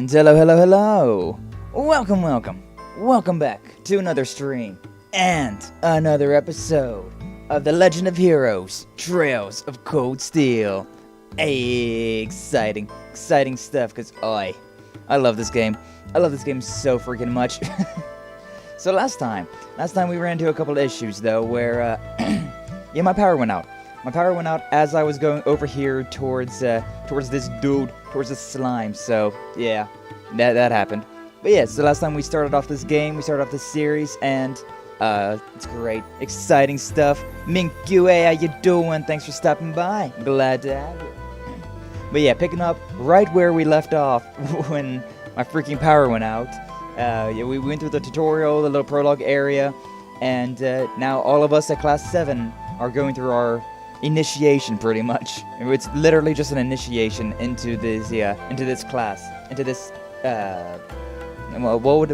And hello. Welcome back to another stream and another episode of The Legend of Heroes, Trails of Cold Steel. Exciting stuff, because I love this game. I love this game so freaking much. So last time we ran into a couple of issues, though, where, yeah, my power went out. My power went out as I was going over here towards this dude, towards this slime, so, yeah, that happened. But yeah, so last time we started off this game, we started off this series, and, it's great, exciting stuff. Minkyu, hey, how you doing? Thanks for stopping by. I'm glad to have you. But yeah, picking up right where we left off when my freaking power went out. Yeah, we went through the tutorial, the little prologue area, and now all of us at Class 7 are going through our initiation, pretty much. It's literally just an initiation into this, into this class, into this. Well, what would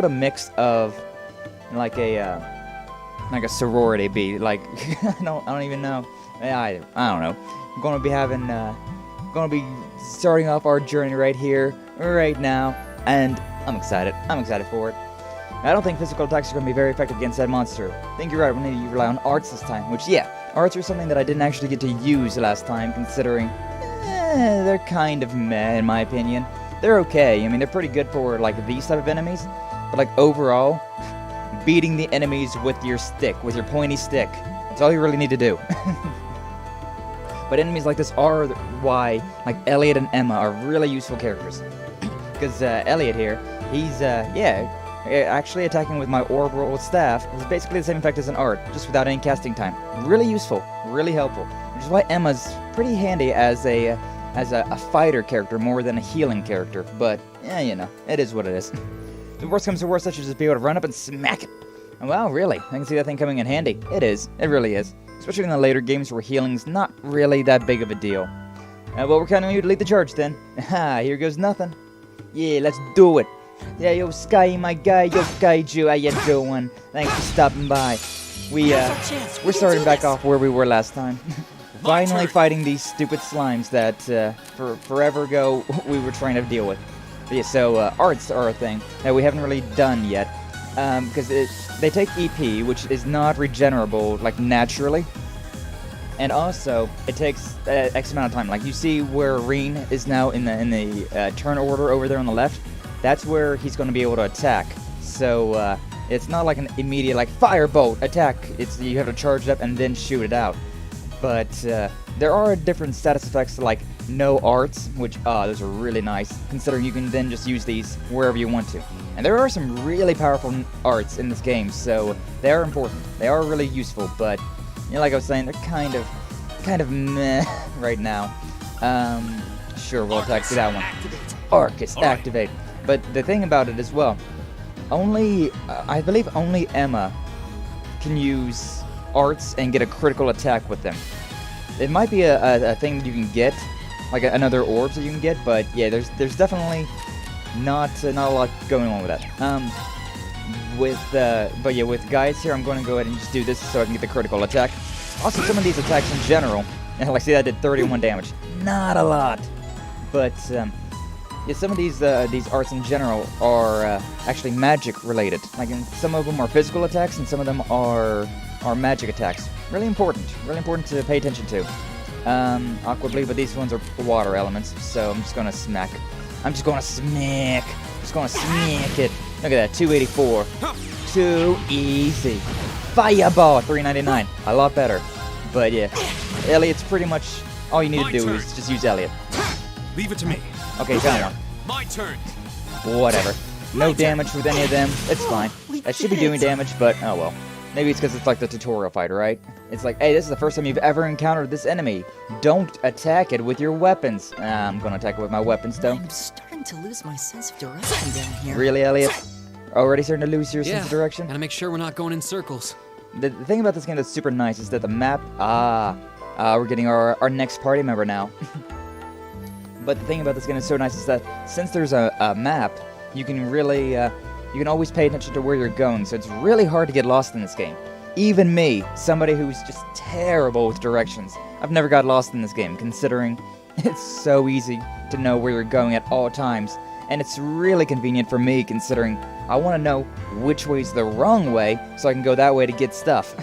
a mix of like a sorority be? Like, I don't even know. I don't know. I'm gonna be starting off our journey right here, right now, and I'm excited. I'm excited for it. I don't think physical attacks are going to be very effective against that monster. I think you're right, we need to rely on arts this time, which, yeah, arts are something that I didn't actually get to use last time, considering they're kind of meh, in my opinion. They're okay, I mean, they're pretty good for, like, these type of enemies, but, like, overall, beating the enemies with your stick, with your pointy stick, that's all you really need to do. But enemies like this are why, like, Elliot and Emma are really useful characters. Because Elliot here, he's, actually attacking with my orbital staff is basically the same effect as an art, just without any casting time. Really useful, really helpful. Which is why Emma's pretty handy as a fighter character more than a healing character. But, yeah, you know, it is what it is. The worst comes to worst, I should just be able to run up and smack it. And well, really, I can see that thing coming in handy. It is. It really is. Especially in the later games where healing's not really that big of a deal. Well, we're counting on you to lead the charge then. Ha, here goes nothing. Yeah, let's do it. Yeah, yo, Sky, my guy, yo, Kaiju, how you doing? Thanks for stopping by. We're starting back off where we were last time. Finally fighting these stupid slimes that, forever ago, we were trying to deal with. But yeah, so, arts are a thing that we haven't really done yet. Because they take EP, which is not regenerable, like, naturally. And also, it takes X amount of time. Like, you see where Rean is now in the turn order over there on the left? That's where he's going to be able to attack. So, it's not like an immediate, like, firebolt attack. It's you have to charge it up and then shoot it out. But, there are different status effects like no arts, which, those are really nice, considering you can then just use these wherever you want to. And there are some really powerful arts in this game, so they are important. They are really useful, but, you know, like I was saying, they're kind of meh right now. Sure, we'll attack to that one. Arcus, activate. But the thing about it as well, I believe only Emma can use arts and get a critical attack with them. It might be a thing that you can get, like another orbs that you can get, but yeah, there's definitely not a lot going on with that. But yeah, with guys here, I'm going to go ahead and just do this so I can get the critical attack. Also, some of these attacks in general, like see that did 31 damage, not a lot, but yeah, some of these arts in general are actually magic related. Like, some of them are physical attacks, and some of them are magic attacks. Really important to pay attention to. Awkwardly, but these ones are water elements, so I'm just gonna smack. I'm just gonna smack it. Look at that, 284. Too easy. Fireball, 399. A lot better. But yeah, Elliot's pretty much all you need to do is just use Elliot. Leave it to me. Okay, come on. My turn. Whatever. No damage with any of them. It's fine. That should be doing damage, but oh well. Maybe it's because it's like the tutorial fight, right? It's like, hey, this is the first time you've ever encountered this enemy. Don't attack it with your weapons. I'm gonna attack it with my weapons, though. I'm starting to lose my sense of direction down here. Really, Elliot? Already starting to lose your sense of direction? Gotta make sure we're not going in circles. The thing about this game that's super nice is that the map... we're getting our next party member now. But the thing about this game that's so nice is that since there's a map, you can really... you can always pay attention to where you're going, so it's really hard to get lost in this game. Even me, somebody who's just terrible with directions, I've never got lost in this game, considering it's so easy to know where you're going at all times. And it's really convenient for me, considering I want to know which way's the wrong way, so I can go that way to get stuff.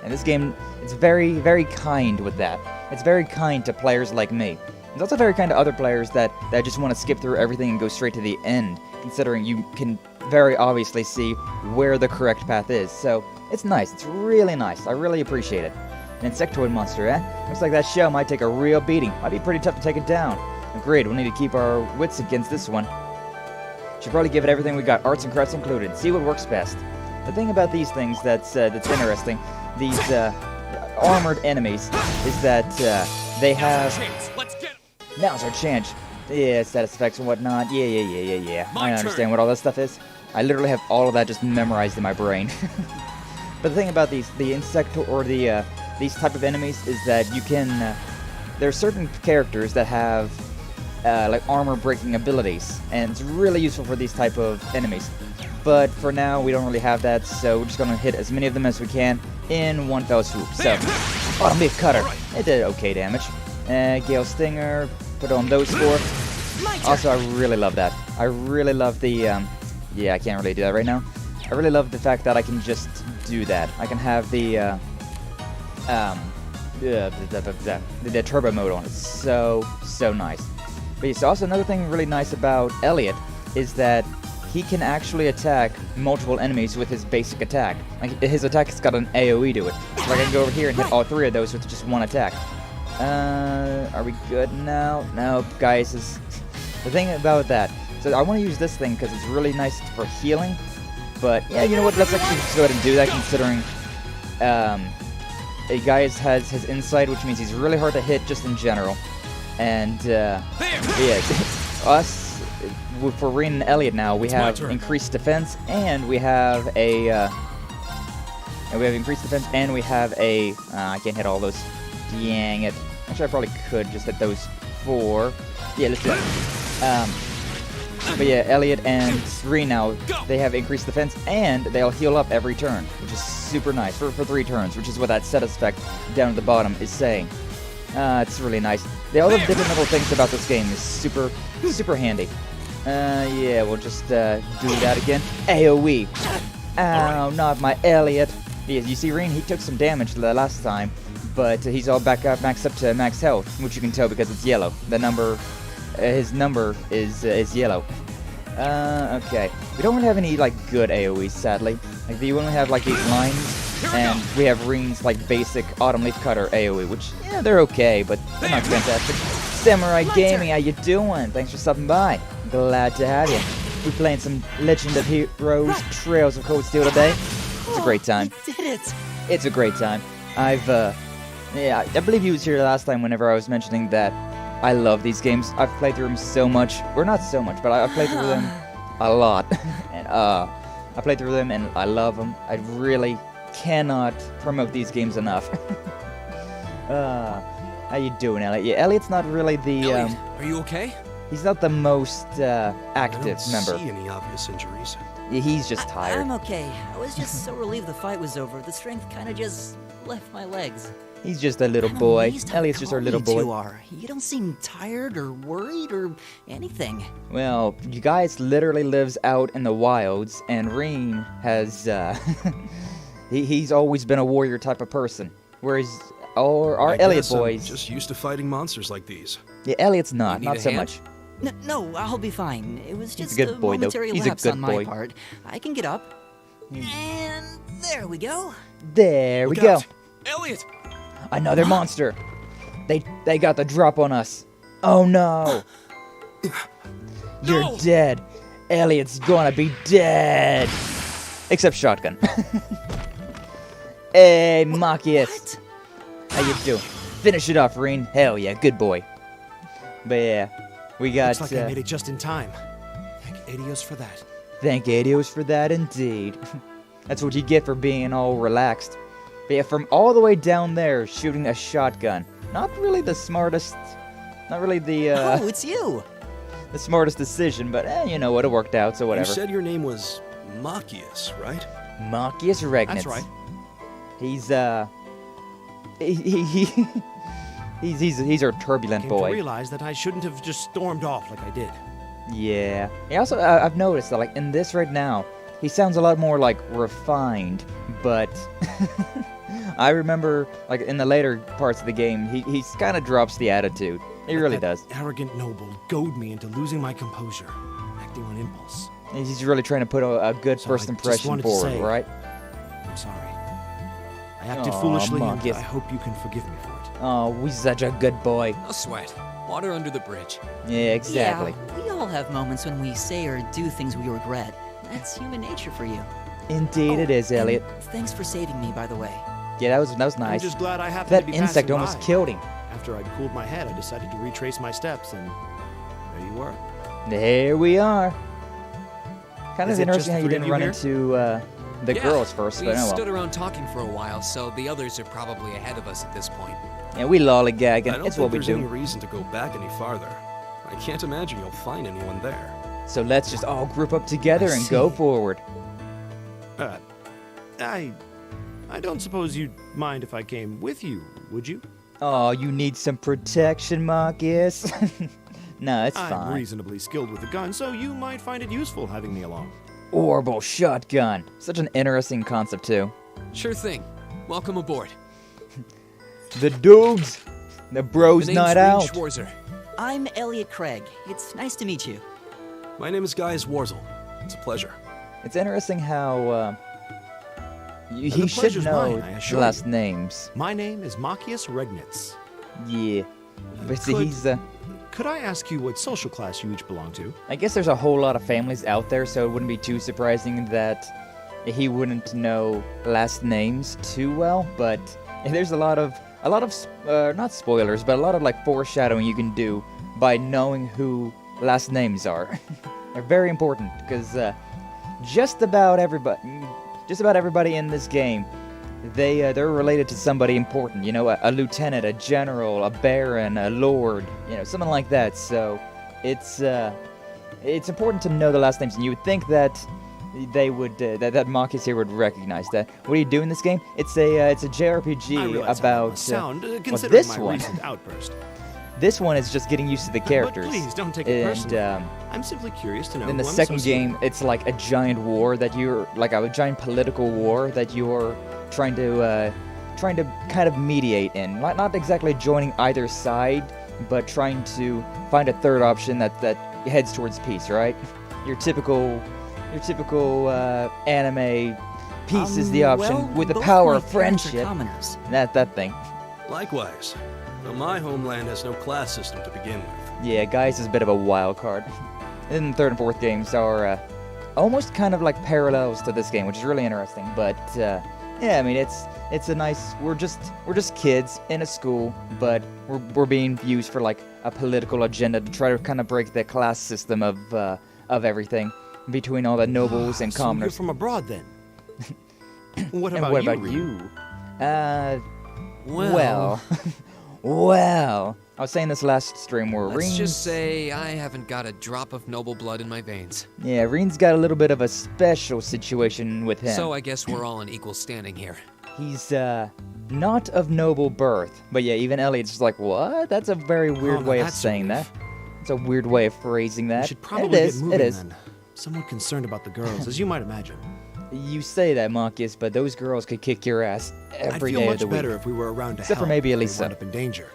And this game, it's very, very kind with that. It's very kind to players like me. It's also very kind to other players that just want to skip through everything and go straight to the end, considering you can very obviously see where the correct path is. So, it's nice. It's really nice. I really appreciate it. An insectoid monster, eh? Looks like that shell might take a real beating. Might be pretty tough to take it down. Agreed, we'll need to keep our wits against this one. Should probably give it everything we got, arts and crafts included. See what works best. The thing about these things that's interesting, these armored enemies, is that they have... Now's our chance. Yeah, status effects and whatnot. Yeah. I understand what all that stuff is. I literally have all of that just memorized in my brain. But the thing about the insect or these type of enemies is that you can... there are certain characters that have like armor-breaking abilities, and it's really useful for these type of enemies. But for now, we don't really have that, so we're just gonna hit as many of them as we can in one fell swoop. So, Autumn Leaf Cutter. It did okay damage. Gale Stinger. Put on those 4. Also, I really love that. I really love the, yeah, I can't really do that right now. I really love the fact that I can just do that. I can have the turbo mode on. It's so nice. But it's also another thing really nice about Elliot is that he can actually attack multiple enemies with his basic attack. Like, his attack has got an AoE to it. So I can go over here and hit all 3 of those with just one attack. Are we good now? No, guys, the thing about that. So I want to use this thing because it's really nice for healing. But, yeah, you know what, let's actually just go ahead and do that, considering, a guy has his insight, which means he's really hard to hit just in general. And, yeah, us, for Rean and Elliot now, we have increased defense, and we have a, I can't hit all those. Dang it. Actually, I probably could just hit those 4. Yeah, let's do that. But yeah, Elliot and Rean now, they have increased defense, and they'll heal up every turn, which is super nice for 3 turns, which is what that status effect down at the bottom is saying. It's really nice. All the different little things about this game is super handy. Yeah, we'll just do that again. AoE. Ow, not my Elliot. Yeah, you see, Rean, he took some damage the last time, but he's all back up, maxed up to max health, which you can tell because it's yellow. The number, his number is yellow. Okay. We don't really have any, like, good AoEs, sadly. Like, we only have, like, these lines, and we have Rean's, like, basic Autumn Leaf Cutter AoE, which, yeah, they're okay, but they're not fantastic. Samurai Gaming, how you doing? Thanks for stopping by. Glad to have you. We're playing some Legend of Heroes Trails of Cold Steel today. It's a great time. We did it! It's a great time. Yeah, I believe you was here last time whenever I was mentioning that I love these games. I've played through them so much. Or not so much, but I've played through them a lot. And, I played through them and I love them. I really cannot promote these games enough. How you doing, Elliot? Yeah, Elliot's not really the, Elliot, are you okay? He's not the most, active member. I don't see any obvious injuries. Yeah, he's just tired. I'm okay. I was just so relieved the fight was over. The strength kind of just left my legs. He's just a little boy. Elliot's just our little boy. You don't seem tired or worried or anything. Well, you guys literally lives out in the wilds, and Rean has, he's always been a warrior type of person. Whereas our Elliot boys... I'm just used to fighting monsters like these. Yeah, Elliot's not You need so a hand? much. No, I'll be fine. It was just a good boy, though. momentary He's a lapse good on boy. my part. I can get up. And there we go. There we Look go. out. Elliot! Another monster. They got the drop on us. Oh no. You're No! dead. Elliot's gonna be dead. Except shotgun. Hey, Machias. How you doing? Finish it off, Rean. Hell yeah, good boy. But yeah, we got... Looks like I made it just in time. Thank Adios for that. Thank Adios for that, indeed. That's what you get for being all relaxed. But yeah, from all the way down there, shooting a shotgun. Not really the smartest... Not really the, Oh, it's you! the smartest decision, but, you know what, it worked out, so whatever. You said your name was Machias, right? Machias Regnitz. That's right. He's, He's our turbulent Came boy. to realize that I shouldn't have just stormed off like I did. Yeah. Yeah, also, I've noticed that, like, in this right now, he sounds a lot more, like, refined, but I remember, like, in the later parts of the game, he kind of drops the attitude. He really That does. arrogant noble goaded me into losing my composure, acting on impulse. He's really trying to put a good So first I just impression wanted to forward, say- right? I'm sorry. I acted Aw, foolishly, and Marcus. I hope you can forgive me for it. Oh, he's such a good boy. No sweat. Water under the bridge. Yeah, exactly. Yeah, we all have moments when we say or do things we regret. That's human nature for you. Indeed it Oh, is, Elliot. and thanks for saving me, by the way. Yeah, that was I'm nice. just glad I happened That to be insect passing almost by. killed him. After I'd cooled my head, I decided to retrace my steps, and there you were. There we are. Kind Is of it just interesting how the you three of didn't you run here? into the Yeah, girls first, we but oh stood well. around talking for a while, so the others are probably ahead of us at this point. Yeah, we I lollygagging. don't It's think what we there's any do. reason to go back any farther. I can't imagine you'll find anyone there. So let's just all group up together I and go see. forward. I don't suppose you'd mind if I came with you, would you? Oh, you need some protection, Marcus? No, it's I'm fine. reasonably skilled with a gun, so you might find it useful having me along. Orbital shotgun. Such an interesting concept, too. Sure thing. Welcome aboard. The dudes. The bros The name's night Rean out. Schwarzer. I'm Elliot Craig. It's nice to meet you. My name is Guy Wurzel. It's a pleasure. It's interesting how he the should pleasure's know mine, I the assure last you. names. My name is Machias Regnitz. Yeah. But see, Could- he's Could I ask you what social class you each belong to? I guess there's a whole lot of families out there, so it wouldn't be too surprising that he wouldn't know last names too well. But there's a lot of not spoilers, but a lot of like foreshadowing you can do by knowing who last names are. They're very important because just about everybody in this game, they're related to somebody important. You know, a lieutenant, a general, a baron, a lord. You know, something like that. So it's important to know the last names, and you would think that they would that Marcus here would recognize that. What do you do in this game? It's a I JRPG realize about how it must sound, well, considering this my one. recent outburst. This one is just getting used to the characters. But please don't take it personally. And I'm simply curious to know. in the who I'm second associating game, it's like a giant war that you're like a giant political war that you're trying to kind of mediate in. Not exactly joining either side, but trying to find a third option that heads towards peace. Right? Your typical anime. Peace is the option Well, with the both power my of parents are friendship. commoners. That thing. Likewise. Though my homeland has no class system to begin with. Yeah, Guys is a bit of a wild card. And the third and fourth games are almost kind of like parallels to this game, which is really interesting. But yeah, I mean it's a nice. We're just kids in a school, but we're being used for like a political agenda to try to kind of break the class system of everything between all the nobles and So you're commoners. from abroad, then? What And about what you? about Rean? you? Well, well. I was saying this last stream where Let's Rean's... just say I haven't got a drop of noble blood in my veins. Yeah, Rean's got a little bit of a special situation with him. So I guess we're all in equal standing here. He's, not of noble birth. But yeah, even Elliot's just like, what? That's a very weird now way of that's a saying that. relief. It's a weird way of phrasing that. We should And probably it is, get moving it is. then. Somewhat concerned about the girls, as you might imagine. You say that, Marcus, but those girls could kick your ass I'd every feel day much of the better week. if we were around to Except for help maybe if they Elisa. wound up in danger.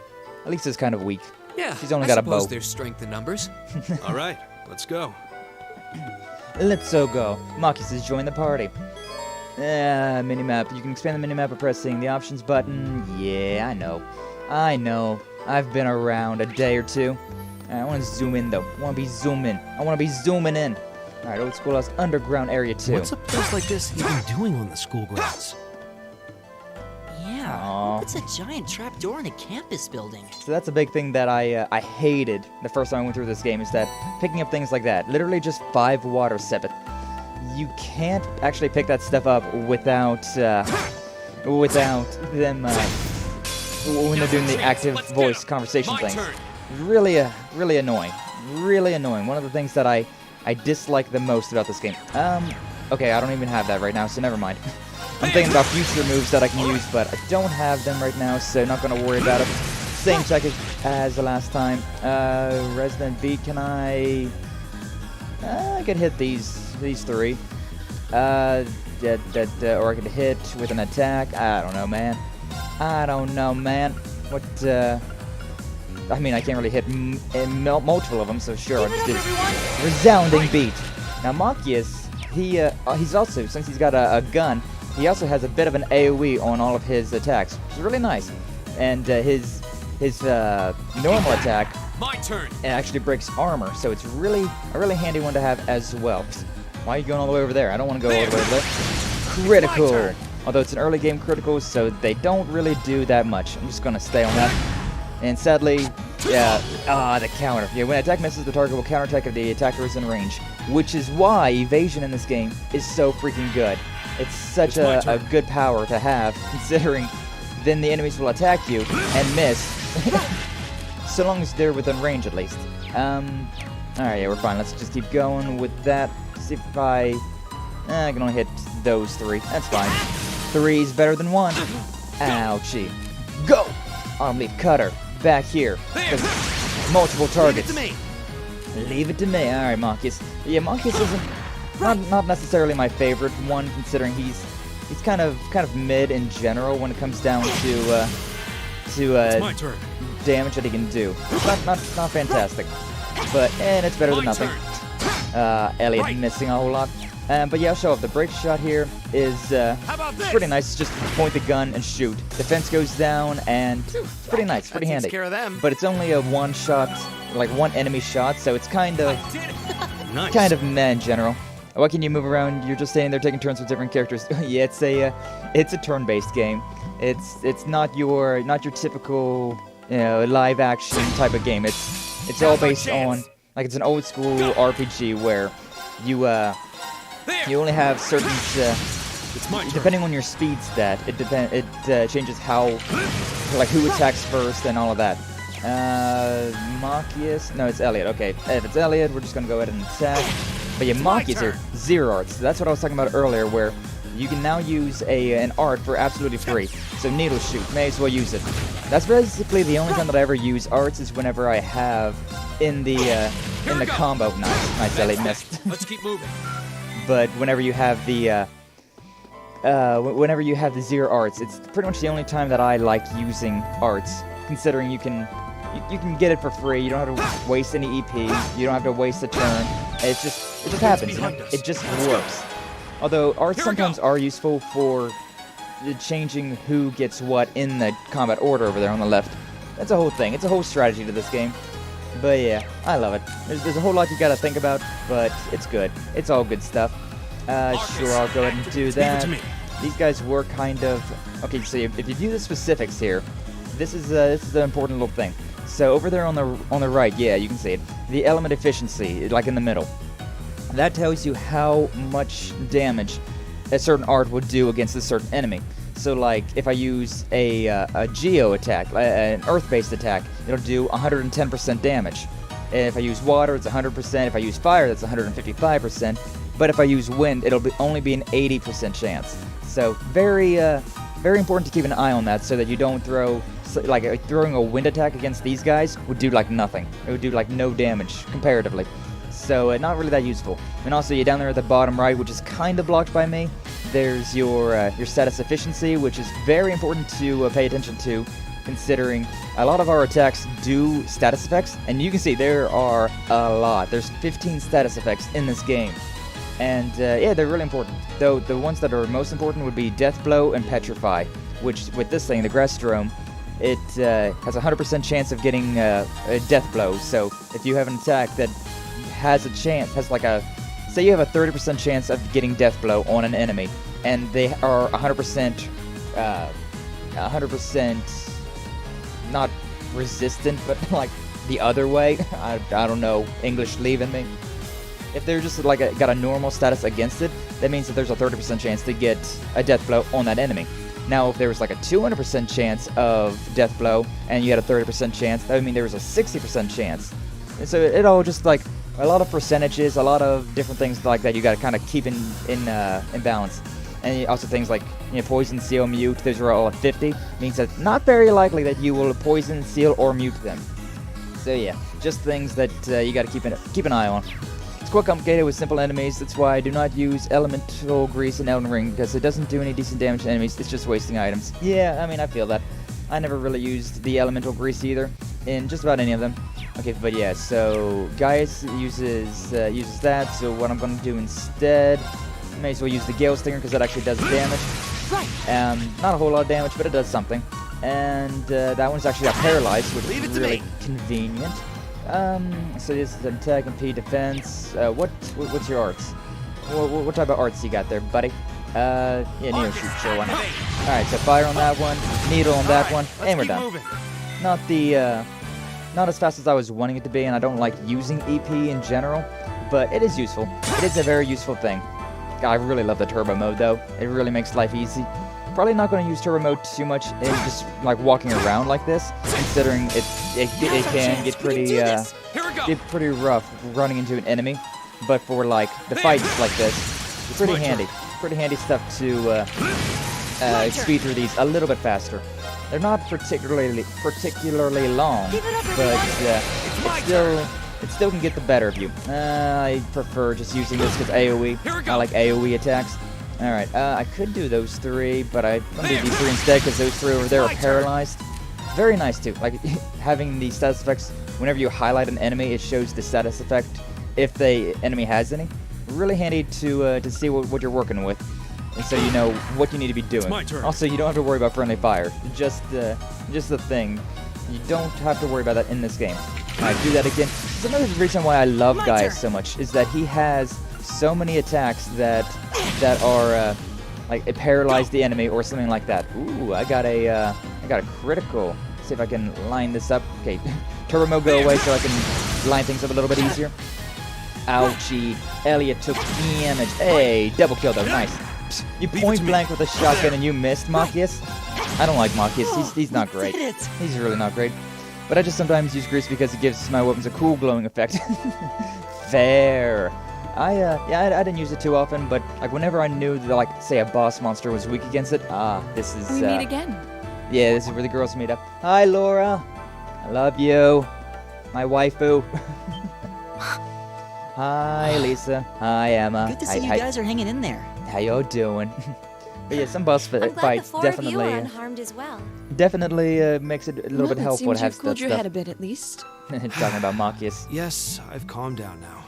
Elisa's kind of weak. Yeah, She's only I got a suppose bow. there's strength in numbers. All right, let's go. Let's so go. Marcus has joined the party. Minimap. You can expand the minimap by pressing the options button. Yeah, I know. I've been around a day or two. I want to zoom in, though. I want to be zooming. I want to be zooming in. Alright, Old Schoolhouse Underground Area 2. What's a place like this even doing on the school grounds? Yeah, Aw. it's a giant trapdoor in a campus building. So that's a big thing that I hated the first time I went through this game, is that picking up things like that. Literally just 5 water sepet. You can't actually pick that stuff up without them, when they're doing the active voice conversation thing. Really annoying. Really annoying. One of the things that I dislike the most about this game. Okay, I don't even have that right now, so never mind. I'm thinking about future moves that I can use, but I don't have them right now, so not gonna worry about it. same tech as the last time. Resident Beat, can I could hit these three. Or I could hit with an attack. I don't know, man. What, I mean, I can't really hit multiple of them, so sure, I'll just do resounding beat. Now, Machias, he's also, since he's got a gun, he also has a bit of an AoE on all of his attacks, which is really nice. And his normal attack actually breaks armor, so it's a really handy one to have as well. Why are you going all the way over there? I don't want to go all the way over there. Critical! Although it's an early game critical, so they don't really do that much. I'm just going to stay on that. And sadly, yeah, the counter. Yeah, when attack misses, the target will counterattack if the attacker is in range. Which is why evasion in this game is so freaking good. It's such a good power to have, considering then the enemies will attack you and miss. So long as they're within range, at least. Alright, yeah, we're fine. Let's just keep going with that. See if I can only hit those three. That's fine. 3's better than 1. Ouchie. Go! Arm leaf cutter. Back here. Multiple targets. Leave it to me. Alright, Machias. Yeah, Machias isn't not necessarily my favorite one, considering he's kind of mid in general when it comes down to damage that he can do. Not fantastic. And it's better than nothing. Elliot missing a whole lot. But yeah, I'll show off. The break shot here is pretty nice. Just point the gun and shoot. Defense goes down, and it's pretty nice, pretty handy. But it's only a one shot, like one enemy shot, so it's kind of meh in general. Why can you move around? You're just standing there taking turns with different characters. Yeah, it's a turn-based game. It's not your typical live action type of game. It's all based on, like, it's an old school RPG where you only have certain depending on your speed stat, it changes how, like, who attacks first and all of that. Machias, no, it's Elliot. Okay, if it's Elliot, we're just gonna go ahead and attack. But yeah, Machias are zero arts. That's what I was talking about earlier, where you can now use an art for absolutely free. So needle shoot, may as well use it. That's basically the only time that I ever use arts, is whenever I have in the combo. Nice, Elliot missed. Let's keep moving. But whenever you have the zero arts, it's pretty much the only time that I like using arts, considering you can get it for free. You don't have to waste any EP. You don't have to waste a turn. It just happens. You know? It just works. Although arts sometimes are useful for changing who gets what in the combat order over there on the left. That's a whole thing. It's a whole strategy to this game. But yeah, I love it. There's a whole lot you gotta think about, but it's good. It's all good stuff. Sure, I'll go ahead and do that. These guys were kind of... Okay, so if you view the specifics here, this is an important little thing. So over there on the right, yeah, you can see it. The element efficiency, like in the middle. That tells you how much damage a certain art would do against a certain enemy. So, like, if I use a geo attack, an earth-based attack, it'll do 110% damage. If I use water, it's 100%. If I use fire, that's 155%. But if I use wind, it'll only be an 80% chance. So, very important to keep an eye on that, so that you don't throw... Like, throwing a wind attack against these guys would do, like, nothing. It would do, like, no damage, comparatively. So, not really that useful. And also, you're down there at the bottom right, which is kind of blocked by me. There's your status efficiency, which is very important to pay attention to, considering a lot of our attacks do status effects, and you can see there are a lot. There's 15 status effects in this game, and yeah, they're really important. Though the ones that are most important would be Death Blow and Petrify, which with this thing, the Grassdrome, it has a 100% chance of getting a Death Blow. So if you have an attack that has like a... Say you have a 30% chance of getting Death Blow on an enemy, and they are 100% not resistant, but like the other way. I don't know, English leaving me. If they're just like got a normal status against it, that means that there's a 30% chance to get a Death Blow on that enemy. Now, if there was like a 200% chance of Death Blow, and you had a 30% chance, that would mean there was a 60% chance. And so it all just like... A lot of percentages, a lot of different things like that you got to kind of keep in balance. And also things like poison, seal, mute, those are all at 50. Means that not very likely that you will poison, seal, or mute them. So yeah, just things that you gotta keep an eye on. It's quite complicated with simple enemies, that's why I do not use elemental grease in Elden Ring, because it doesn't do any decent damage to enemies, it's just wasting items. Yeah, I mean, I feel that. I never really used the elemental grease either, in just about any of them. Okay, but yeah, so Gaius uses that, so what I'm gonna do instead, may as well use the Gale Stinger, because that actually does damage. Not a whole lot of damage, but it does something. And that one's actually got paralyzed, which is really convenient. So this is attack and P defense. What's your arts? What type of arts you got there, buddy? Yeah, needle shoot, sure, why not? Alright, so fire on that one, needle on that one, and we're done. Not as fast as I was wanting it to be, and I don't like using EP in general, but it is useful. It is a very useful thing. I really love the turbo mode, though. It really makes life easy. Probably not going to use turbo mode too much in just like walking around like this, considering it can get pretty rough running into an enemy. But for like the fights like this, it's pretty handy. Pretty handy stuff to speed through these a little bit faster. They're not particularly long, but it still can get the better of you. I prefer just using this because AoE. I like AoE attacks. Alright, I could do those three, but I'm going to do these three instead because those three over there are paralyzed. Very nice too. Like having the status effects, whenever you highlight an enemy, it shows the status effect if the enemy has any. Really handy to see what you're working with, and so you know what you need to be doing. Also, you don't have to worry about friendly fire. Just the thing. You don't have to worry about that in this game. Alright, do that again. It's another reason why I love Gaius so much, is that he has so many attacks that are like it paralyze the enemy or something like that. Ooh, I got a critical. Let's see if I can line this up. Okay, turbo mode go away so I can line things up a little bit easier. Ouchie, Elliot took damage. Hey, double kill though, nice. Psst, you point blank with a shotgun and you missed, Machias? I don't like Machias, he's not great. He's really not great. But I just sometimes use grease because it gives my weapons a cool glowing effect. Fair. I didn't use it too often, but like whenever I knew that, like, say a boss monster was weak against it, this is we meet again. Yeah, this is where the girls meet up. Hi, Laura. I love you. My waifu. Hi, Lisa. Hi, Emma. Good to see you guys are hanging in there. How y'all doing? But yeah, some boss fights definitely are unharmed as well. definitely makes it a little bit helpful to have that cooled your stuff. head a bit at least. Talking about Machias. Yes, I've calmed down now.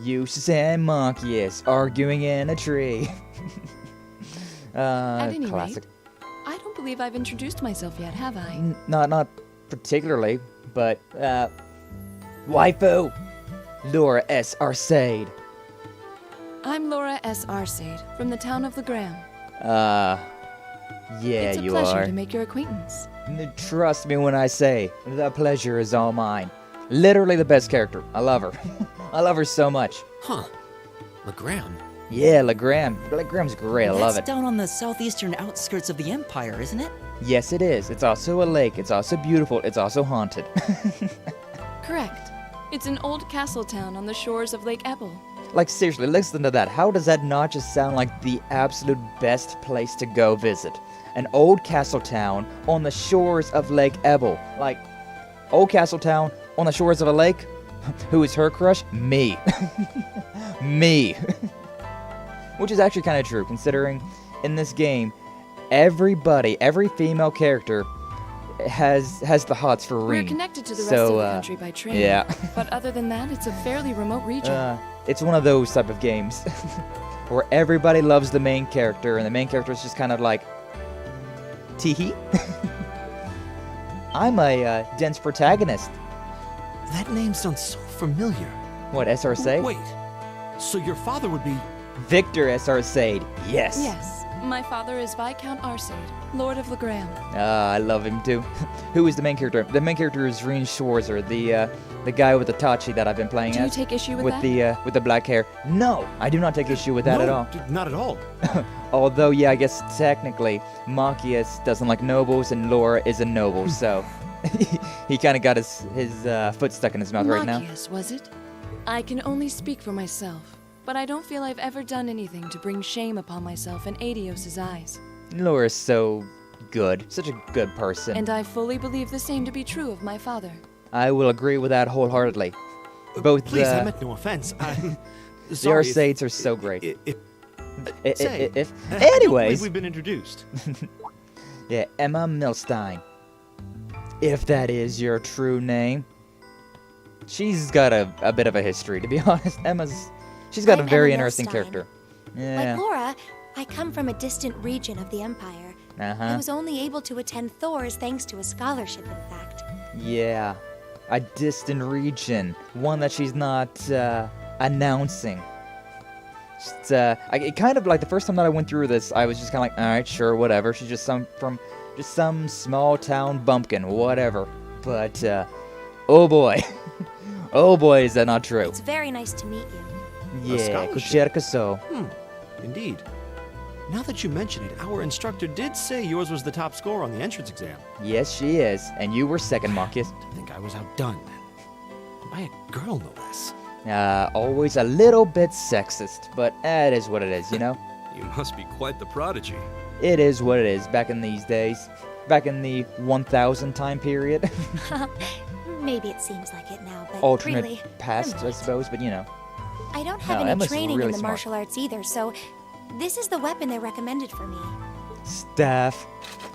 You and Machias arguing in a tree. At any classic. rate, I don't believe I've introduced myself yet, have I? Not particularly, but waifu, Laura S. Arcade. I'm Laura S. Arcade, from the town of Legram. Yeah, it's a you pleasure are. to make your acquaintance. Trust me when I say, the pleasure is all mine. Literally the best character. I love her. I love her so much. Huh. Legram. Yeah, Legram. Legram's great. I love it. That's down on the southeastern outskirts of the Empire, isn't it? Yes, it is. It's also a lake. It's also beautiful. It's also haunted. Correct. It's an old castle town on the shores of Lake Ebel. Like, seriously, listen to that. How does that not just sound like the absolute best place to go visit? An old castle town on the shores of Lake Ebel. Like, old castle town on the shores of a lake? Who is her crush? Me. Me. Which is actually kind of true, considering in this game, every female character has the hots for Rean. We're connected to the rest of the country by train. Yeah. But other than that, it's a fairly remote region. It's one of those type of games where everybody loves the main character, and the main character is just kind of like, tee-hee. I'm a dense protagonist. That name sounds so familiar. What, SR Sade? Wait, so your father would be... Victor SR Sade, yes. Yes. My father is Viscount Arcade, Lord of Legram. I love him too. Who is the main character? The main character is Rean Schwarzer, the guy with the Tachi that I've been playing Do you as. take issue with that? With the black hair. No, I do not take issue with that No, at all. Not at all. Although, yeah, I guess technically, Machias doesn't like nobles and Laura is a noble, so he kind of got his foot stuck in his mouth right now. Machias, was it? I can only speak for myself, but I don't feel I've ever done anything to bring shame upon myself in Adios's eyes. Laura's so good. Such a good person. And I fully believe the same to be true of my father. I will agree with that wholeheartedly. Both Please, I meant no offense. the Sorry. Arsates are so great. Say, If I don't believe anyways, we've been introduced. yeah, Emma Milstein. If that is your true name. She's got a bit of a history, to be honest. She's got I'm a very Emma interesting Milstein. character. Like Yeah. Laura, I come from a distant region of the Empire. I Uh-huh. was only able to attend Thors thanks to a scholarship, in fact. Yeah. A distant region. One that she's not announcing. Just, it kind of like the first time that I went through this, I was just kind of like, alright, sure, whatever. She's just some small town bumpkin, whatever. But, oh boy. Oh boy, is that not true. It's very nice to meet you. Yeah, scholarship. kucherka so. Indeed. Now that you mention it, our instructor did say yours was the top score on the entrance exam. Yes, she is. And you were second, Marcus. I think I was outdone. By a girl, no less. Always a little bit sexist, but it is what it is, you know? You must be quite the prodigy. It is what it is back in these days. Back in the 1000 time period. Maybe it seems like it now, but Alternate really, past, I'm I not. suppose, but you know. I don't have No, any Emma's training really in the smart. martial arts either, so this is the weapon they recommended for me. Staff.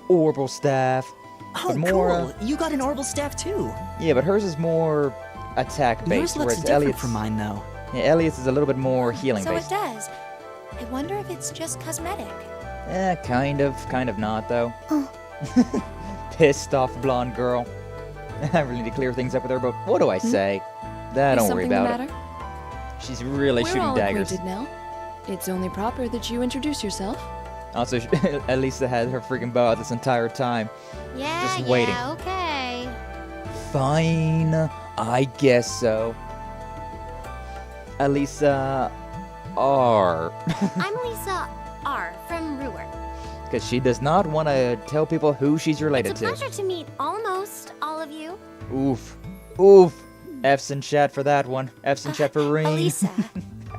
Orbital staff. Oh, But more, cool. You got an orbital staff too. Yeah, but hers is more attack Yours based, looks whereas different Elliot's from mine, though. Yeah, Elliot's is a little bit more healing So based. it does. I wonder if it's just cosmetic. Kind of not though. Oh. Pissed off blonde girl. I really need to clear things up with her, but what do I say? Don't Is worry something about the it. matter? She's really We're shooting all daggers. acquainted now. It's only proper that you introduce yourself. Also, Elisa had her freaking bow out this entire time. Yeah, Just waiting. yeah, okay. Fine, I guess so. Elisa R. I'm Lisa R. from Ruhr. Because she does not want to tell people who she's related It's a to. pleasure to meet almost all of you. Oof. Oof. F's in chat for that one. F's in chat for Rean. Elisa.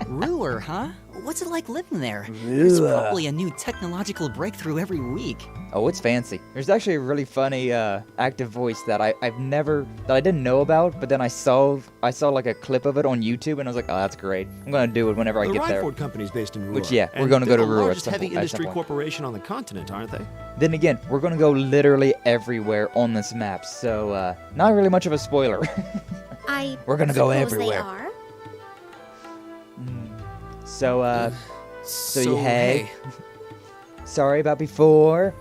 Ruhr, huh? What's it like living there? There's Ruhr. probably a new technological breakthrough every week. Oh, it's fancy. There's actually a really funny active voice that I didn't know about, but then I saw like a clip of it on YouTube, and I was like, oh, that's great. I'm gonna do it whenever I The get there. Rhineford Company's based in Ruhr. Which, yeah, we're and gonna go they're to the Ruhr at largest some heavy point- at some industry point. corporation on the continent, aren't they? Then again, we're gonna go literally everywhere on this map, so not really much of a spoiler. We're gonna go suppose everywhere. They are. So So, hey. Sorry about before.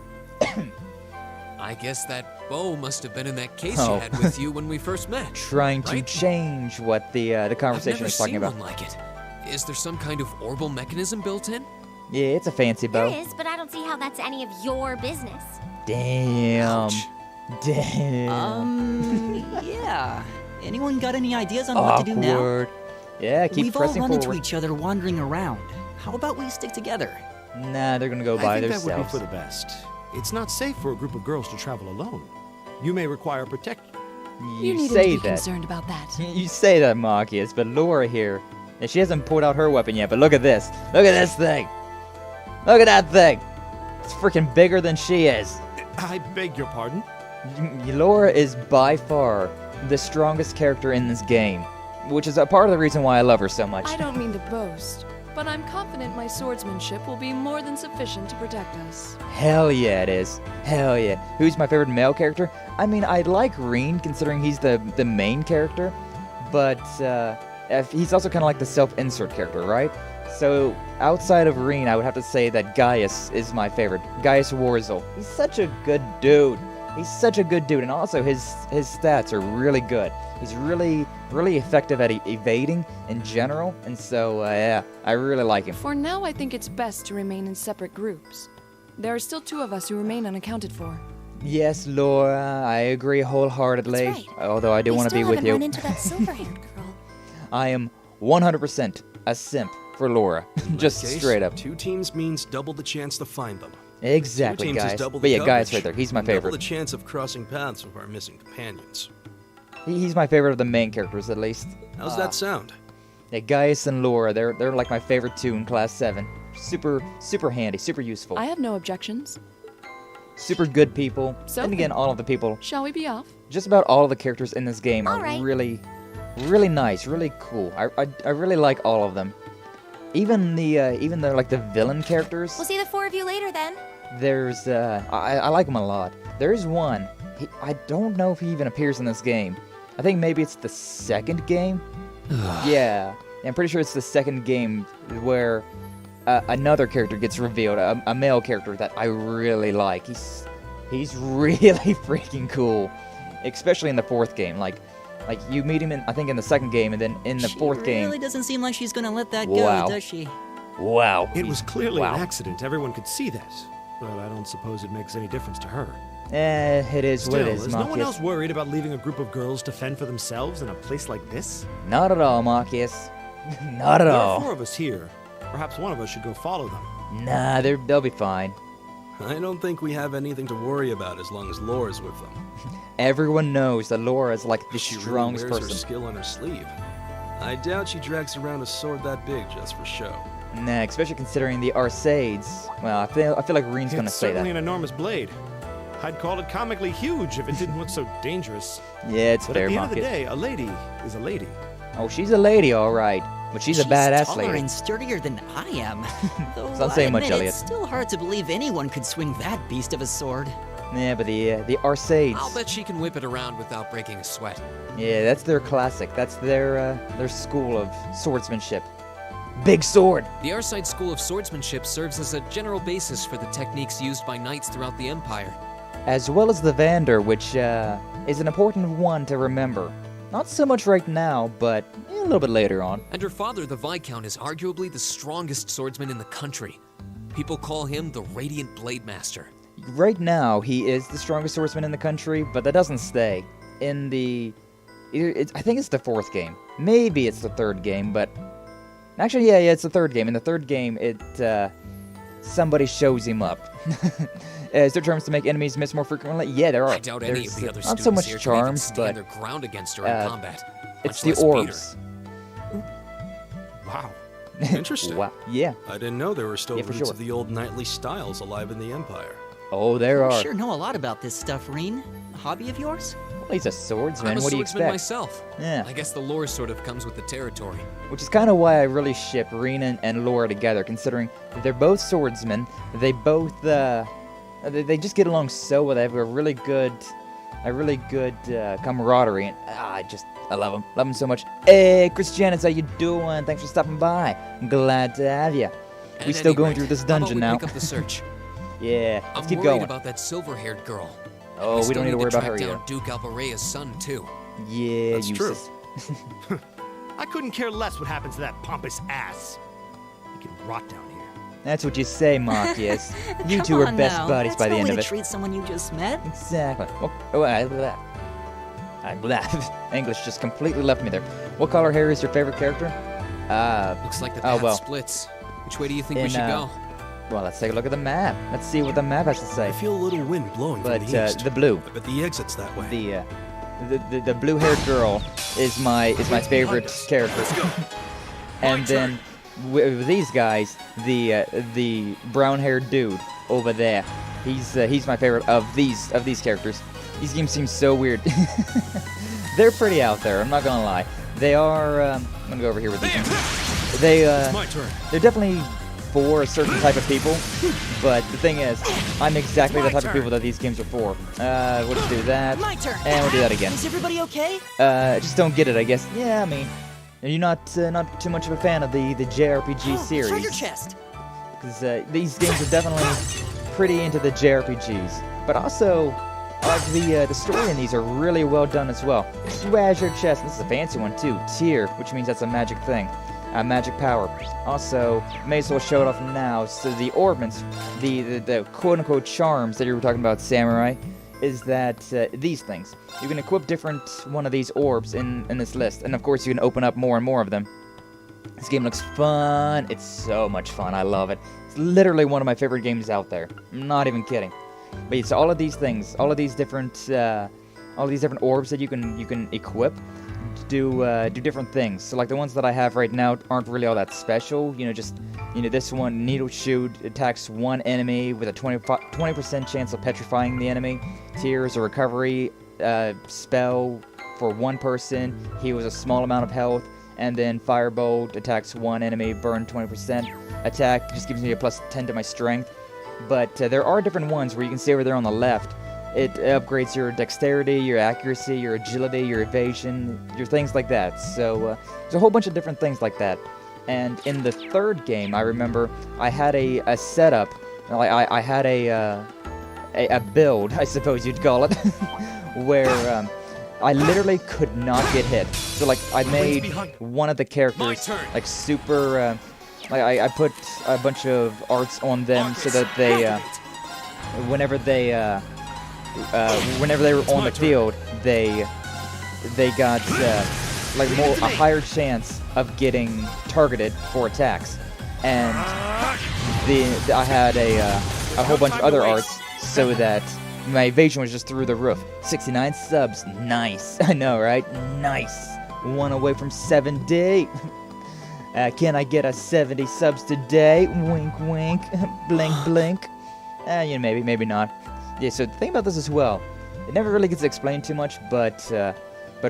I guess that bow must have been in that case Oh. you had with you when we first met. Trying to Right? change what the I've conversation never is talking seen about. one like it. Is there some kind of orbital mechanism built in? Yeah, it's a fancy There bow. is, but I don't see how that's any of your business. Damn. Ouch. Damn. Yeah. Anyone got any ideas on what to do now? Awkward. Yeah, keep We've all pressing run forward. into each other wandering around. How about we stick together? Nah, they're gonna go I by think that would be themselves. for the best. It's not safe for a group of girls to travel alone. You may require protection. You needn't say be that. concerned about that. You say that, Marcus, but Laura here, and she hasn't pulled out her weapon yet, but look at this. Look at this thing. Look at that thing. It's freaking bigger than she is. I beg your pardon? Laura is by far the strongest character in this game, which is a part of the reason why I love her so much. I don't mean to boast, but I'm confident my swordsmanship will be more than sufficient to protect us. Hell yeah, it is. Hell yeah. Who's my favorite male character? I mean, I like Rean, considering he's the main character, but he's also kind of like the self-insert character, right? So, outside of Rean, I would have to say that Gaius is my favorite. Gaius Warzel. He's such a good dude. He's such a good dude, and also his stats are really good. He's really effective at evading in general, and so, yeah, I really like him. For now, I think it's best to remain in separate groups. There are still 2 of us who remain unaccounted for. Yes, Laura, I agree wholeheartedly. That's right. Although I do We want to be still with haven't you. run into that silver-haired girl. I am 100% a simp for Laura. Just In that case, straight up. 2 teams means double the chance to find them. Exactly, 2 teams guys. is double But the yeah, Gaius coverage, right there. He's my and double the favorite. chance of crossing paths with our missing companions. He's my favorite of the main characters, at least. How's that sound? Yeah, Gaius and Laura, they're like my favorite 2 in Class 7. super handy, super useful. I have no objections. Super good people. So And again, all of the people, Shall we be off? just about all of the characters in this game are Alright. really nice, really cool. I really like all of them. Even the like the villain characters. We'll see the 4 of you later then. There's I like him a lot. There's one. I don't know if he even appears in this game. I think maybe it's the second game. Yeah, I'm pretty sure it's the second game where another character gets revealed, a male character that I really like. He's really freaking cool, especially in the fourth game. Like you meet him I think in the second game, and then in the fourth She really game. doesn't seem like she's gonna let that Wow. go, does she? Wow. It was clearly wow. an accident. Everyone could see that. But I don't suppose it makes any difference to her. It is Still, what it is, no one Marcus. else worried about leaving a group of girls to fend for themselves in a place like this? Not at all, Marcus. Not at There all. are 4 of us here. Perhaps one of us should go follow them. Nah, they'll be fine. I don't think we have anything to worry about as long as Laura's with them. Everyone knows that Laura is like the She strongest really wears her person. skill on her sleeve. I doubt she drags around a sword that big just for show. Nah, especially considering the Arcades. Well, I feel like Rean's gonna It's say certainly that. an enormous blade. I'd call it comically huge if it didn't look so dangerous. Yeah, it's But fair, at the end of the Marcus. day, a lady is a lady. Oh, she's a lady, all right, but she's a badass taller lady. and sturdier than I am. Though Don't say I much, admit, Elliot. It's still hard to believe anyone could swing that beast of a sword. Yeah, but the Arcades. I'll bet she can whip it around without breaking a sweat. Yeah, that's their classic. That's their school of swordsmanship. Big sword. The Arside School of Swordsmanship serves as a general basis for the techniques used by knights throughout the Empire. As well as the Vander, which is an important one to remember. Not so much right now, but a little bit later on. And her father, the Viscount, is arguably the strongest swordsman in the country. People call him the Radiant Blade Master. Right now, he is the strongest swordsman in the country, but that doesn't stay. In the... I think it's the fourth game. Maybe it's the third game, but... Actually, yeah, it's the third game. In the third game, somebody shows him up. Is there charms to make enemies miss more frequently? Yeah, there are. I doubt any of There's, the other not students so much here can even charms, stand but their ground against her in combat. it's much the less beat her. orbs. Wow. Interesting. Wow. Yeah. I didn't know there were still Yeah, for roots sure. of the old knightly styles alive in the Empire. Oh, there You are. sure know a lot about this stuff, Rean. A hobby of yours? Well, he's a swordsman. I'm a What do you swordsman expect? myself. Yeah. I guess the lore sort of comes with the territory. Which is kind of why I really ship Rean and Laura together, considering they're both swordsmen. They both, they just get along so well. They have a really good camaraderie, and I love them. Love them so much. Hey, Chris Janice, how you doing? Thanks for stopping by. I'm glad to have you. At We still any going rate, through this how about dungeon we now. Pick up the search. Yeah, I'm let's keep worried going. about that silver-haired girl. Oh, we still don't need to worry about track her down either. Duke Alvarea's son too. Yeah, That's true. useless. I couldn't care less what happens to that pompous ass. He can rot down here. That's what you say, Marcus. You Come two are on best now. buddies That's by the no end way of to it. treat someone you just met. Exactly. English just completely left me there. What color hair is your favorite character? Looks like the Oh, path well. splits. Which way do you think we In, should go? Well, let's take a look at the map. Let's see what the map has to say. I feel a little wind blowing But from the east. the blue, I bet the exit's that way. the blue-haired girl is my favorite character. And then with these guys, the brown-haired dude over there, he's my favorite of these characters. These games seem so weird. They're pretty out there. I'm not gonna lie. They are. I'm gonna go over here with these. It's my turn. They're definitely for a certain type of people, but the thing is, I'm exactly the type of people that these games are for. We'll just do that, My turn. and we'll do that again. Is everybody okay? Just don't get it, I guess. Yeah, I mean, you're not too much of a fan of the JRPG series, Treasure chest. because these games are definitely pretty into the JRPGs, but also the story in these are really well done as well. Treasure chest. This is a fancy one too. Tier, which means that's a magic thing. Magic power. Also, may as well show it off now. So the orbments, the quote-unquote charms that you were talking about, Samurai, is that these things. You can equip different one of these orbs in this list, and of course you can open up more and more of them. This game looks fun. It's so much fun. I love it. It's literally one of my favorite games out there. I'm not even kidding. But it's all of these things, all of these different orbs that you can equip, do different things. So like the ones that I have right now aren't really all that special. This one, Needle Shoot, attacks one enemy with a 20% chance of petrifying the enemy. Tears, a recovery spell for one person, heals a small amount of health. And then Firebolt attacks one enemy, burn 20% attack, just gives me a plus 10 to my strength. But there are different ones where you can see over there on the left. It upgrades your dexterity, your accuracy, your agility, your evasion, your things like that. So there's a whole bunch of different things like that. And in the third game, I remember I had a setup. I had a build, I suppose you'd call it, where I literally could not get hit. So like I made one of the characters like super. I put a bunch of arts on them so that they, whenever they were on the field, they got like a higher chance of getting targeted for attacks. And I had a whole bunch of other arts so that my evasion was just through the roof. 69 subs, nice. I know, right? Nice. One away from 70. Can I get a 70 subs today? Wink, wink. Blink, blink. Maybe not. Yeah, so the thing about this as well, it never really gets explained too much, but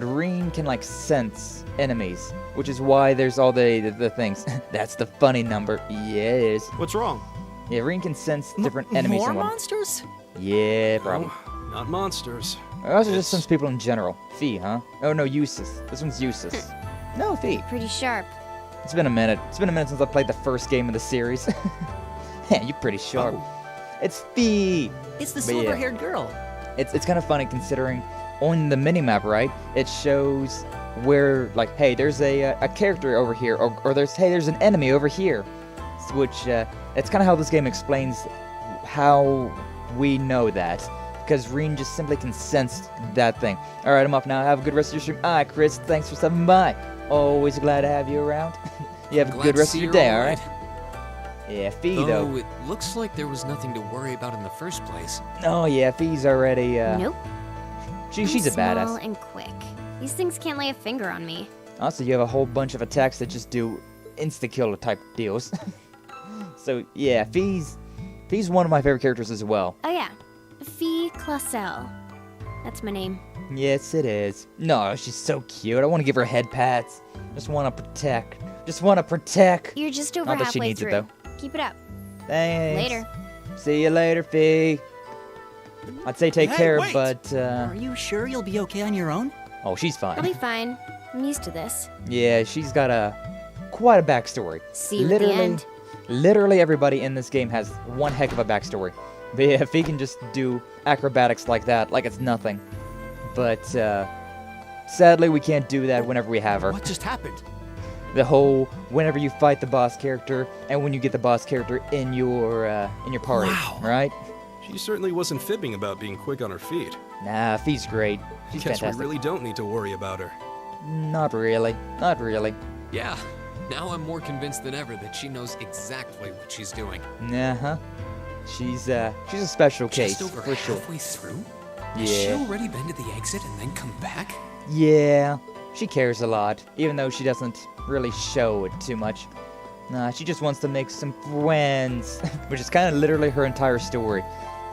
Rean can like sense enemies, which is why there's all the things. That's the funny number. Yes. What's wrong? Yeah, Rean can sense different enemies. More and monsters? Yeah, probably. No, not monsters. I also just sense people in general. Fee, huh? Oh no, useless. This one's useless. No, Fee. Pretty sharp. It's been a minute. It's been a minute since I played the first game of the series. Yeah, you're pretty sharp. Oh. It's Fee. It's the But yeah. silver-haired girl. It's kind of funny considering on the minimap, right? It shows where, like, hey, there's a character over here, or there's an enemy over here, which it's kind of how this game explains how we know that, because Rean just simply can sense that thing. All right, I'm off now. Have a good rest of your stream. All right, Chris, thanks for stopping by. Always glad to have you around. You have a good rest of your day, all right? Yeah, Fee, though. Oh, it looks like there was nothing to worry about in the first place. Oh, yeah, Fee's already, Nope. She's a Small badass. and quick. These things can't lay a finger on me. Also, you have a whole bunch of attacks that just do insta-kill type deals. So, yeah, Fee's one of my favorite characters as well. Oh yeah, Fee Clausel. That's my name. Yes, it is. No, she's so cute. I want to give her head pats. Just want to protect. Just want to protect. You're just over Not that halfway she needs through. it, though. Keep it up. Thanks. Later. See you later, Fee. I'd say take Hey, care, wait. but, Are you sure you'll be okay on your own? oh, she's I'll be fine. fine. I'm used to this. Yeah, she's got quite a backstory. See you at the end. Literally everybody in this game has one heck of a backstory. But yeah, if he can just do acrobatics like that, like it's nothing. But, sadly, we can't do that whenever we have her. What just happened? The whole whenever you fight the boss character and when you get the boss character in your party, Wow. right? She certainly wasn't fibbing about being quick on her feet. Nah, Fee's great. She's Guess fantastic. we really don't need to worry about her. Not really. Not really. Yeah, now I'm more convinced than ever that she knows exactly what she's doing. Uh-huh. She's a special case, Just over for sure. halfway through? Has she Yeah. already been to the exit and then come back? Yeah. She cares a lot, even though she doesn't really show it too much. Nah, she just wants to make some friends, which is kind of literally her entire story.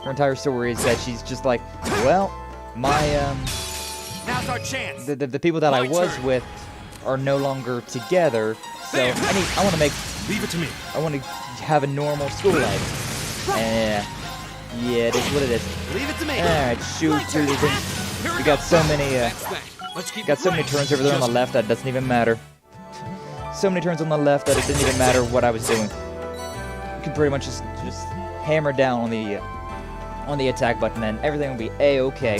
Her entire story is that she's just like, well, my, Now's our chance. the people that I My was turn. with are no longer together, so There. I want to make, Leave it to me. I want to have a normal school life. Yeah, it is what it is. Leave it to me. Alright, shoot through the thing. You got so many, That's that. Let's keep got it so many right. turns over there on the left that it doesn't even matter. So many turns on the left that it didn't even matter what I was doing. You can pretty much just hammer down on the attack button and everything will be a-okay.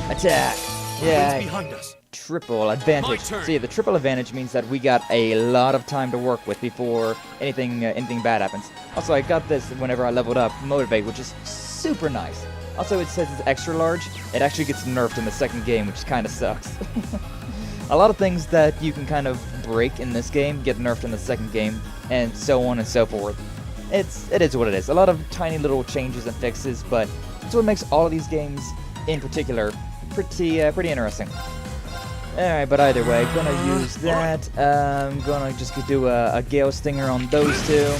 Attack! Wings Yeah, behind us. triple advantage. My turn. See, the triple advantage means that we got a lot of time to work with before anything bad happens. Also, I got this whenever I leveled up Motivate, which is super nice. Also, it says it's extra large. It actually gets nerfed in the second game, which kind of sucks. A lot of things that you can kind of break in this game get nerfed in the second game, and so on and so forth. It is what it is. A lot of tiny little changes and fixes, but it's what makes all of these games, in particular, pretty interesting. Alright, but either way, gonna use that. Gonna just do a Gale Stinger on those two.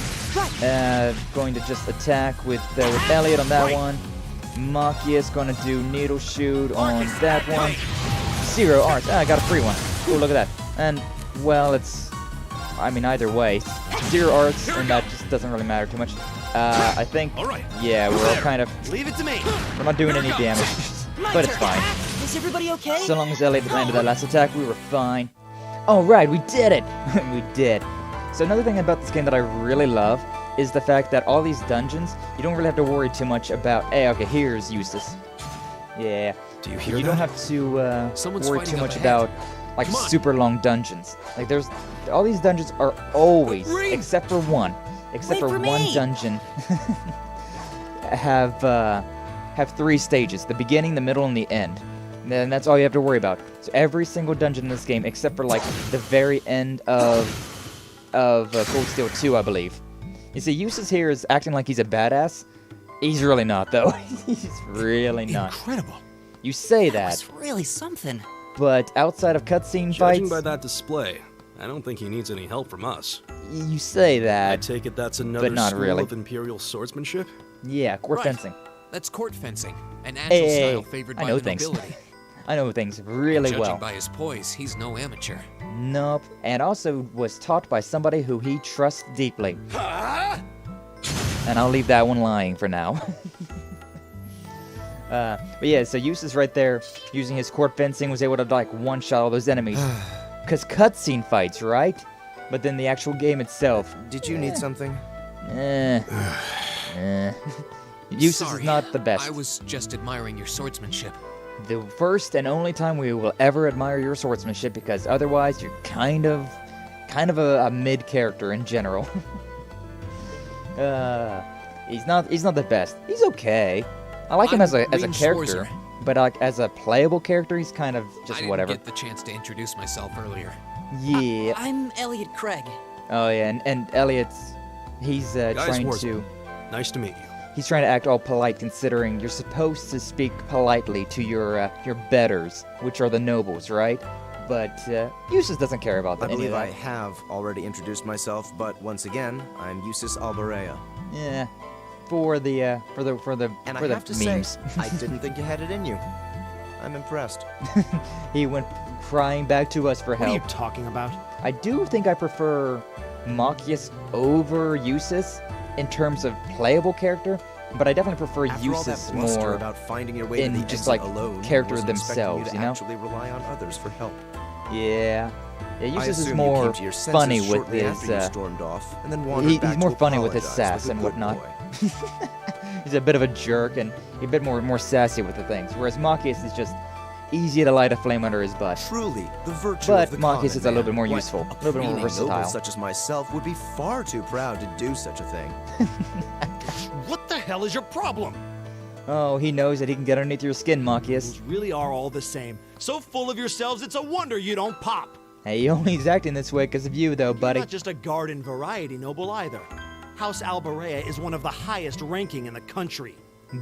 Going to just attack with Elliot on that one. Machias gonna do Needle Shoot on that one. 0 art. I got a free one. Cool, look at that. And, well, I mean, either way, 0 arts, and that just doesn't really matter too much. I think, yeah, we're all kind of... Leave it to me. We're not doing any damage, but it's fine. Is everybody okay? So long as Elliot landed that last attack, we were fine. Alright, we did it! We did. So another thing about this game that I really love is the fact that all these dungeons, you don't really have to worry too much about... Hey, okay, here's Eustace. Yeah. Do you hear You don't have to worry too much about, like, super long dungeons. Like, all these dungeons are always, except for one. Except for one dungeon, have 3 stages: the beginning, the middle, and the end. And that's all you have to worry about. So every single dungeon in this game, except for like the very end of Cold Steel 2, I believe. You see, Eustace here is acting like he's a badass. He's really not, though. He's really not. Incredible. You say that, That's really something. but outside of cutscene Judging fights, by that display, I don't think he needs any help from us. you say I that. take it that's another not school really. of Imperial swordsmanship? Yeah, court Right. fencing. That's court fencing, an agile Hey, style favored I by know the things. nobility. I know things really Judging well. by his poise, he's no amateur. Nope. And also was taught by somebody who he trusts deeply. And I'll leave that one lying for now. But yeah, so Eustace right there, using his court fencing, was able to like one-shot all those enemies. Cause cutscene fights, right? But then the actual game itself, Did you need something? Eustace Sorry, is not the best. I was just admiring your swordsmanship. The first and only time we will ever admire your swordsmanship, because otherwise you're kind of a mid character in general. He's not the best. He's okay. I like him as a Rean character, Schwarzer. but like as a playable character, he's kind of I just didn't whatever. get the chance to introduce myself earlier. Yeah. I'm Elliot Craig. Oh yeah, and Elliot's he's trying Schwarzer. to Nice to meet you. he's trying to act all polite, considering you're supposed to speak politely to your betters, which are the nobles, right? But Eustace doesn't care about I that. any of believe I that. have already introduced myself, but once again, I'm Eustace Alberea. Yeah, for the And I have to memes. say, I didn't think you had it in you. I'm impressed. He went crying back to us for What are you help. talking about? I do think I prefer Machias over Eustace in terms of playable character, but I definitely prefer After all that Eustace bluster more about finding your way to in the just, exit like, alone, I character wasn't expecting themselves, to you know? actually rely on others for help. Yeah. Yeah, I Eustace is assume you more came to your senses funny with shortly his after you stormed off, and then wandered back he's more to funny with his apologize sass like a and good whatnot. boy. He's a bit of a jerk and a bit more sassy with the things, whereas Machias is just easy to light a flame under his butt. Truly, the virtue But of the Machias common is a little man. bit more What, useful, a a little bit more preening versatile. noble such as myself would be far too proud to do such a thing. What the hell is your problem? Oh, he knows that he can get underneath your skin, Machias. You really are all the same. So full of yourselves, it's a wonder you don't pop. Hey, he's acting this way because of you, though, buddy. You're not just a garden variety noble either. House Alberea is one of the highest ranking in the country.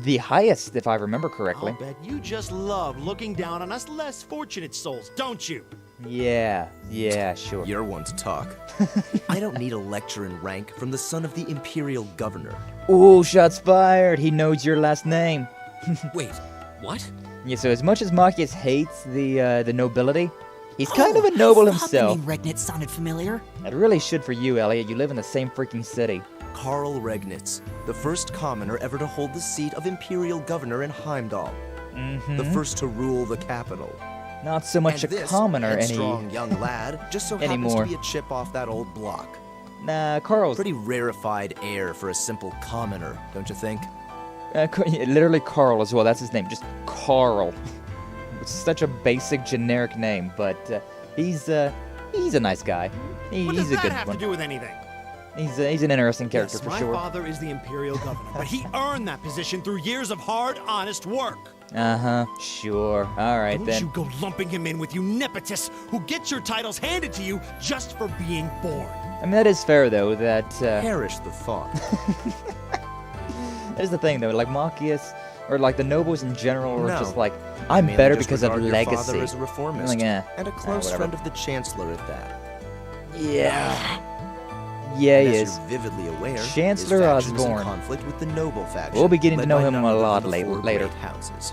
The highest, if I remember correctly. I'll bet you just love looking down on us less fortunate souls, don't you? Yeah, sure. You're one to talk. I don't need a lecture in rank from the son of the Imperial Governor. Ooh, shots fired. He knows your last name. Wait, what? Yeah, so as much as Machias hates the nobility, he's kind of a noble I thought himself. The name Regnitz sounded familiar. It really should for you, Elliot. You live in the same freaking city. Karl Regnitz, the first commoner ever to hold the seat of Imperial Governor in Heimdall. The first to rule the capital. Not so much and a this commoner strong young lad just so happens anymore. to be a chip off that old block. Nah, Carl's Pretty rarefied air for a simple commoner, don't you think? literally Carl as well. That's his name, just Carl. It's such a basic, generic name, but he's a nice guy. What does He's a that good have one. to do with anything? He's an interesting character Yes, for my sure. father is the Imperial Governor, but he earned that position through years of hard, honest work. Sure. All right Don't then. you go lumping him in with you nepotists who get your titles handed to you just for being born. I mean, that is fair though. That Perish the thought. is the thing though. Like Machias, Or like the nobles in general are No. just like, I I'm mean, better they just because of regard your legacy. father as a reformist, Like, and a close whatever. friend of the Chancellor at that. Yeah. Yeah, And he as is. you're vividly aware, Chancellor his faction's Osborne. in conflict with the noble faction. We'll be getting to led know by him none a other lot than the four later. great houses.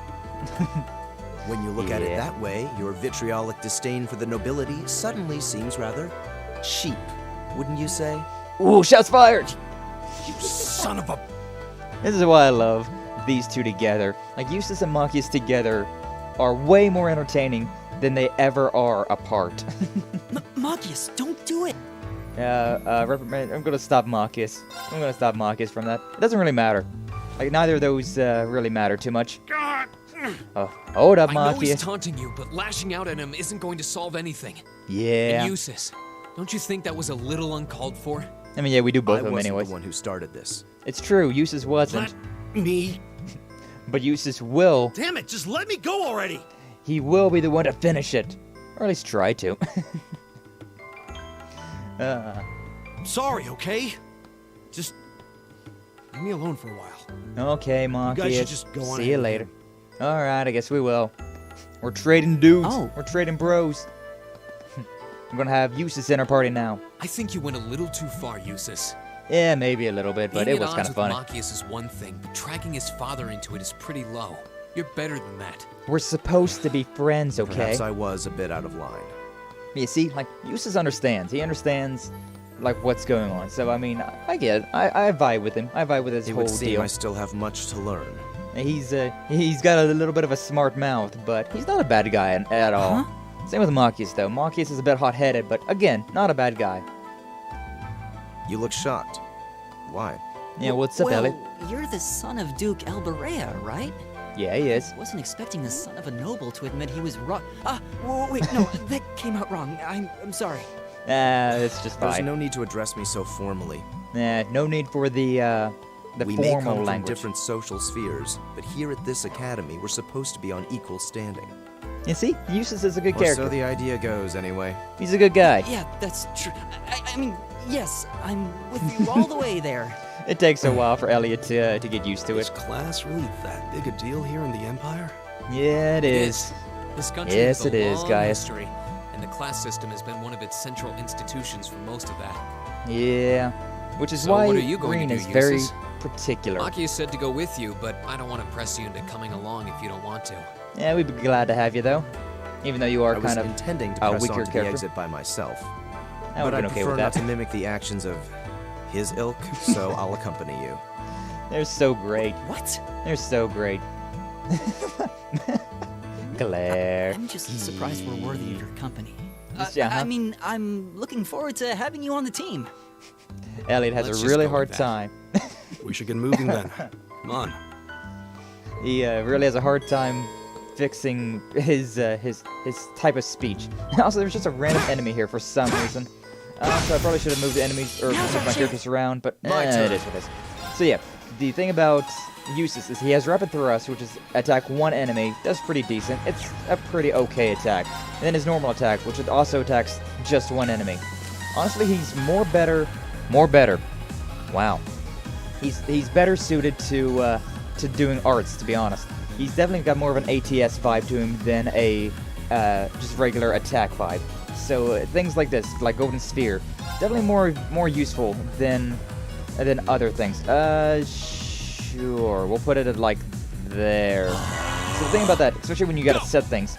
When you look at it Yeah. that way, your vitriolic disdain for the nobility suddenly seems rather cheap, wouldn't you say? Ooh, shots fired! You son of a... This is why I love these two together. Like, Eustace and Marcus together are way more entertaining than they ever are apart. Marcus, don't do it! Reprimand. I'm gonna stop Marcus. I'm gonna stop Marcus from that. It doesn't really matter. Like, neither of those really matter too much. Oh, hold up, I know he's Marcus. taunting you, but lashing out at him isn't going to solve anything. Yeah. And Eustace, don't you think that was a little uncalled for? I mean, yeah, we do both I of them wasn't anyways. the one who started this. It's true, Eustace wasn't. Let me... But Eustace will. Damn it, just let me go already! He will be the one to finish it. Or at least try to. I'm sorry, okay? Just... leave me alone for a while. Okay, Marcus. You guys should just go on See you ahead. later. Alright, I guess we will. We're trading dudes. Oh. We're trading bros. I'm gonna have Eustace in our party now. I think you went a little too far, Eustace. Yeah, maybe a little bit, but Being it was at kind odds of with funny. Marcus is one thing, but dragging his father into it is pretty low. You're better than that. We're supposed to be friends, okay? Perhaps I was a bit out of line. You see, like, Eustace understands. He understands, like, what's going on. So, I mean, I get it. I vibe with him. I vibe with his It whole would seem deal. I still have much to learn. He's got a little bit of a smart mouth, but he's not a bad guy at all. Same with Marcus, though. Marcus is a bit hot-headed, but again, not a bad guy. You look shocked. Why? Yeah, what's up, well, Elliot? You're the son of Duke Alberea, right? Yeah, he is. Wasn't expecting the son of a noble to admit he was wrong. Wait, no, that came out wrong. I'm sorry. It's just There's fine. no need to address me so formally. No need for the We may formal come from language. different social spheres, but here at this academy, we're supposed to be on equal standing. You see, Eustace is a good Or character. so the idea goes, anyway. He's a good guy. Yeah, that's true. I mean, yes, I'm with you all the way there. It takes a while for Elliot to get used to Is it. class really that big a deal here in the Empire? Yeah, it is. This country Yes, has a it is, long Gaius. history, and the class system has been one of its central institutions for most of that. Yeah. Which is So why what are you going Rean to is do, very Eustace? particular. Maki said to go with you, but I don't want to press you into coming along if you don't want to. Yeah, we'd be glad to have you, though. Even though you are I was kind of intending to a press weaker on to the character. exit by myself. I would But have I been okay prefer with not that. to mimic the actions of his ilk, so I'll accompany you. They're so great. What? They're so great. Claire. I'm just surprised we're worthy of your company. Yeah, huh? I mean, I'm looking forward to having you on the team. Elliot has Let's a just really go hard with that. time. We should get moving then. Come on. He really has a hard time fixing his type of speech. Also, there's just a random enemy here for some reason. So I probably should have moved the enemies or moved my characters around, but it is what it is. So yeah, the thing about Eustace is he has rapid thrust, which is attack one enemy. That's pretty decent. It's a pretty okay attack. And then his normal attack, which also attacks just one enemy. Honestly, he's more better. Wow. He's better suited to doing arts, to be honest. He's definitely got more of an ATS vibe to him than a just regular attack vibe. So things like this, like Golden Sphere, definitely more useful than other things. Sure, we'll put it at like there. So the thing about that, especially when you gotta set things,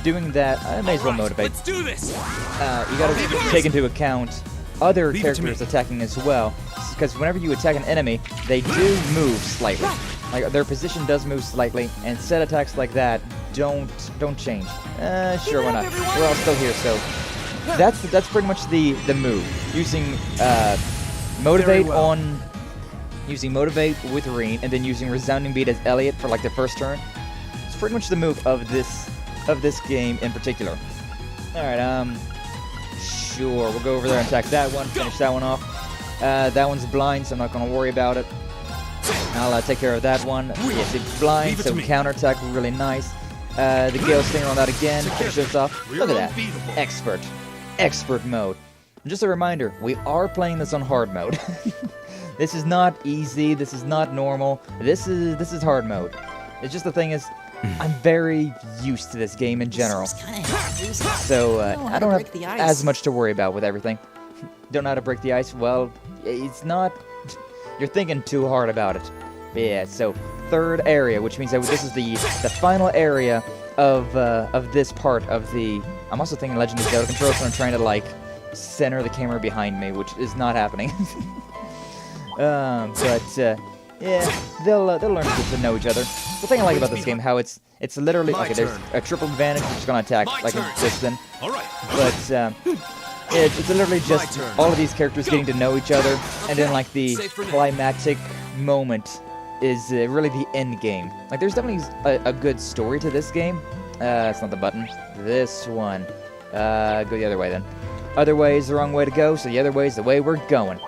doing that, I may as well motivate. Let's do this! You gotta take into account other Leave it to characters me. attacking as well, because whenever you attack an enemy, they do move slightly. Like their position does move slightly, and set attacks like that don't change. Sure, why not? We're all still here, so that's pretty much the move. Using motivate well. on using motivate with Rean, and then using resounding beat as Elliot for like the first turn. It's pretty much the move of this game in particular. All right, sure, we'll go over there and attack that one, finish that one off. That one's blind, so I'm not gonna worry about it. I'll take care of that one. Yes, it's blind, Leave it so to me. counterattack really nice. The Gale Stinger on that again, finish this off. We're Look at that, unbeatable. expert mode. And just a reminder, we are playing this on hard mode. This is not easy. This is not normal. This is hard mode. It's just the thing is, I'm very used to this game in general. So I don't have as much to worry about with everything. Don't know how to break the ice? Well, it's not... You're thinking too hard about it. But yeah, so third area, which means that this is the final area of this part of the... I'm also thinking Legend of Zelda controls, so I'm trying to, like, center the camera behind me, which is not happening. Yeah, they'll learn to get to know each other. The thing I like about this game, how it's literally... Okay, there's a triple advantage, which is going to attack like in Distant. But, it's literally just all of these characters getting to know each other, and then, like, the climactic moment is really the end game. Like, there's definitely a good story to this game. It's not the button. This one. Go the other way, then. Other way is the wrong way to go, so the other way is the way we're going.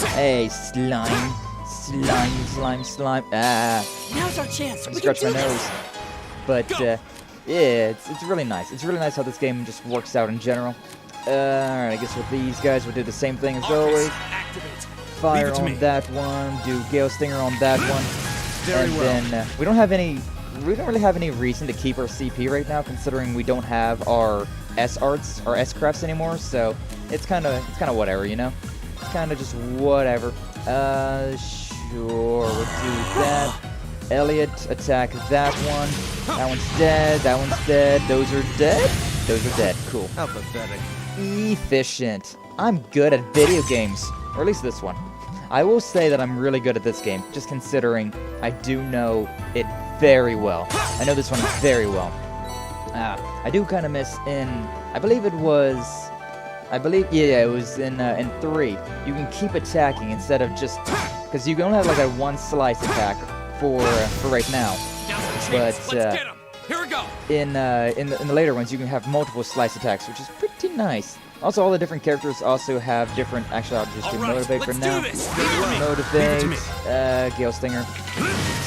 Hey, slime. Slime. Ah. Now's our chance. We can Scratch do my this. nose. But, yeah, it's really nice. It's really nice how this game just works out in general. Alright, I guess with these guys, we'll do the same thing as always. Fire on that one, do Gale Stinger on that one. And then, we don't really have any reason to keep our CP right now, considering we don't have our S-arts, our S-crafts anymore, so it's kinda whatever, you know? It's kinda just whatever. Sure, we'll do that. Elliot, attack that one. That one's dead, that one's dead. Those are dead? Those are dead, cool. How pathetic. Efficient. I'm good at video games, or at least this one. I will say that I'm really good at this game, just considering I do know it very well. I know this one very well. I do kind of miss in, I believe it was in 3. You can keep attacking instead of just, because you can only have like a one slice attack for right now. But Here we go. in the later ones, you can have multiple slice attacks, which is pretty nice. Also, all the different characters also have different... Actually, I'll just do Motivate for now. Motivate, Gale Stinger.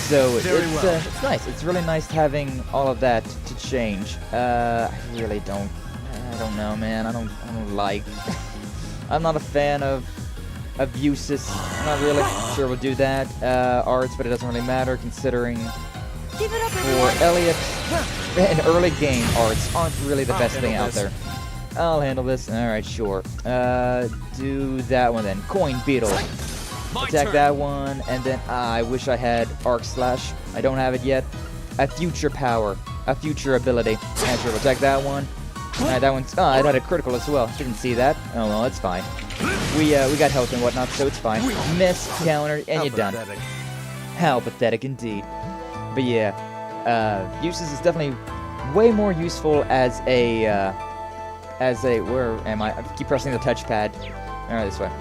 So, it's nice. It's really nice having all of that to change. I really don't... I don't know, man. I don't like... I'm not a fan of uses. Not really. Sure, we'll do that. Arts, but it doesn't really matter, considering... Keep it up, For Elliot, in early game, arts aren't really the best thing out there. I'll handle this. Alright, sure. Do that one then. Coin Beetle. Attack that one, and then I wish I had Arc Slash. I don't have it yet. A future power. A future ability. And sure, we'll attack that one. Alright, that one's... I got a critical as well. Didn't see that. Oh, well, it's fine. We got health and whatnot, so it's fine. Miss, counter, and you're done. How pathetic indeed. But yeah, uses is definitely way more useful as a, where am I? I keep pressing the touchpad. Alright, this way.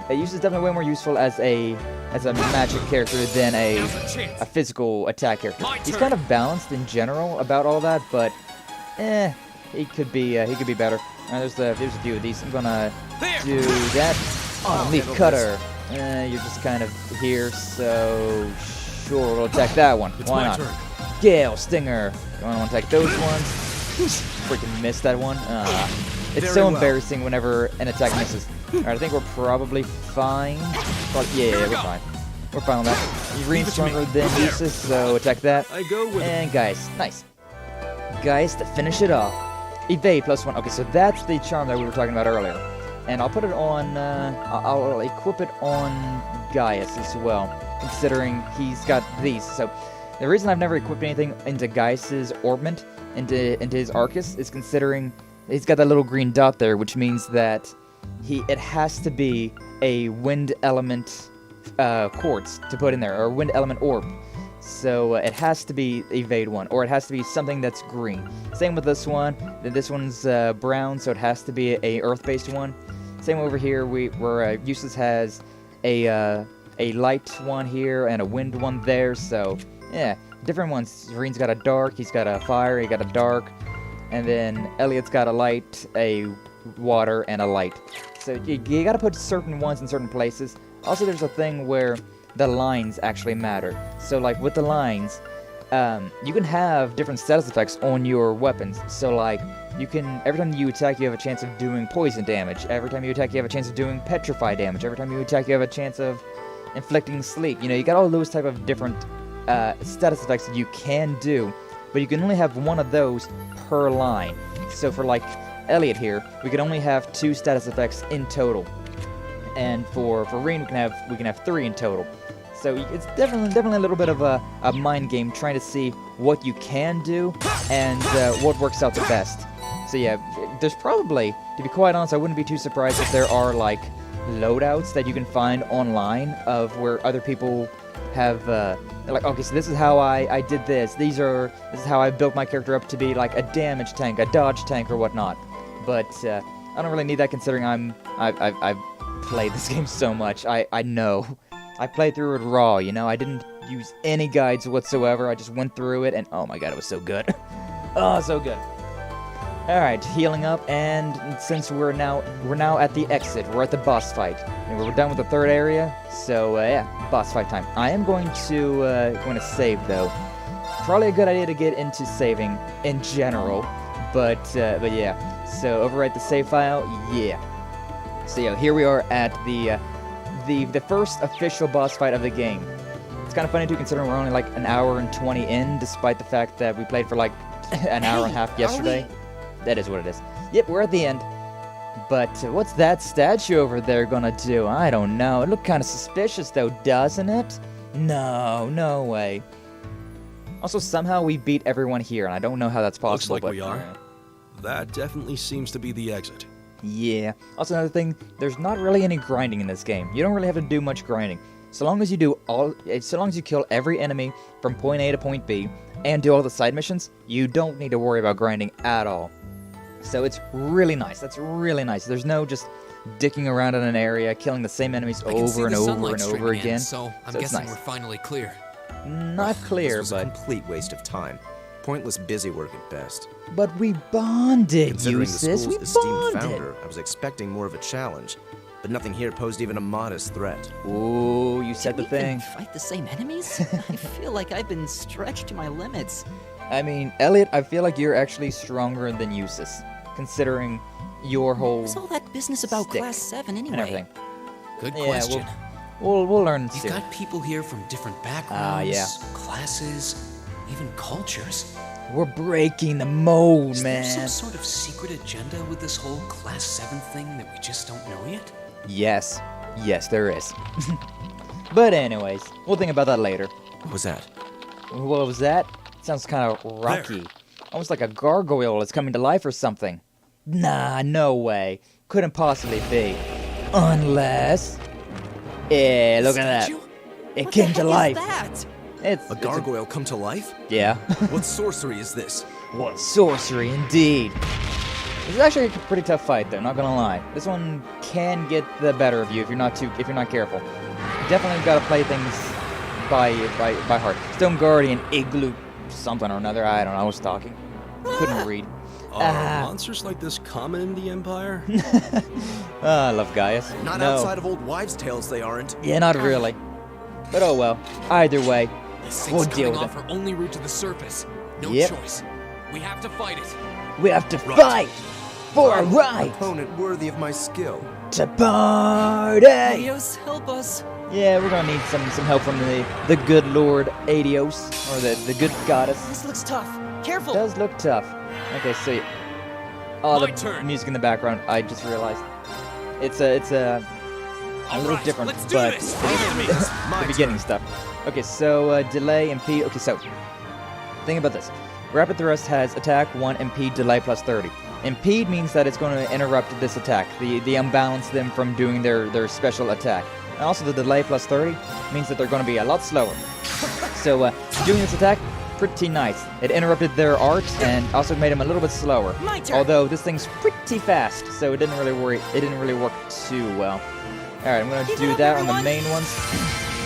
Uses is definitely way more useful as a magic character than a physical attack character. He's kind of balanced in general about all that, but, he could be better. Alright, there's a few of these. I'm gonna do that. Oh, Leaf Cutter. You're just kind of here, so... Sure, we'll attack that one. Why not? Gale Stinger. You want to attack those ones? Freaking missed that one. It's so embarrassing whenever an attack misses. Alright, I think we're probably fine. Yeah, we're fine. We're fine on that. Rean's stronger than Usus, so attack that. And guys, nice. Guys, to finish it off. Evade +1. Okay, so that's the charm that we were talking about earlier. And I'll put it on, I'll equip it on Gaius as well, considering he's got these. So the reason I've never equipped anything into Gaius's orbment, into his Arcus, is considering he's got that little green dot there, which means that it has to be a wind element quartz to put in there, or wind element orb. So it has to be Evade 1, or it has to be something that's green. Same with this one. This one's brown, so it has to be a earth-based one. Same over here, where Useless has a light one here and a wind one there. So yeah, different ones. Rean's got a dark, he's got a fire, he got a dark, and then Elliot's got a light, a water, and a light. So you gotta put certain ones in certain places. Also, there's a thing where the lines actually matter. So like with the lines, you can have different status effects on your weapons. So like, you can, every time you attack, you have a chance of doing poison damage. Every time you attack, you have a chance of doing petrify damage. Every time you attack, you have a chance of inflicting sleep. You know, you got all those type of different status effects that you can do, but you can only have one of those per line. So for like Elliot here, we can only have 2 status effects in total, and for Rean we can have 3 in total. So it's definitely a little bit of a mind game trying to see what you can do and what works out the best. So yeah, there's probably, to be quite honest, I wouldn't be too surprised if there are like loadouts that you can find online of where other people have they're like, okay, so this is how I did this. This is how I built my character up to be like a damage tank, a dodge tank, or whatnot. But I don't really need that considering I've played this game so much. I know. I played through it raw, you know. I didn't use any guides whatsoever. I just went through it, and oh my god, it was so good. Oh, so good. All right, healing up, and since we're now at the exit, we're at the boss fight, and we're done with the 3rd area. So yeah, boss fight time. I am going to save though. Probably a good idea to get into saving in general, but yeah. So overwrite the save file. Yeah. So yeah, here we are at the first official boss fight of the game. It's kind of funny too, considering we're only like an hour and 20 in, despite the fact that we played for like an hour and a half yesterday. That is what it is. Yep, we're at the end. But what's that statue over there gonna do? I don't know. It looked kind of suspicious though, doesn't it? No way. Also, somehow we beat everyone here, and I don't know how that's possible. Looks like we are. That definitely seems to be the exit. Yeah. Also, another thing, there's not really any grinding in this game. You don't really have to do much grinding. So long as you kill every enemy from point A to point B and do all the side missions, you don't need to worry about grinding at all. So it's really nice. That's really nice. There's no just dicking around in an area, killing the same enemies over and over and over again. So I'm guessing we're finally clear. Not clear, this was a complete waste of time. Pointless busy work at best. But we bonded, Considering the Eustace. school's We esteemed bonded. founder, I was expecting more of a challenge, but nothing here posed even a modest threat. Ooh, you said the thing. Fight the same enemies? I feel like I've been stretched to my limits. I mean, Elliot, I feel like you're actually stronger than Eustace, considering your whole What's all that business about stick Class 7 anyway? and everything. Good Yeah, question. We'll learn You've soon. got people here from different backgrounds, yeah. classes, even cultures. We're breaking the mold, Is man. there some sort of secret agenda with this whole Class 7 thing that we just don't know yet? Yes, there is. But anyways, we'll think about that later. What was that? What was that? Sounds kind of rocky. Almost like a gargoyle that's coming to life or something. Nah, no way. Couldn't possibly be. Unless... Yeah, look at that. It What came the to heck life. Is that? It's A gargoyle come to life? Yeah. What sorcery is this? What sorcery, indeed. This is actually a pretty tough fight, though. Not gonna lie. This one can get the better of you if you're not careful. Definitely gotta play things by heart. Stone Guardian, Igloo, something or another. I don't know. I was talking. Couldn't read. Are monsters like this common in the Empire? I love Gaius. Not No. outside of old wives' tales, they aren't. Yeah, not really. But oh well. Either way, This we'll thing's deal cutting with off it. our only route to the surface. No Yep. choice. We have to fight it. We have to fight for a An right opponent worthy of my skill. to party. Adios, help us. Yeah, we're gonna need some help from the good Lord Adios, or the good goddess. This looks tough. Careful. Does look tough. Okay, so oh, My the turn. music in the background. I just realized it's a little right, different, let's do but this. it's My the beginning stuff. Okay, so delay impede. Okay, so think about this. Rapid thrust has attack 1, impede, delay plus 30. Impede means that it's going to interrupt this attack, the unbalance them from doing their special attack. And also the delay plus 30 means that they're going to be a lot slower. So doing this attack, pretty nice. It interrupted their art and also made them a little bit slower. My turn. Although this thing's pretty fast, so it didn't really work too well. All right, I'm going to Keep do it up, that on the everyone. main ones.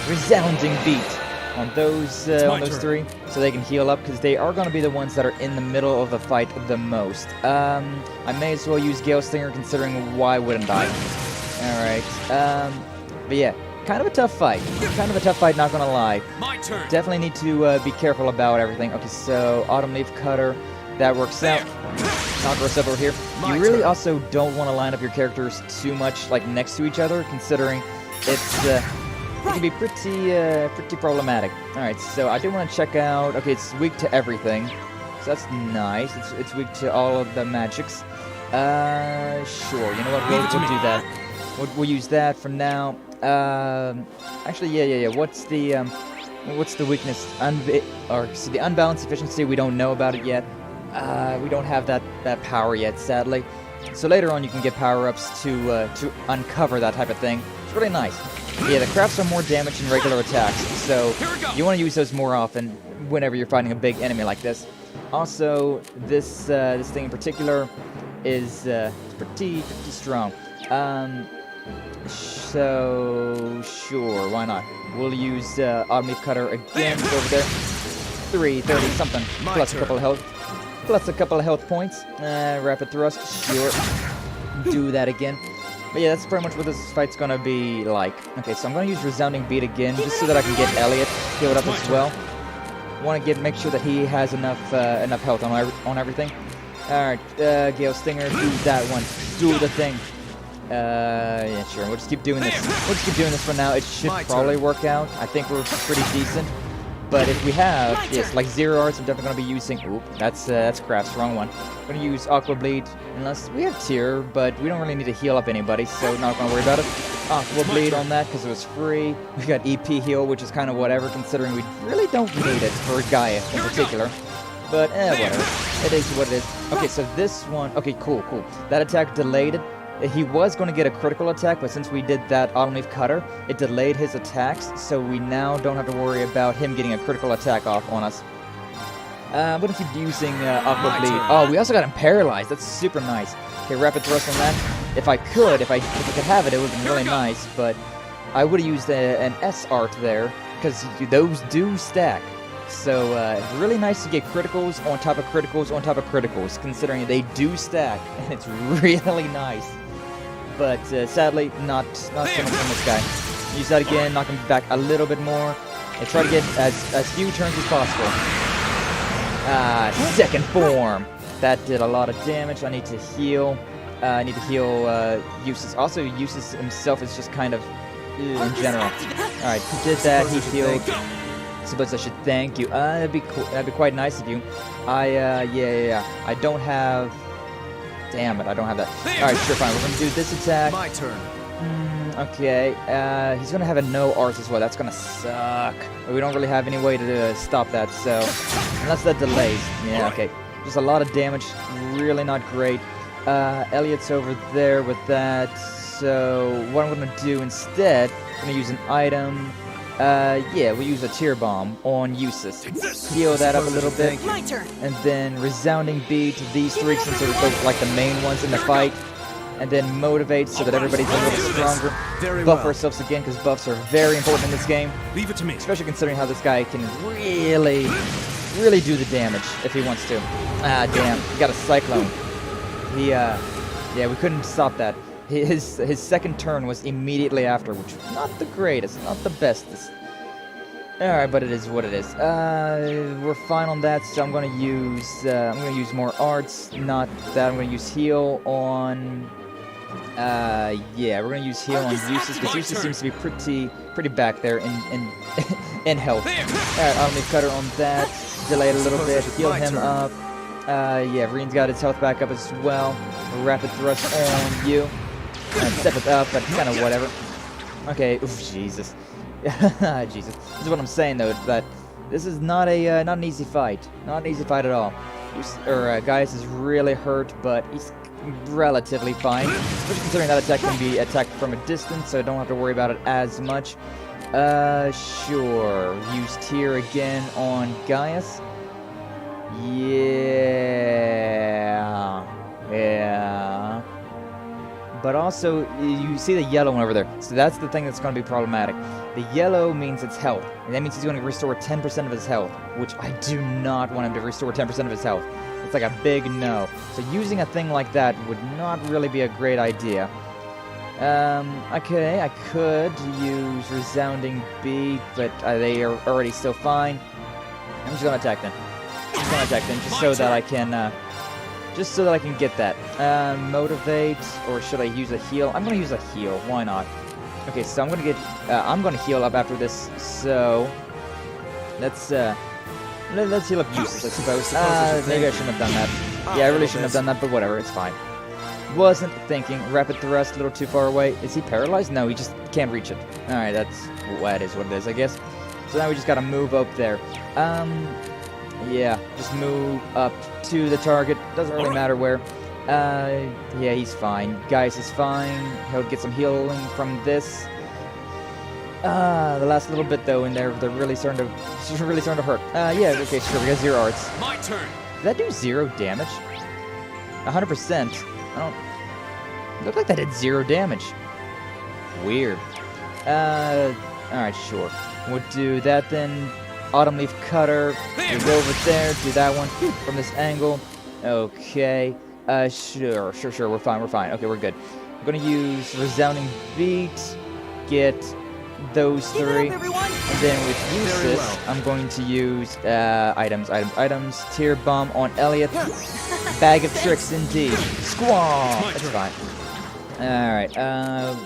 Resounding beat on those my three, so they can heal up because they are going to be the ones that are in the middle of the fight the most. I may as well use Gale Stinger, considering why wouldn't I? All right. But yeah, kind of a tough fight. Not gonna lie. My turn. Definitely need to be careful about everything. Okay, so Autumn Leaf Cutter, that works out. Knock us over here. My You really turn. also don't want to line up your characters too much like next to each other, considering it's it can be pretty problematic. All right, so I do want to check out. Okay, it's weak to everything, so that's nice. It's weak to all of the magics. Sure. You know what? We'll do that. We'll use that for now. Actually, yeah. What's the weakness? The unbalanced efficiency. We don't know about it yet. We don't have that power yet, sadly. So later on, you can get power-ups to uncover that type of thing. It's really nice. Yeah, the crafts are more damage than regular attacks, so you want to use those more often whenever you're fighting a big enemy like this. Also, this thing in particular is pretty strong. So sure, why not? We'll use Omni Cutter again over there. 330 something plus a couple of health. Plus a couple of health points. Rapid thrust, sure. Do that again. But yeah, that's pretty much what this fight's gonna be like. Okay, so I'm gonna use Resounding Beat again, just so that I can get Elliot healed up as well. Want to make sure that he has enough health on everything. All right, Gale Stinger, do that one. Do the thing. Yeah, sure. We'll just keep doing this. We'll just keep doing this for now. It should probably work out. I think we're pretty decent. But if we have, yes, like 0 arts, I'm definitely going to be using... Oop, that's Craft's wrong one. I'm going to use Aqua Bleed, unless we have Tear, but we don't really need to heal up anybody, so not going to worry about it. Aqua Bleed on that, because it was free. We got EP Heal, which is kind of whatever, considering we really don't need it for Gaia in particular. But, whatever. It is what it is. Okay, so this one... Okay, cool. That attack delayed it. He was going to get a critical attack, but since we did that Autumn Leaf Cutter, it delayed his attacks, so we now don't have to worry about him getting a critical attack off on us. I'm going to keep using Aqua Bleed. Oh, we also got him paralyzed. That's super nice. Okay, Rapid Thrust on that. If I could have it, it would have been really nice, but I would have used an S art there, because those do stack. So, really nice to get criticals on top of criticals on top of criticals, considering they do stack, and it's really nice. But sadly, not so much from this guy. Use that again, knock him back a little bit more, and try to get as few turns as possible. Second form. That did a lot of damage. I need to heal. Eustace. Also, Eustace himself is just kind of in general. All right, he did that. He healed. Suppose I should thank you. That'd be cool. That'd be quite nice of you. Yeah. I don't have. Damn it, I don't have that. Alright, sure, fine. We're gonna do this attack. My turn. Okay. He's gonna have a no arts as well. That's gonna suck. But we don't really have any way to stop that, so... Unless that delays. Yeah, okay. Just a lot of damage. Really not great. Elliot's over there with that. So, what I'm gonna do instead, I'm gonna use an item... yeah, we'll use a Tear Bomb on Eustace. Heal that up a little bit. And then Resounding Beat these 3 since they're like the main ones in the fight. And then Motivate so that everybody's a little stronger. Buff ourselves again, because buffs are very important in this game. Leave it to me. Especially considering how this guy can really do the damage if he wants to. Damn. He got a Cyclone. Yeah, we couldn't stop that. His second turn was immediately after, which is not the greatest, not the bestest. Alright, but it is what it is. We're fine on that, so I'm gonna use more arts, not that. I'm gonna use heal on... yeah, we're gonna use heal on Eustace, because Eustace seems to be pretty back there in health. Alright, Autumn Leaf Cutter on that, delay it a little bit, heal him up. Yeah, Rean's got his health back up as well. Rapid Thrust on you. Step it up, but kind of whatever. Okay, oof, Jesus. Jesus. This is what I'm saying, though, that this is not an easy fight. Not an easy fight at all. Gaius is really hurt, but he's relatively fine. Especially considering that attack can be attacked from a distance, so I don't have to worry about it as much. Sure. Use Tear again on Gaius. Yeah. But also, you see the yellow one over there. So that's the thing that's going to be problematic. The yellow means it's health. And that means he's going to restore 10% of his health, which I do not want him to restore 10% of his health. It's like a big no. So using a thing like that would not really be a great idea. Okay, I could use Resounding Beat, but they are already still fine. I'm just going to attack them. Just so that I can... Just so that I can get that. Motivate, or should I use a heal? I'm going to use a heal. Why not? Okay, so I'm gonna heal up after this. So let's heal up useless, I suppose. Maybe I shouldn't have done that. Yeah, I really shouldn't have done that, but whatever, it's fine. Wasn't thinking. Rapid thrust, a little too far away. Is he paralyzed? No, he just can't reach it. All right, that is what it is, I guess. So now we just gotta move up there. Yeah, just move up to the target. Doesn't really matter where. Yeah, he's fine. Guys is fine. He'll get some healing from this. The last little bit though in there, they're really starting to hurt. Yeah, okay, sure. We got 0 arts. My turn. Did that do 0 damage? 100%. I don't. Looked like that did 0 damage. Weird. All right, sure. We'll do that then. Autumn Leaf Cutter. We'll go over there. Do that one from this angle. Okay. Sure. We're fine. Okay, we're good. I'm gonna use Resounding Beat. Get those 3. And then with useless, I'm going to use items. Tear Bomb on Elliot. Bag of Tricks indeed. Squall. That's fine. Alright,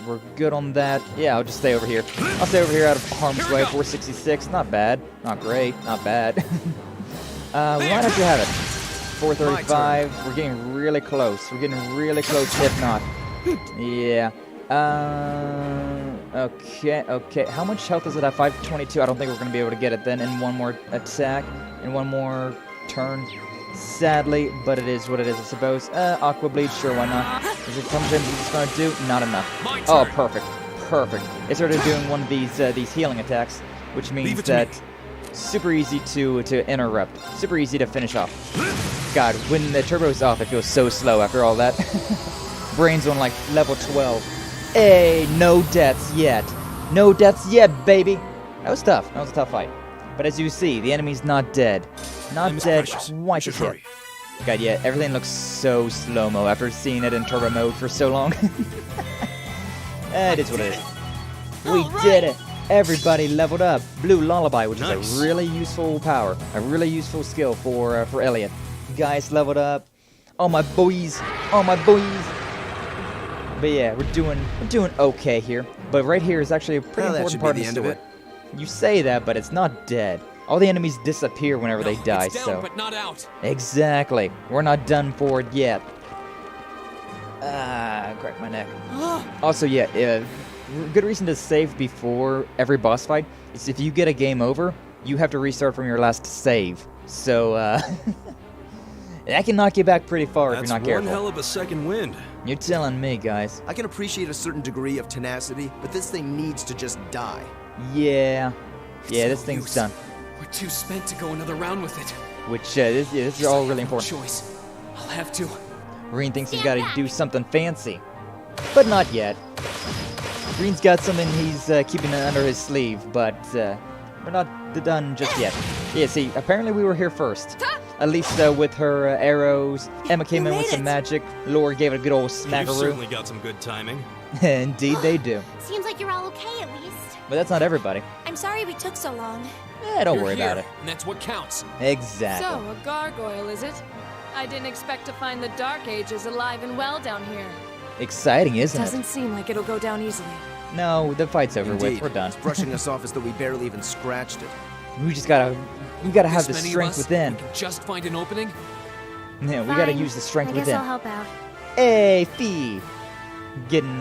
we're good on that. Yeah, I'll just stay over here. I'll stay over here out of harm's way. 466. Not bad. Not great. Not bad. We might have to have it. 435. We're getting really close. If not. Yeah. Okay. How much health does it have? 522. I don't think we're going to be able to get it then in one more attack. In one more turn. Sadly, but it is what it is, I suppose. Aqua Bleed, sure, why not? Is it something it's going to do? Not enough. Oh, perfect. It started doing one of these healing attacks, which means that super easy to interrupt. Super easy to finish off. God, when the turbo's off, it feels so slow after all that. Brain's on like level 12. Hey, no deaths yet. No deaths yet, baby. That was tough. That was a tough fight. But as you see, the enemy's not dead. Not dead quite as yet. God, yeah, everything looks so slow-mo after seeing it in turbo mode for so long. It is what it is. We did it! Everybody leveled up. Blue Lullaby, which is a really useful power. A really useful skill for Elliot. Guys leveled up. All my boys. But yeah, we're doing okay here. But right here is actually a pretty important part of the story. You say that, but it's not dead. All the enemies disappear whenever they die, it's down, so... but not out. Exactly. We're not done for it yet. Crack my neck. Also, yeah, good reason to save before every boss fight is if you get a game over, you have to restart from your last save. So, that can knock you back pretty far if you're not careful. That's one hell of a second wind. You're telling me, guys. I can appreciate a certain degree of tenacity, but this thing needs to just die. Yeah. Yeah, this thing's done. We're too spent to go another round with it. Which, this is all really important. Choice. I'll have to. Rean thinks he's got to do something fancy. But not yet. Rean's got something he's keeping under his sleeve, but we're not done just yet. Yeah, see, apparently we were here first. At least with her arrows. Emma came in with some magic. Laura gave it a good old You smackaroo. certainly got some good timing. Indeed they do. Seems like you're all okay at least. But that's not everybody. I'm sorry we took so long. Don't You're worry here, about it. And that's what counts. Exactly. So, a gargoyle, is it? I didn't expect to find the Dark Ages alive and well down here. Exciting, isn't Doesn't it? seem like it'll go down easily. No, the fight's over Indeed. with. We're done. It's brushing us off as though we barely even scratched it. We gotta have the This many of strength us, within. we can just find an opening. Yeah, we gotta Fine. use the strength I guess within. I'll help out. Hey, Fee! Getting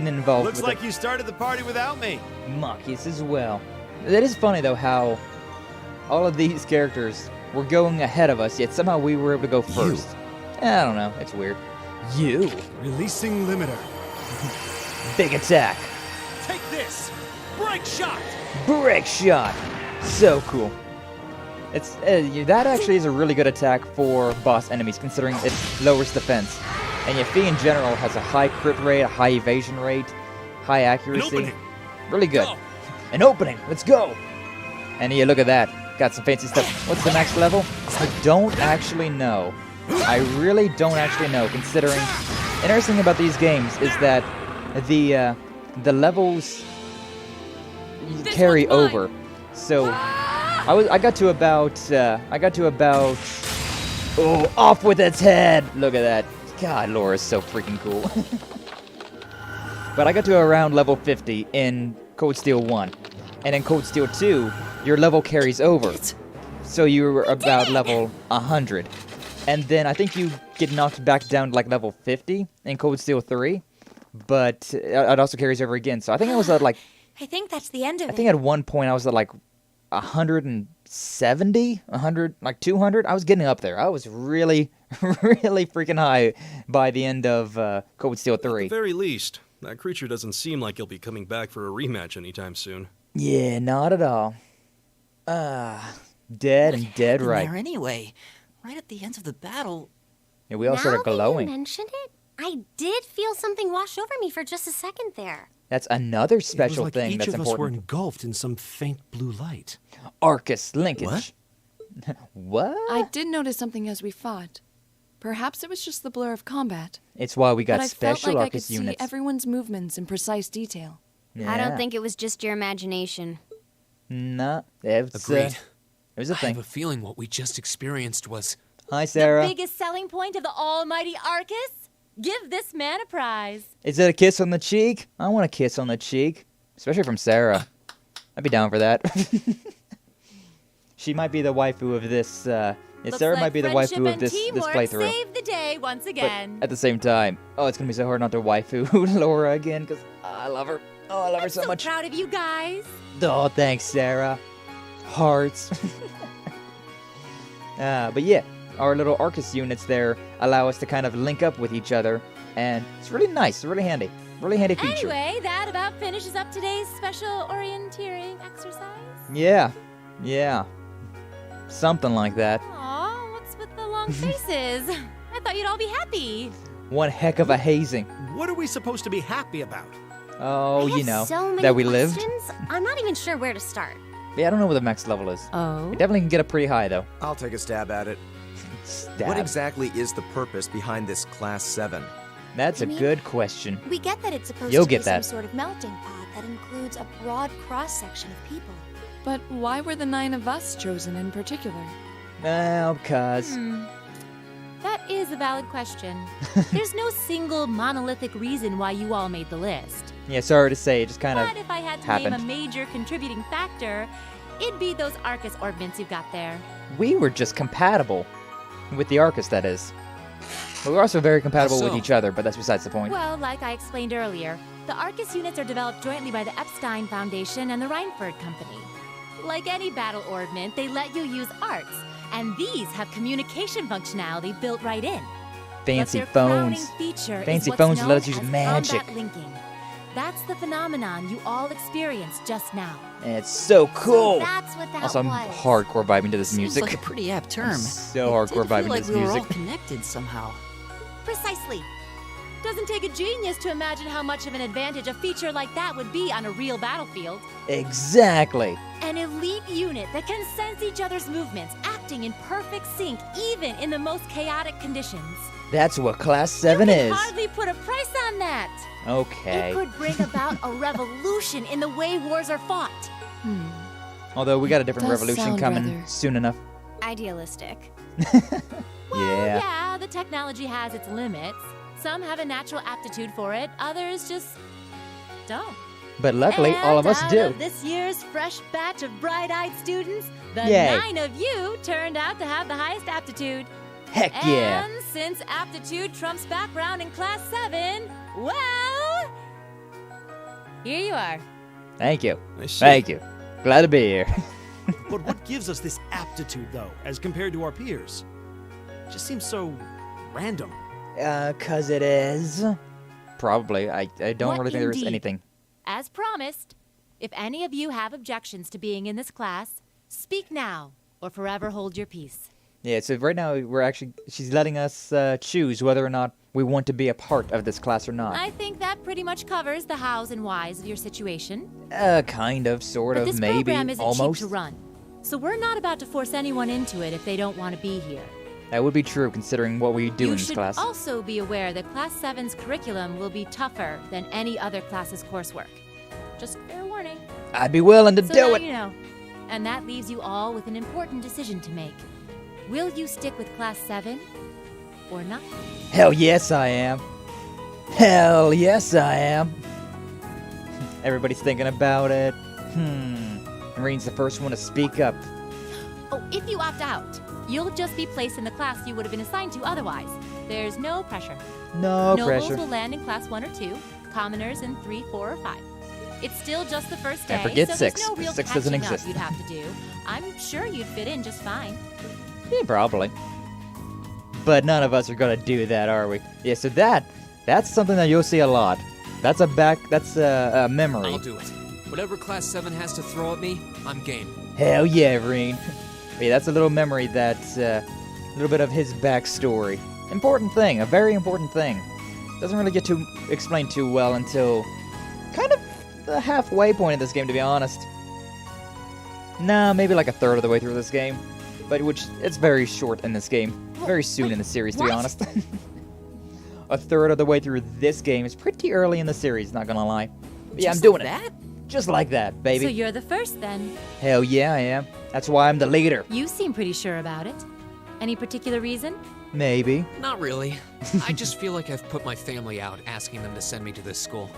involved Looks with like you started the party without me. the Machis as well. It is funny though how all of these characters were going ahead of us, yet somehow we were able to go first. I don't know. It's weird. You. Releasing limiter. Big attack. Take this! Break shot! Brick shot. So cool. It's that actually is a really good attack for boss enemies, considering it lowers defense. And Yafi in general has a high crit rate, a high evasion rate, high accuracy. opening. Really good. Go. An opening. Let's go. And yeah, look at that. Got some fancy stuff. What's the max level? I don't actually know. I really don't actually know, considering... Interesting thing about these games is that the levels carry one's mine. over. So I got to about oh, off with its head. Look at that. God, Laura's so freaking cool. but I got to around level 50 in Cold Steel 1. And in Cold Steel 2, your level carries over. So you were about level 100. And then I think you get knocked back down to like level 50 in Cold Steel 3. But it also carries over again. So I think I was at like... I think that's the end of it. I think at one point I was at like 170, 100, like 200. I was getting up there. I was really, really freaking high by the end of Cold Steel 3. At the very least, that creature doesn't seem like he'll be coming back for a rematch anytime soon. Yeah, not at all. Dead and dead right. There anyway, right at the end of the battle. Yeah, we all started glowing. Now that you mentioned it, I did feel something wash over me for just a second there. That's another It special was like thing each that's of us were important. engulfed in some faint blue light. Arcus linkage. What? I did notice something as we fought. Perhaps it was just the blur of combat. It's why we got But I felt special like I could Arcus see units. everyone's movements in precise detail. Yeah. I don't think it was just your imagination. Nah, it's Agreed. it was a I thing. have a feeling what we just experienced was... Hi, Sarah. The biggest selling point of the almighty Arcus? Give this man a prize. Is it a kiss on the cheek? I want a kiss on the cheek, especially from Sarah. I'd be down for that. She might be the waifu of this. Looks Sarah like might be the friendship waifu of and this teamwork playthrough. Save the day once But again. at the same time, oh, it's gonna be so hard not to waifu Laura again, because I love her. Oh, I love her I'm so much. proud of you guys. Oh, thanks, Sarah. Hearts. But yeah, our little Arcus units there allow us to kind of link up with each other, and it's really nice, really handy. Really handy feature. Anyway, that about finishes up today's special orienteering exercise. Yeah. Something like that. Aw, what's with the long faces? I thought you'd all be happy. One heck of a hazing. What are we supposed to be happy about? Oh, I you have know, so many that we lived. questions, I'm not even sure where to start. Yeah, I don't know what the max level is. Oh? We definitely can get up pretty high, though. I'll take a stab at it. Stab. What exactly is the purpose behind this Class 7? That's a good question. We get that it's supposed You'll to get be that. some sort of melting pot that includes a broad cross-section of people. But why were the 9 of us chosen in particular? Well, cuz. That is a valid question. There's no single monolithic reason why you all made the list. Yeah, sorry to say, it just kind of But if I had to happened. name a major contributing factor, it'd be those Arcus orbments you've got there. We were just compatible. With the Arcus, that is. But we're also very compatible with So? each other, but that's besides the point. Well, like I explained earlier, the Arcus units are developed jointly by the Epstein Foundation and the Reinford Company. Like any battle orbment, they let you use arts, and these have communication functionality built right in. Fancy but their crowning phones. feature Fancy is what's phones known let us use as magic. combat linking. That's the phenomenon you all experienced just now. And it's so cool. So that's what that Also, I'm was. hardcore vibing to this Seems music. like a pretty apt term. I'm so It hardcore did feel vibing like to this we were all music. connected somehow. Precisely. Doesn't take a genius to imagine how much of an advantage a feature like that would be on a real battlefield. Exactly. An elite unit that can sense each other's movements, acting in perfect sync even in the most chaotic conditions. That's what Class 7 you is. can hardly put a price on that. Okay. It could bring about a revolution in the way wars are fought. Although we got a different Does revolution sound coming rather- soon enough. Idealistic. Yeah. Yeah, the technology has its limits. Some have a natural aptitude for it, others just don't. But luckily, all of us And do. out of this year's fresh batch of bright-eyed students, the Yay. 9 of you turned out to have the highest aptitude. Heck yeah. And since aptitude trumps background in Class 7, well, here you are. Thank you. I see. Thank you. Glad to be here. But what gives us this aptitude, though, as compared to our peers? It just seems so random. 'Cause it is. Probably. I don't What really think there's indeed? anything. As promised, if any of you have objections to being in this class, speak now or forever hold your peace. Yeah, so right now she's letting us choose whether or not we want to be a part of this class or not. I think that pretty much covers the hows and whys of your situation. Kind of, sort But of, this maybe, program isn't almost. cheap to run, so we're not about to force anyone into it if they don't want to be here. That would be true considering what we do You in this should class. also be aware that Class 7's curriculum will be tougher than any other class's coursework. Just fair warning. I'd be willing to So do now it. you know. And that leaves you all with an important decision to make. Will you stick with Class 7 or not? Hell yes, I am. Hell yes, I am. Everybody's thinking about it. Rean's the first one to speak up. Oh, if you opt out, you'll just be placed in the class you would have been assigned to otherwise. There's no pressure. No Nobles pressure. will land in class 1 or 2, commoners in 3, 4, or 5. It's still just the first day, And forget so 6. there's no real 6 doesn't catching up exist. you'd have to do. I'm sure you'd fit in just fine. Yeah, probably. But none of us are gonna do that, are we? Yeah, so that's something that you'll see a lot. That's a memory. I'll do it. Whatever Class 7 has to throw at me, I'm game. Hell yeah, Rean. Yeah, that's a little memory that's a little bit of his backstory. Important thing, a very important thing. Doesn't really get to explain too well until kind of the halfway point of this game, to be honest. Nah, maybe like a third of the way through this game. But it's very short in this game. Very soon in the series, to be honest. A third of the way through this game is pretty early in the series, not gonna lie. But yeah, I'm doing it. Just like that, baby. So you're the first then. Hell yeah, I am. That's why I'm the leader. You seem pretty sure about it. Any particular reason? Maybe. Not really. I just feel like I've put my family out asking them to send me to this school.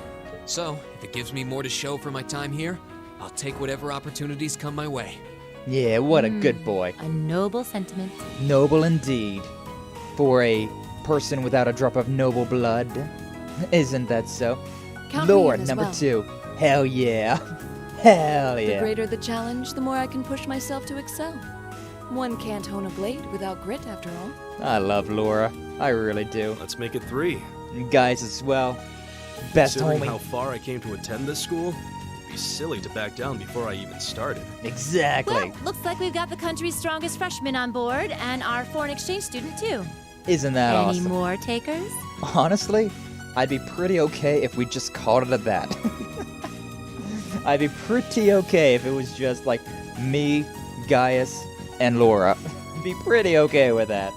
So, if it gives me more to show for my time here, I'll take whatever opportunities come my way. Yeah, what a good boy. A noble sentiment. Noble indeed. For a person without a drop of noble blood. Isn't that so? Count me Lord in as number well. 2. Hell yeah. Hell The yeah. greater the challenge, the more I can push myself to excel. One can't hone a blade without grit, after all. I love Laura. I really do. Let's make it 3. And guys as well. Best Considering homie. how far I came to attend this school, it'd be silly to back down before I even started. Exactly. Well, looks like we've got the country's strongest freshman on board, and our foreign exchange student too. Isn't that Any awesome? more takers? Honestly, I'd be pretty okay if we just called it at that. I'd be pretty okay if it was just like me, Gaius, and Laura. I'd be pretty okay with that.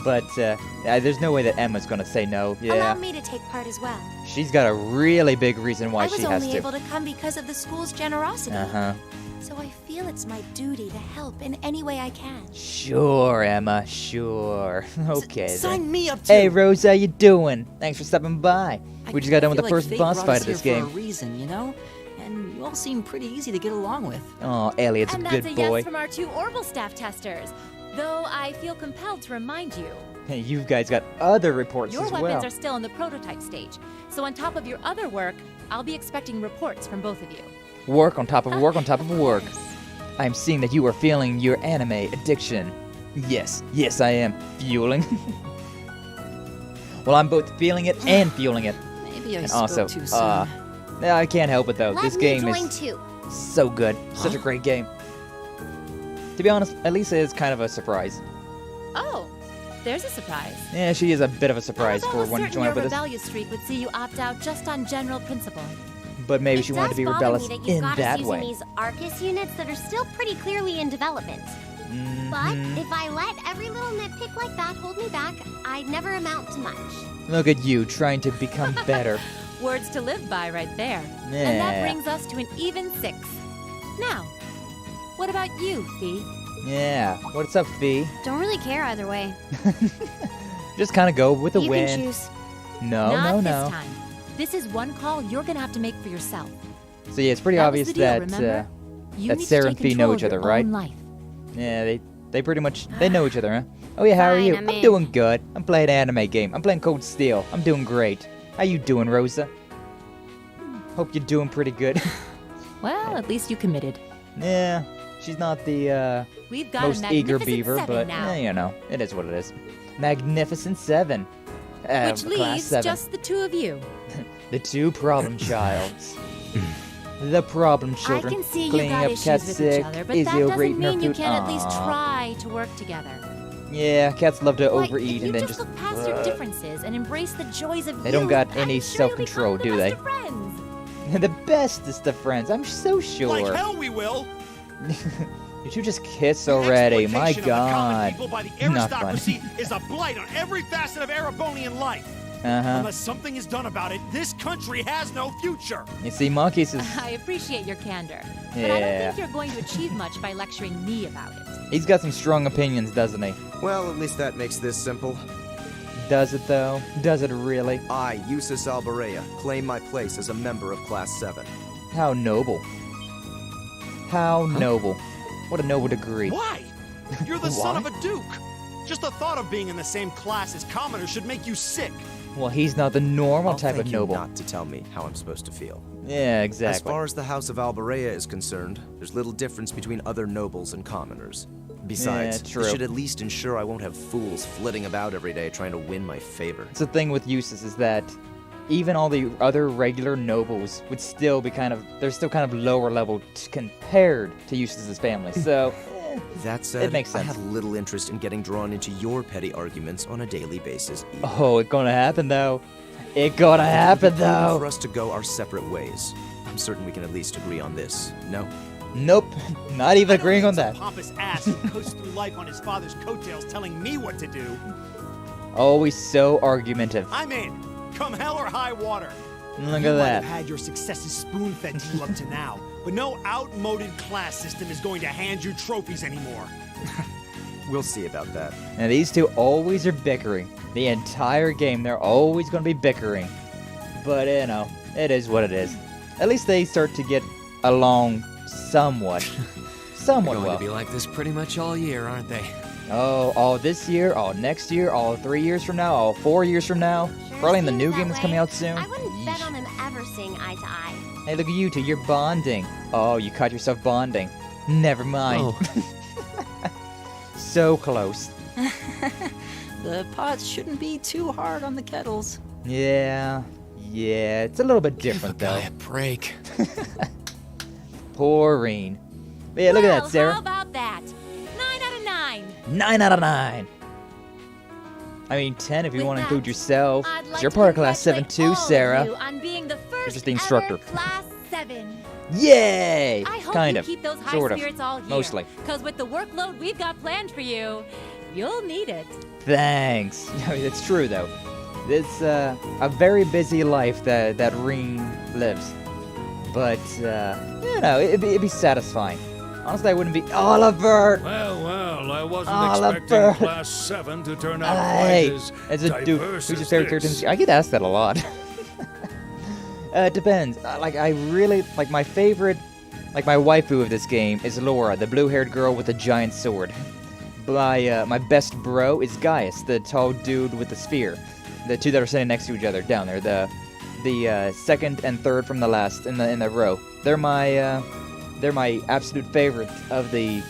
But there's no way that Emma's gonna say no. Allow Yeah, me to take part as well. she's got a really big reason why I she was has only to. able to come because of the school's generosity. Uh-huh. So I feel it's my duty to help in any way I can. Sure, Emma, sure. Okay then. Sign me up too. Hey, Rose, how you doing? Thanks for stopping by. I We just got done with feel the like first fate boss brought fight us of this here game. for a reason, you know? And you all seem pretty easy to get along with. Oh, Elliot's a And good that's a boy. yes from our 2 Orbital staff testers. Though I feel compelled to remind you, Hey, you guys got other reports your as weapons well. are still in the prototype stage. So on top of your other work, I'll be expecting reports from both of you. Work on top of work on top of work. I'm seeing that you are feeling your anime addiction. Yes, yes I am. Fueling. Well, I'm both feeling it and fueling it. Maybe I And spoke also, too soon. yeah, I can't help it though. Let This me game join is too. so good. Such a great game. To be honest, Elisa is kind of a surprise. Oh, there's a surprise. Yeah, she is a bit of a surprise I was for almost one to certain join your up with us. rebellious streak would see you opt out just on general principle. But maybe It she wanted to does be bother rebellious me that you've in got that us using way. these Arcus units that are still pretty clearly in development. But if I let every little nitpick like that hold me back, I'd never amount to much. Look at you trying to become better. Words to live by right there. And Yeah. that brings us to an even 6. Now, what about you, Fee? Yeah. What's up, Fee? Don't really care either way. Just kind of go with the You wind. can choose. No, Not no, no. this time. This is one call you're gonna have to make for yourself. So yeah, it's pretty That was obvious the deal, that remember? You that need to Sarah take and Fee control know of each other, your right? own life. yeah, they pretty much they know each other, huh? Oh yeah, how are Fine, you? I'm I'm in. doing good. I'm playing an anime game. I'm playing Cold Steel. I'm doing great. How you doing, Rosa? Hope you're doing pretty good. Well, at least you committed. Yeah, she's not the We've got most a eager magnificent beaver, 7 but now. you know, it is what it is. Magnificent 7. Which Class leaves 7. just the 2 of you. The 2 problem childs. The problem children. I can see you cleaning got up issues Cat's with sick. each other, but Izzy that doesn't overeating her mean you food. can't at least Aw. try to work together. Yeah, cats love to Why, overeat if you and then just just. look past your differences and embrace the joys of They don't youth, got I'm any sure you'll self-control, become do the they? best of friends. The bestest of friends, I'm so sure. Like hell we will. Did you just kiss The already? My exploitation of the common god. people by the Not fun. aristocracy is a blight on every facet of Erebonian life. Uh-huh. Unless something is done about it, this country has no future. You see, Monkeys is. I appreciate your candor, but I Yeah. don't think you're going to achieve much by lecturing me about it. He's got some strong opinions, doesn't he? Well, at least that makes this simple. Does it, though? Does it really? I, Eustace Alberea, claim my place as a member of Class 7. How noble. How noble. What a noble degree. Why? You're the Why? son of a duke. Just the thought of being in the same class as commoners should make you sick. Well, he's not the normal I'll type thank of you noble. not to tell me how I'm supposed to feel. Yeah, As exactly. far as the House of Alberea is concerned, there's little difference between other nobles and commoners. Besides, Yeah, true. this should at least ensure I won't have fools flitting about every day trying to win my favor. It's the thing with Eustace is that even all the other regular nobles would still be they're still kind of lower level compared to Eustace's family. So, That said, it makes I sense. have little interest in getting drawn into your petty arguments on a daily basis either. oh, it's gonna happen though. It gonna happen For though. us to go our separate ways. I'm certain we can at least agree on this, no? Nope, not even I don't agreeing need on some that. pompous ass who coasts through life on his father's coattails telling me what to do. Always so argumentative. I'm in. Come hell or high water. Look You at might that. have had your successes spoon-fed to you up to now, but no outmoded class system is going to hand you trophies anymore. We'll see about that. And these two always are bickering. The entire game, they're always gonna be bickering. But, you know, it is what it is. At least they start to get along somewhat. Somewhat Going well. to be like this pretty much all year, aren't they? Oh, all this year, all next year, all 3 years from now, all 4 years from now. Sure Probably in the seems new that game that's way. coming out soon. I wouldn't bet Yeesh. on them ever seeing eye to eye. Hey, look at you two, you're bonding. Oh, you caught yourself bonding. Never mind. Oh. So close. The pots shouldn't be too hard on the kettles. Yeah, it's a little bit different Give a though. guy a break. Poor Rean. But yeah, look at that, How Sarah. about that? 9 out of 9. 9 out of 9. I mean, 10 if you With want to that, include yourself. I'd like You're to part of Class 7 congratulate too, all of Sarah. you on being the first just the instructor. ever Class 7. Yay! I hope kind you of. keep those high sort of. spirits all year. Mostly. Because with the workload we've got planned for you, you'll need it. Thanks. It's true though. It's a very busy life that Rean lives. But, you know, it'd be satisfying. Honestly, I wouldn't be Oliver! Well, I wasn't Oliver. expecting Class 7 to turn out Hey, quite as as a dude, diverse who's your as favorite character in this. this? I get asked that a lot. It depends. I really like my favorite, like my waifu of this game is Laura, the blue-haired girl with a giant sword. My best bro is Gaius, the tall dude with the spear. The two that are sitting next to each other down there, the second and third from the last in the row. They're my absolute favorite of the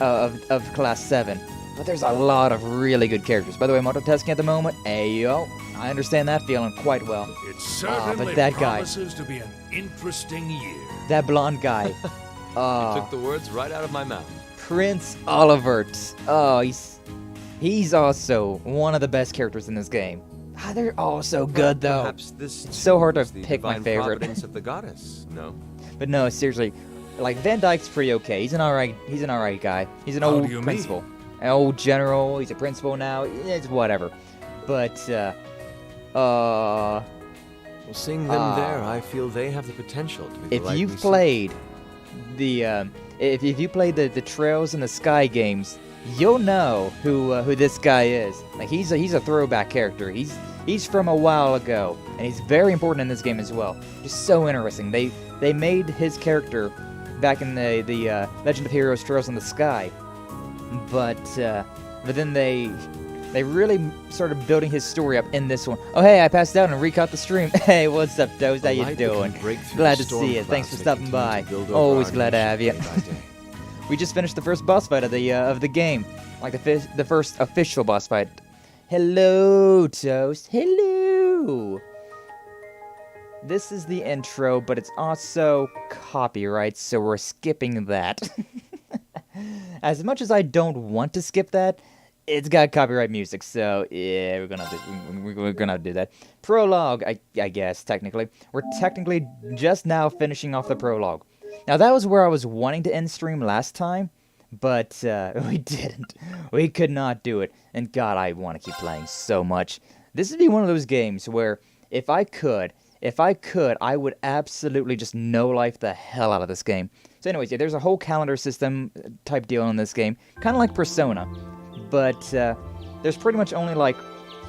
of Class 7. But there's a lot of really good characters. By the way, I'm auto-testing at the moment. Ayo, I understand that feeling quite well. It but certainly that guy. promises to be an interesting year. That blonde guy. Took the words right out of my mouth. Prince Olivert. Oh, he's also one of the best characters in this game. They're all so good, though. Perhaps this It's so hard to is the pick my divine favorite. providence of the goddess. No. But no, seriously, like Van Dyke's pretty okay. He's an alright guy. He's an How old do you mean? principal, an old general. He's a principal now. It's whatever. But Well, seeing them there, I feel they have the potential to be the if light you've we seek. played if you played the Trails in the Sky games, you'll know who this guy is. Like he's a throwback character. He's from a while ago, and he's very important in this game as well. Just so interesting. They made his character back in the Legend of Heroes Trails in the Sky, but then they really started building his story up in this one. Oh hey, I passed out and recaught the stream. Hey, what's up, Toes? How The you light that can doing? break through Glad the to storm see you. Thanks clouds for may stopping continue by. to build over Always our glad to have you. nation day by day. We just finished the first boss fight of the game, like the first official boss fight. Hello, Toast. Hello. This is the intro, but it's also copyright, so we're skipping that. As much as I don't want to skip that, it's got copyright music, so yeah, we're gonna do that. Prologue, I guess technically. We're technically just now finishing off the prologue. Now that was where I was wanting to end stream last time, but we didn't. We could not do it, and God, I want to keep playing so much. This would be one of those games where if I could, I would absolutely just no-life the hell out of this game. So anyways, yeah, there's a whole calendar system type deal in this game, kind of like Persona, but there's pretty much only like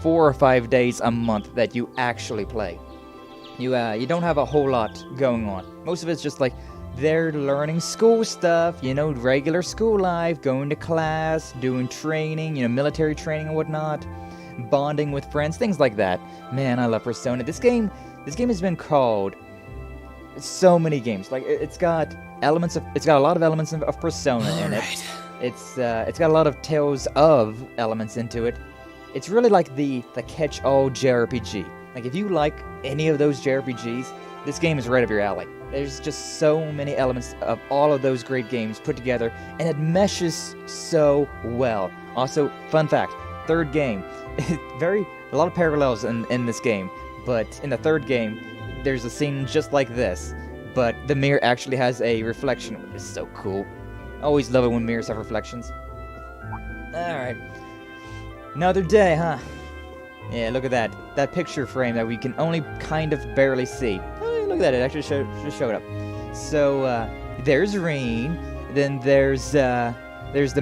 4 or 5 days a month that you actually play. You don't have a whole lot going on. Most of it's just like they're learning school stuff, you know, regular school life, going to class, doing training, you know, military training and whatnot, bonding with friends, things like that. Man, I love Persona. This game has been called so many games. Like it's got a lot of elements of Persona in it. It's got a lot of Tales of elements into it. It's really like the catch-all JRPG. Like if you like any of those JRPGs, this game is right up your alley. There's just so many elements of all of those great games put together, and it meshes so well. Also, fun fact, third game, a lot of parallels in this game, but in the third game, there's a scene just like this, but the mirror actually has a reflection, which is so cool. I always love it when mirrors have reflections. Alright. Another day, huh? Yeah, look at that. That picture frame that we can only kind of barely see. Oh, look at that, it actually just showed up. So, there's Rean, then there's the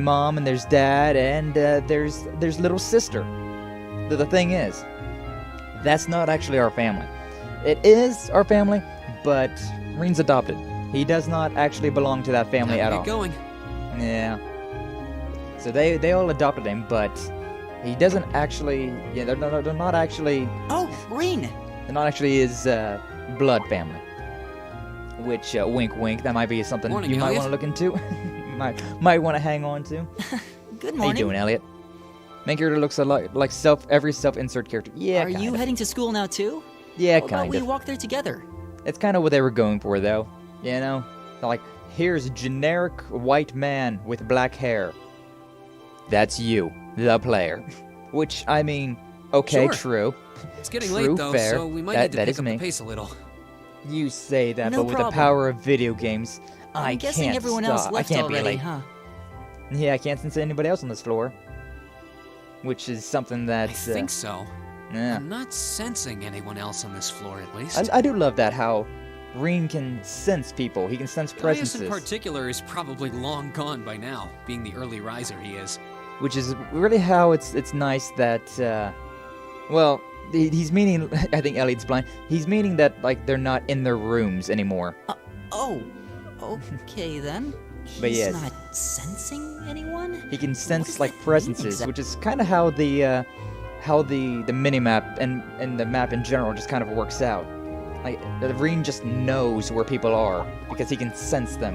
mom, and there's dad, and there's little sister. The thing is, that's not actually our family. It is our family, but Rean's adopted. He does not actually belong to that family at all. Going. Yeah. So they all adopted him, but he doesn't actually. Yeah, they're not actually. Oh, Rean! They're not actually his blood family. Which, wink, wink. That might be something Morning, you might Elliot. want to look into. might want to hang on to. Good How morning. you doing, Elliot? Main character looks a lot like every self-insert character. Yeah. Are you heading to school now too? Yeah, How about kind we of. walk there together? It's kind of what they were going for, though. You know, like here's a generic white man with black hair. That's you, the player. Which I mean, okay, Sure. true. It's getting True, late though, fair. so we might That need to is pick up me. the pace a little. You say that, No but with problem. the power of video games, I I'm guessing can't everyone stop. else left I can't be already, late. huh? Yeah, I can't sense anybody else on this floor. Which is something I that's. think so. Yeah. I'm not sensing anyone else on this floor, at least. I do love that how Rean can sense people. He can sense Gaius presences. in particular is probably long gone by now, being the early riser he is. Which is really how it's nice that, well, he's meaning, I think Elliot's blind, he's meaning that, like, they're not in their rooms anymore. Oh, okay then. But He's yes. not sensing anyone? He can What sense, does like, that mean presences, exactly? which is kind of how the mini-map and the map in general just kind of works out. Like, Rean just knows where people are, because he can sense them.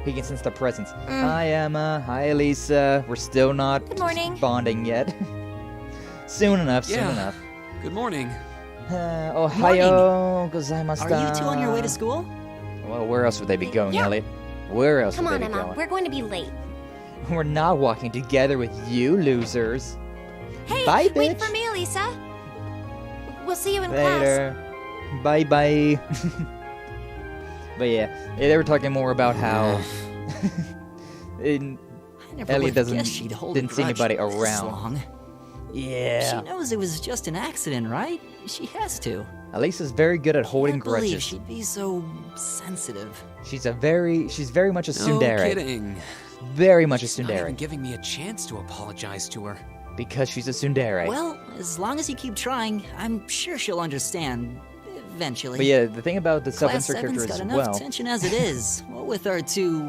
He can sense the presence. Hi, Emma. Hi, Elisa. We're still not Good morning. bonding yet. Soon enough, soon Yeah. enough. Good morning. Ohayo gozaimashita. Are you two on your way to school? Well, where else would they be going, Yeah. Elliot? Where else Come would on, they be Emma. going? We're going to be late. We're not walking together with you, losers. Hey, Bye, wait bitch. for me, Elisa. We'll see you in class. Later. Bye bye. But yeah, they were talking more about how I never Elliot would've guessed she'd didn't hold a see anybody grudge this around. long. Yeah. She knows it was just an accident, right? She has to. Elisa's very good at holding Can't believe grudges. she'd be so sensitive. She's very much a No tsundere. kidding. Very much a She's not even tsundere. giving me a chance to apologize to her. Because she's a tsundere. Well, as long as you keep trying, I'm sure she'll understand. Eventually. But yeah, the thing about the Class self-insert character VII's as got enough well. tension as it is. What with our two,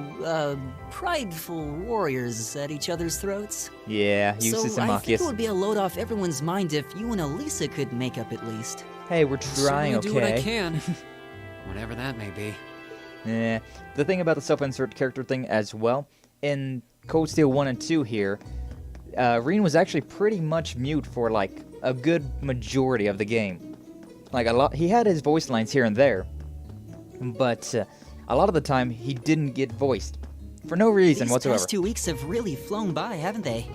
prideful warriors at each other's throats. Yeah, So Eustace and I think Marcus. it would be a load off everyone's mind if you and Elisa could make up at least. Hey, we're trying, Certainly do what I okay? can. Whatever that may be. Yeah. The thing about the self-insert character thing as well, in Cold Steel 1 and 2 here, Rean was actually pretty much mute for like a good majority of the game. Like he had his voice lines here and there, but a lot of the time he didn't get voiced for no reason These whatsoever. past 2 weeks have really flown by, haven't they?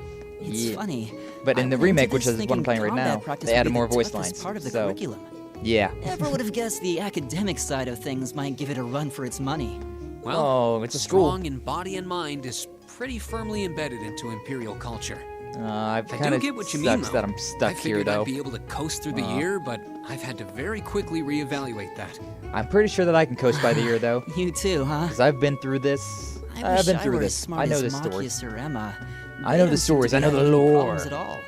It's Yeah. funny. But in I the went remake, into which this is what I'm thinking playing right combat now, practice they would added be more the voice toughest lines. part of the So curriculum. yeah. Never would have guessed the academic side of things might give it a run for its money. Well, Oh, it's a school. strong in body and mind is pretty firmly embedded into Imperial culture. I I kind do of get what you sucks mean, though. that I'm stuck I here figured though. I'd be able to coast through the year, but I've had to very quickly reevaluate that. I'm pretty sure that I can coast by the year though, You too, huh? because I've been through this. I I've wish been through were this. As smart I know as this story. Marcus or Emma. I They know don't the seem to stories, I be know the having any lore. problems at all.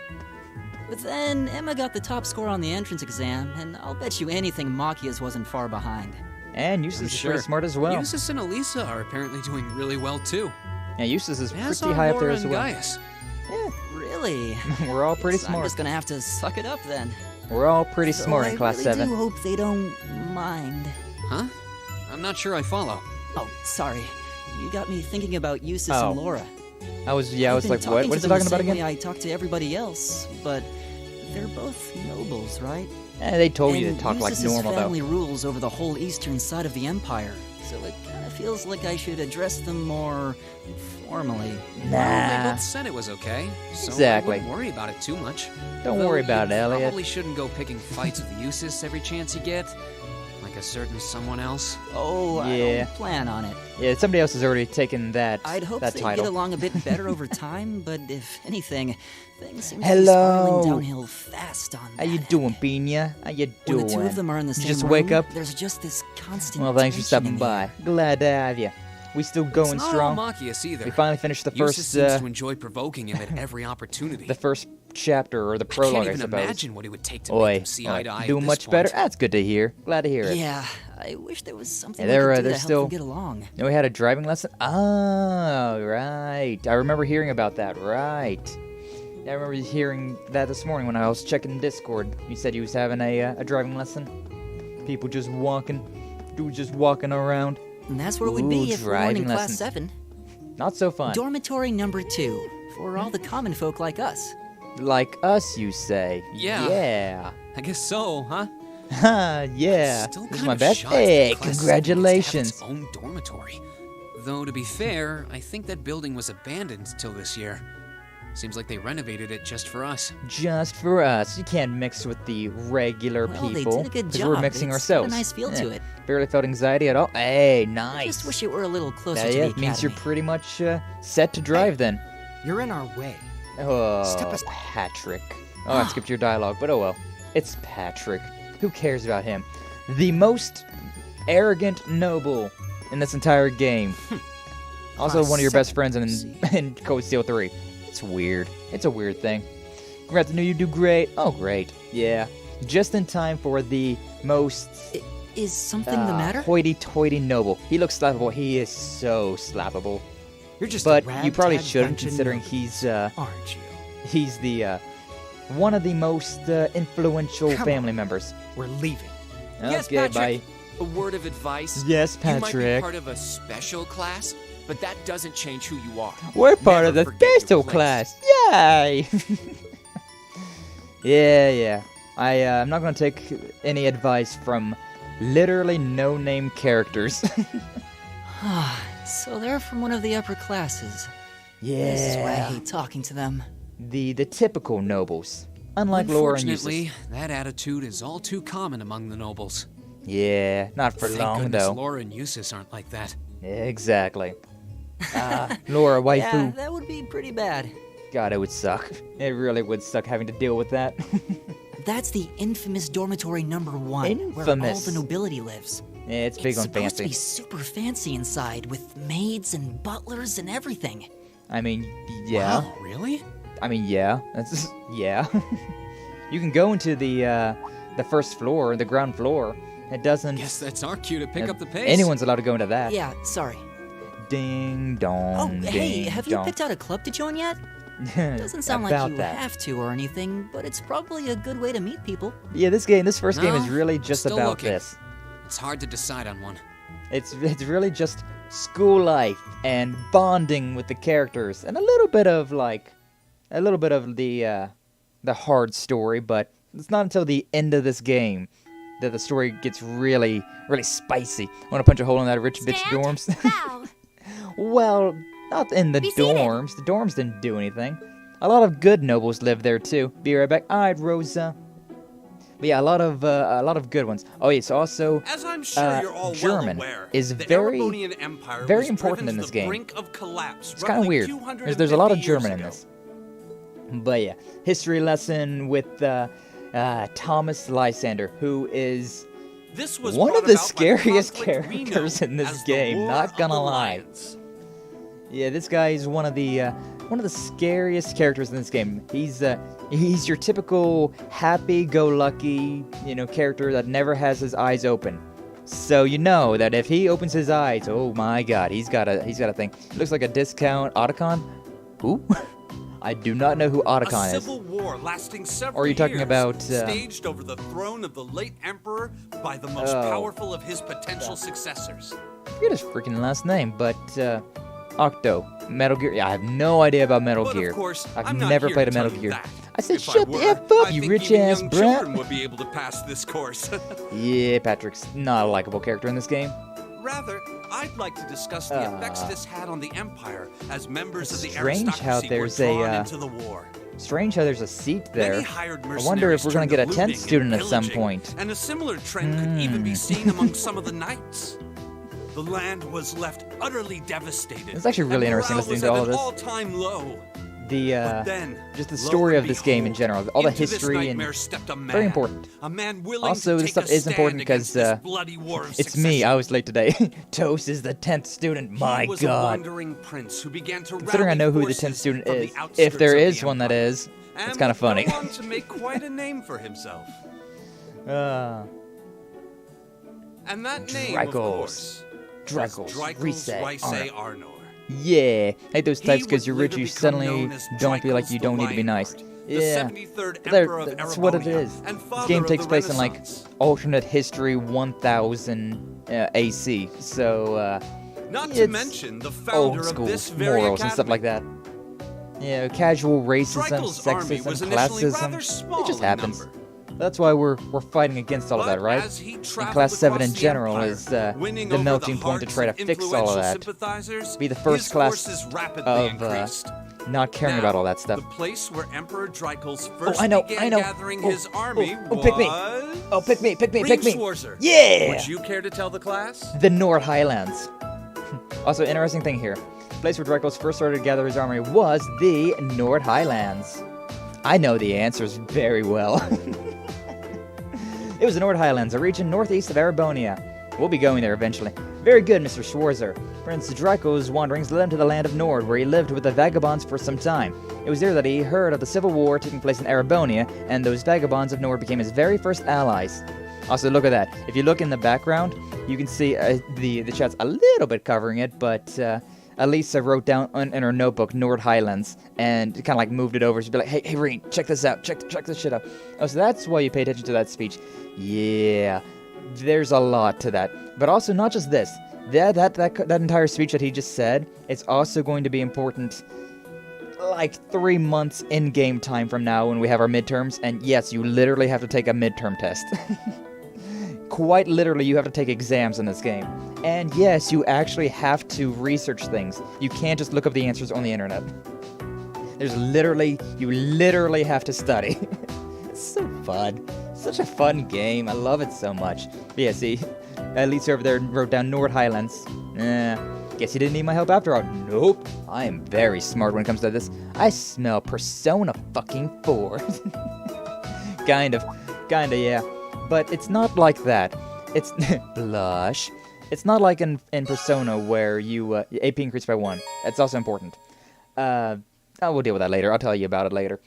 But then Emma got the top score on the entrance exam, and I'll bet you anything Machias wasn't far behind. And Eustace is pretty smart as well. Eustace and Elisa are apparently doing really well too. Yeah, Eustace is As pretty are high up there Laura as and well. Gaius. Yeah, Really? we're all pretty Guess I'm smart. just gonna have to suck it up then. We're all pretty So smart in Class I 7. do hope they don't mind. Huh? I'm not sure I follow. Oh, sorry. You got me thinking about Eustace Oh. and Laura. I was I've like, been what? talking What is to it them talking the about same again? way I talk to everybody else, but they're both nobles, right? They told you And to talk like Eustace's normal, family though. rules over the whole eastern side of the empire, so it kind of feels like I should address them more formally. Well, they Nah. both said it was okay, so Exactly. I wouldn't worry about it too much. Don't Though worry about it, you Elliot. Probably shouldn't go picking fights with Eustace every chance you get, like a certain someone else. Oh, I Yeah. don't plan on it. Yeah, somebody else has already taken that I'd hope that they title. get along a bit better over time, but if anything, things seem to be Hello. spiraling downhill fast on How you that doing, Pina? How you When doing? the two of them are in the You same just room, wake up? there's just this constant Well, thanks for tension stopping in the by. air. Glad to have you. We still going It's not strong. all Machias either. We finally finished the Eustace first seems to enjoy provoking him at every opportunity. the first chapter or the I prologue, can't I even suppose. imagine what it would take to Oi, make him see eye to eye. doing at this much point. better. That's good to hear. Glad to hear it. Yeah, I wish there was something Yeah, we they're could do they're to help still. them get along. We had a driving lesson. Oh, right. I remember hearing about that. Right. Yeah, I remember hearing that this morning when I was checking Discord. You said you was having a driving lesson. People just walking, dudes just walking around. And that's where we'd Ooh, be if we weren't in driving Class lessons. 7. Not so fun. Dormitory number 2, for all the common folk like us. Like us, you say? Yeah. Yeah. I guess so, huh? Ha, yeah. Still This is kind my of best. shocked that Hey, Class 7 congratulations. gets to have its own dormitory. Though to be fair, I think that building was abandoned till this year. Seems like they renovated it just for us. Just for us. You can't mix with the regular Well, they people. did a good 'cause job. we're mixing It's ourselves. got a nice feel to it. Barely felt anxiety at all. Hey, I nice. just wish it were a little closer Yeah, to yeah, the means you're academy. pretty much set to drive then. You're in our way. Oh, Step as- Patrick. Oh, I skipped your dialogue, but oh well. It's Patrick. Who cares about him? The most arrogant noble in this entire game. Also, Class one of your best 7, friends in Code Steel 3. It's weird. It's a weird thing. Congrats, I know you do great. Oh, great. Yeah. Just in time for the most Is something the matter? hoity-toity noble. He looks slappable. He is so slappable. You're just But a you probably ragtag shouldn't, bunch of considering noobs, aren't you? he's the one of the most influential Come family on. members. We're leaving. Yes, Okay, Patrick. bye. A word of advice. Yes, You might be Patrick. part of a special class, but that doesn't change who you are. We're part of Never the forget your special place. class. Yay! yeah. I'm not gonna take any advice from literally no-name characters. So they're from one of the upper classes. yeah. This is why I hate talking to them. The typical nobles. Unlike Laura and Unfortunately, Eustace. that attitude is all too common among the nobles. Yeah, not for Thank long goodness though. Laura and Eustace aren't like that. Exactly. Laura, waifu. Yeah, that would be pretty bad. God, it would suck. It really would suck having to deal with that. That's the infamous dormitory number 1, where all Infamous. the nobility lives. Yeah, it's big It's on supposed to fancy. be super fancy inside, with maids and butlers and everything. I mean, yeah. Wow, really? I mean, yeah. That's yeah. You can go into the first floor, the ground floor. It doesn't. Guess that's our cue to pick up the pace. Anyone's allowed to go into that. Yeah, sorry. Ding Oh, dong. hey, ding, have you dong. picked out a club to join yet? Doesn't sound like About you that. have to or anything, but it's probably a good way to meet people. Yeah, this first game No, is really I'm just still about looking. this. It's hard to decide on one. It's really just school life and bonding with the characters and a little bit of the hard story, but it's not until the end of this game that the story gets really spicy. Want to punch a hole in that rich bitch Stand. dorms? Bow. Well, not in the Be seated. dorms. The dorms didn't do anything. A lot of good nobles live there too. Be right back. Alright, Rosa. But yeah, a lot of good ones. Oh yes, also As I'm sure you're all German well aware, is the very, Erebonian Empire very was important driven in to this the game. brink of collapse It's kind of roughly weird. 250 There's a lot of years German in ago. this. But yeah, history lesson with Thomas Lysander, who is This was one brought of the about by scariest conflict we know characters in this as the game, War not of gonna the lie. Lions. Yeah, this guy is one of the one of the scariest characters in this game. He's your typical happy-go-lucky, character that never has his eyes open. So you know that if he opens his eyes, oh my God, he's got a thing. It looks like a discount Otacon. Who? I do not know who Otacon is. A civil war lasting several Or are you talking years, about staged over the throne of the late emperor by the most powerful of his potential successors. I forget his freaking last name, but Octo, Metal Gear. Yeah, I have no idea about Metal Gear. Of course, I've I'm not never here played a to Metal tell you Gear. that. I said, If shut I the were, F up, I you think rich even ass young brat. children would be able to pass this course. Yeah, Patrick's not a likable character in this game. Rather, I'd like to discuss the effects this had on the Empire as members of the strange how aristocracy there's were drawn a, into the war. Strange how there's a seat there. Many hired I wonder if we're gonna mercenaries get a turned 10th to student at looting some and point. And a similar trend could even be seen among some of the knights. The land was left utterly devastated. It's actually really and interesting morale listening to all of was this. at an all-time low. Just the story of this game in general, all the history and very important. Also, this stuff is important because it's me. I was late today. Toast is the 10th student. My God. Considering I know who the 10th student is, if there is one that is, it's kind of funny. To make quite a name for himself. And that name, of course, Dracos, Rice, Arnor. Yeah, hate those types because you're rich, you suddenly don't feel like you don't need to be nice. Yeah, that's what it is. This game takes place in like alternate history 1000 AC, so Not to mention the founder old school of this very morals and stuff like that. Yeah, casual racism, Draco's army was sexism, initially rather classism. small It just in happens. number. That's why we're fighting against all of that, right? as he And traveled Class 7 in across the general empire, is the winning over melting the point to hearts try to of fix all of influential that. sympathizers, Be the first his class forces rapidly of increased. not caring about all that stuff. The place where Emperor Draco's first I know. gathering his army was... pick me. Oh, pick me. Schwarzer. Yeah! Would you care to tell the class? The Nord Highlands. Also, interesting thing here. The place where Dracos first started to gather his army was the Nord Highlands. I know the answers very well. It was the Nord Highlands, a region northeast of Arabonia. We'll be going there eventually. Very good, Mr. Schwarzer. Prince Draco's wanderings led him to the land of Nord, where he lived with the vagabonds for some time. It was there that he heard of the civil war taking place in Arabonia, and those vagabonds of Nord became his very first allies. Also, look at that. If you look in the background, you can see the chat's a little bit covering it, but Elisa wrote down in her notebook Nord Highlands and kind of like moved it over. She'd be like, hey, Rean, check this out. Check this shit out. Oh, so that's why you pay attention to that speech. Yeah, there's a lot to that. But also, not just this. That entire speech that he just said, it's also going to be important like 3 months in-game time from now when we have our midterms. And yes, you literally have to take a midterm test. Quite literally, you have to take exams in this game. And yes, you actually have to research things. You can't just look up the answers on the internet. You literally have to study. It's so fun. Such a fun game. I love it so much. But yeah, see, Elisa over there wrote down Nord Highlands. Guess you didn't need my help after all. Nope. I am very smart when it comes to this. I smell Persona fucking 4. Kinda, yeah. But it's not like that. It's blush. It's not like in Persona where you AP increased by 1. That's also important. We'll deal with that later. I'll tell you about it later.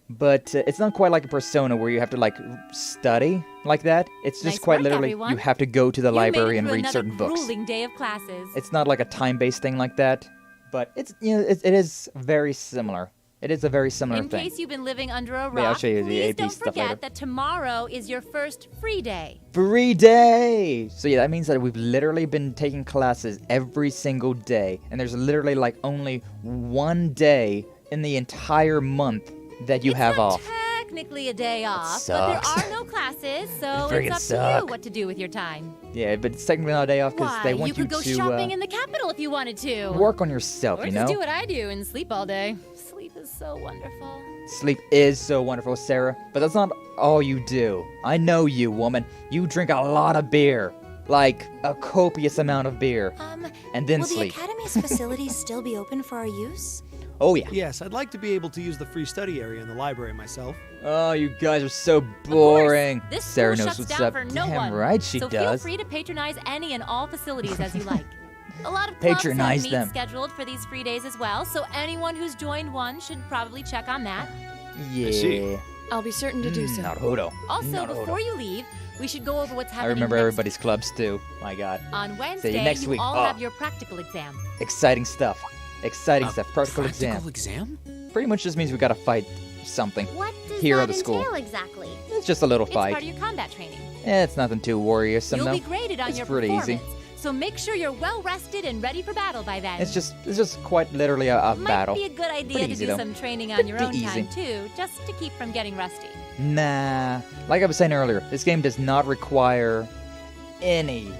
But it's not quite like a Persona where you have to like study like that. It's just Nice quite work, literally everyone. you have to go to the library and through read another certain books. grueling day of classes. It's not like a time-based thing like that, but it's it is very similar. It is a very similar In thing. case you've been living under a rock, Yeah, I'll show you the please AP don't stuff forget later. that tomorrow is your first free day. Free day! So yeah, that means that we've literally been taking classes every single day, and there's literally like only one day in the entire month that you have off. Technically a day off, but sucks. there are no classes, so Friggin' it's up to suck. you what to do with your time. Yeah, but it's technically not a day off because Why, they want you could go to shopping in the capital if you wanted to. work on yourself, Or you just know? do what I do and sleep all day. Sleep is so wonderful. Sleep is so wonderful, Sarah, but that's not all you do. I know you, woman. You drink a lot of beer. Like, a copious amount of beer. And then will sleep. the Academy's facilities still be open for our use? Oh, yeah. Yes, I'd like to be able to use the free study area in the library myself. Oh, you guys are so boring. This Sarah school knows shuts what's down up. for no Damn one. right she so does. feel free to patronize any and all facilities as you like. A lot of clubs Patronize have them. meets scheduled for these free days as well, so anyone who's joined one should probably check on that. Yeah. I'll be certain to do so. Naruto. Also, before you leave, we should go over what's happening I remember next. everybody's clubs too. My God. On Wednesday, next you week. all Oh. have your practical exam. Exciting stuff. Exciting stuff. Practical Practical exam. exam? Pretty much just means we gotta fight something. What does Here that at the school. entail exactly? It's just a little It's part fight. of your combat training. It's nothing too worrisome You'll though. be graded on It's your pretty performance, easy. so make sure you're well rested and ready for battle by then. It's just quite literally a Might battle. be a good idea Pretty to easy, do though. some training on your own Pretty time easy. too, just to keep from getting rusty. Nah. Like I was saying earlier, this game does not require any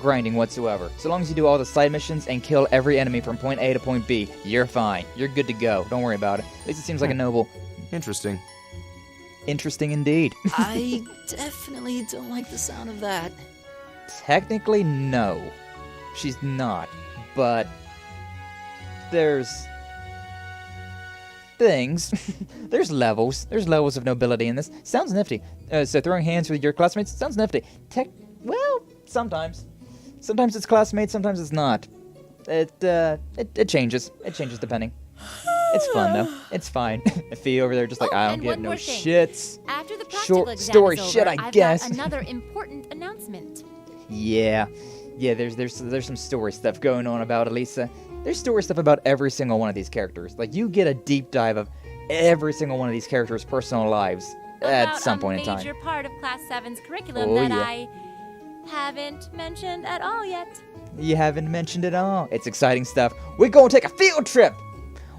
grinding whatsoever. So long as you do all the side missions and kill every enemy from point A to point B, you're fine. You're good to go. Don't worry about it. At least it seems like a noble. Interesting. Interesting indeed. I definitely don't like the sound of that. Technically, no. She's not. But there's things. There's levels. There's levels of nobility in this. Sounds nifty. So throwing hands with your classmates sounds nifty. Well, sometimes. Sometimes it's classmates, sometimes it's not. It changes. It changes depending. It's fun though. It's fine. Fee over there just like, I don't and give one no more thing. shits. After the practical Short exam story is over, shit, I I've guess. got another important announcement. Yeah. Yeah, there's some story stuff going on about Elisa. There's story stuff about every single one of these characters. Like, you get a deep dive of every single one of these characters' personal lives at some point in A time. major part of Class 7's curriculum Oh, that yeah. I haven't mentioned at all yet. You haven't mentioned it all. It's exciting stuff. We're gonna take a field trip.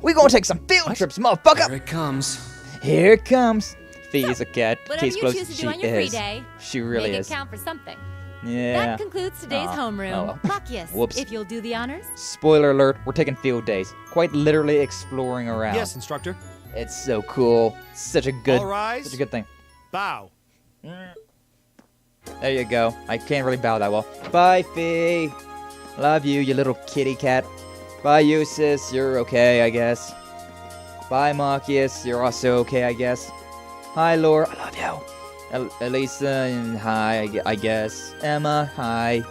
We're gonna take some field trips, motherfucker. Here it comes. Here it comes. Fee is a cat. Whatever Case you closed. choose to She do on your free is. day, She really make is. it count for something. Yeah. That concludes today's homeroom. Oh, well. Luckiest, Whoops. if you'll do the honors. Spoiler alert, we're taking field days. Quite literally exploring around. Yes, instructor. It's so cool. Such a good, All rise. such a good thing. Bow. There you go. I can't really bow that well. Bye, Fee. Love you, you little kitty cat. Bye, Eustace. You're okay, I guess. Bye, Marcus. You're also okay, I guess. Hi, Laura. I love you. Elisa, and hi, I guess. Emma, hi.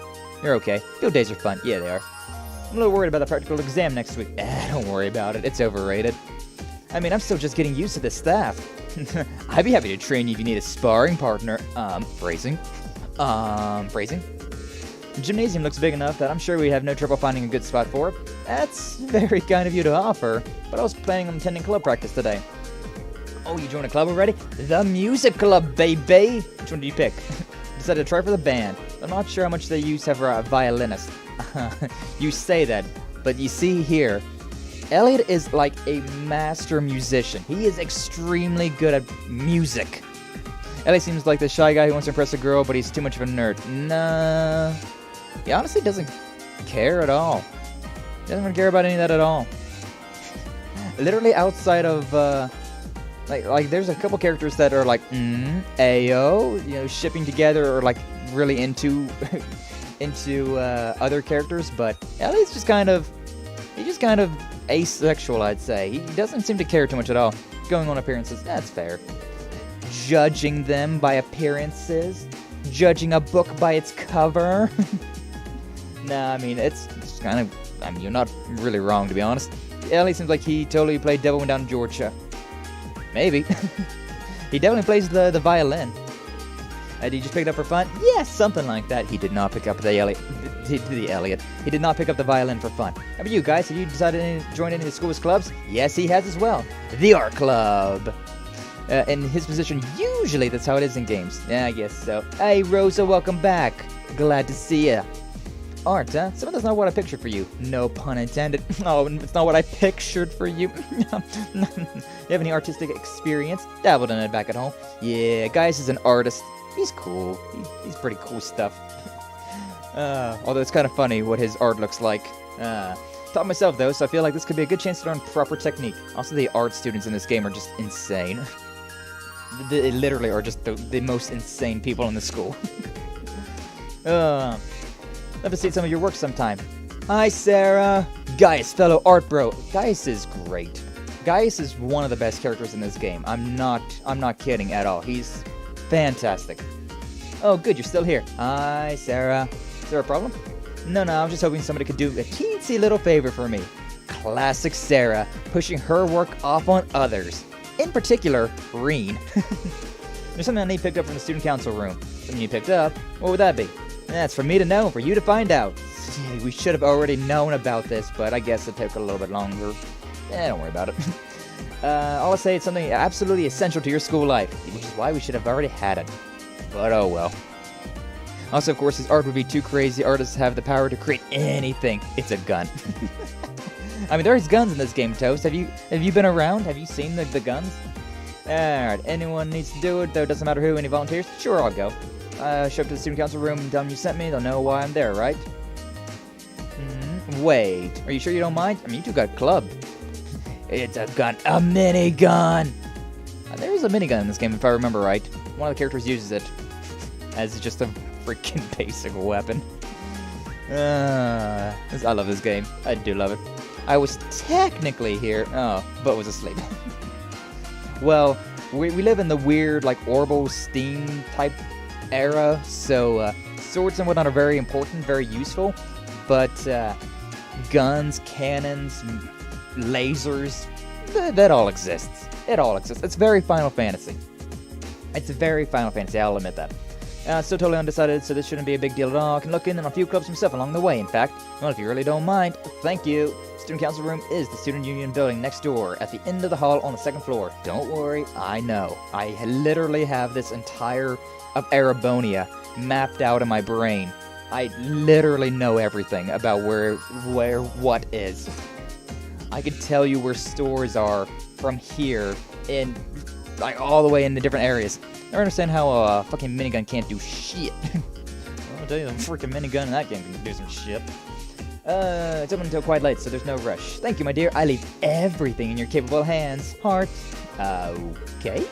You're okay. Field days are fun. Yeah, they are. I'm a little worried about the practical exam next week. Don't worry about it. It's overrated. I mean, I'm still just getting used to the staff. I'd be happy to train you if you need a sparring partner. Phrasing. Phrasing. The gymnasium looks big enough that I'm sure we'd have no trouble finding a good spot for it. That's very kind of you to offer, but I was planning on attending club practice today. Oh, you joined a club already? The music club, baby! Which one do you pick? Decided to try for the band. I'm not sure how much they use to have a violinist. You say that, but you see here, Elliot is like a master musician. He is extremely good at music. Elliot seems like the shy guy who wants to impress a girl, but he's too much of a nerd. Nah. He honestly doesn't care at all. He doesn't really care about any of that at all. Literally outside of, like there's a couple characters that are like, ayo, you know, shipping together or like really into, other characters, but Elliot's just kind of asexual, I'd say. He doesn't seem to care too much at all. Going on appearances, that's fair. Judging them by appearances, judging a book by its cover. Nah, I mean, it's kind of, I mean, you're not really wrong, to be honest. Ellie seems like he totally played Devil Went Down in Georgia. Maybe. He definitely plays the violin. Did he just pick it up for fun? Yeah, something like that. He did not pick up the Elliot. He did not pick up the violin for fun. How about you guys? Have you decided to join any of the school's clubs? Yes, he has as well. The art club. In his position, usually that's how it is in games. Yeah, I guess so. Hey, Rosa, welcome back. Glad to see ya. Art, huh? Some of that's not what I pictured for you. No pun intended. Oh, it's not what I pictured for you. You have any artistic experience? Dabbled in it back at home. Yeah, Gaius is an artist. He's cool. He's pretty cool stuff. Although it's kind of funny what his art looks like. Taught myself though, so I feel like this could be a good chance to learn proper technique. Also, the art students in this game are just insane. They literally are just the most insane people in the school. Love to see some of your work sometime. Hi, Sarah. Gaius, fellow art bro. Gaius is great. Gaius is one of the best characters in this game. I'm not kidding at all. He's fantastic. Oh, good, you're still here. Hi, Sarah. Is there a problem? No, I was just hoping somebody could do a teensy little favor for me. Classic Sarah, pushing her work off on others. In particular, Rean. There's something I need picked up from the student council room. Something you picked up? What would that be? That's for me to know, for you to find out. We should have already known about this, but I guess it took a little bit longer. Don't worry about it. All I say is something absolutely essential to your school life, which is why we should have already had it. But oh well. Also, of course, his art would be too crazy. Artists have the power to create anything. It's a gun. I mean, there's guns in this game, Toast. Have you been around? Have you seen the guns? Alright, anyone needs to do it, though it doesn't matter who. Any volunteers? Sure, I'll go. Show up to the student council room and tell them you sent me. They'll know why I'm there, right? Wait, are you sure you don't mind? I mean, you two got clubbed. It's a gun. A minigun! There is a minigun in this game, if I remember right. One of the characters uses it as just a freaking basic weapon. I love this game. I do love it. I was technically here, but was asleep. Well, we live in the weird, like, orbital steam type era, so swords and whatnot are very important, very useful, but guns, cannons, lasers, that all exists. It all exists. It's very Final Fantasy. It's very Final Fantasy, I'll admit that. Still totally undecided, so this shouldn't be a big deal at all. I can look in on a few clubs myself along the way, in fact. Well, if you really don't mind, thank you. Student council room is the student union building next door, at the end of the hall on the second floor. Don't worry, I know. I literally have this entire of Arabonia mapped out in my brain. I literally know everything about where what is. I could tell you where stores are from here in, like, all the way into different areas. I don't understand how a fucking minigun can't do shit. I'll tell you, the freaking minigun in that game can do some shit. It's open until quite late, so there's no rush. Thank you, my dear. I leave everything in your capable hands. Heart. Okay.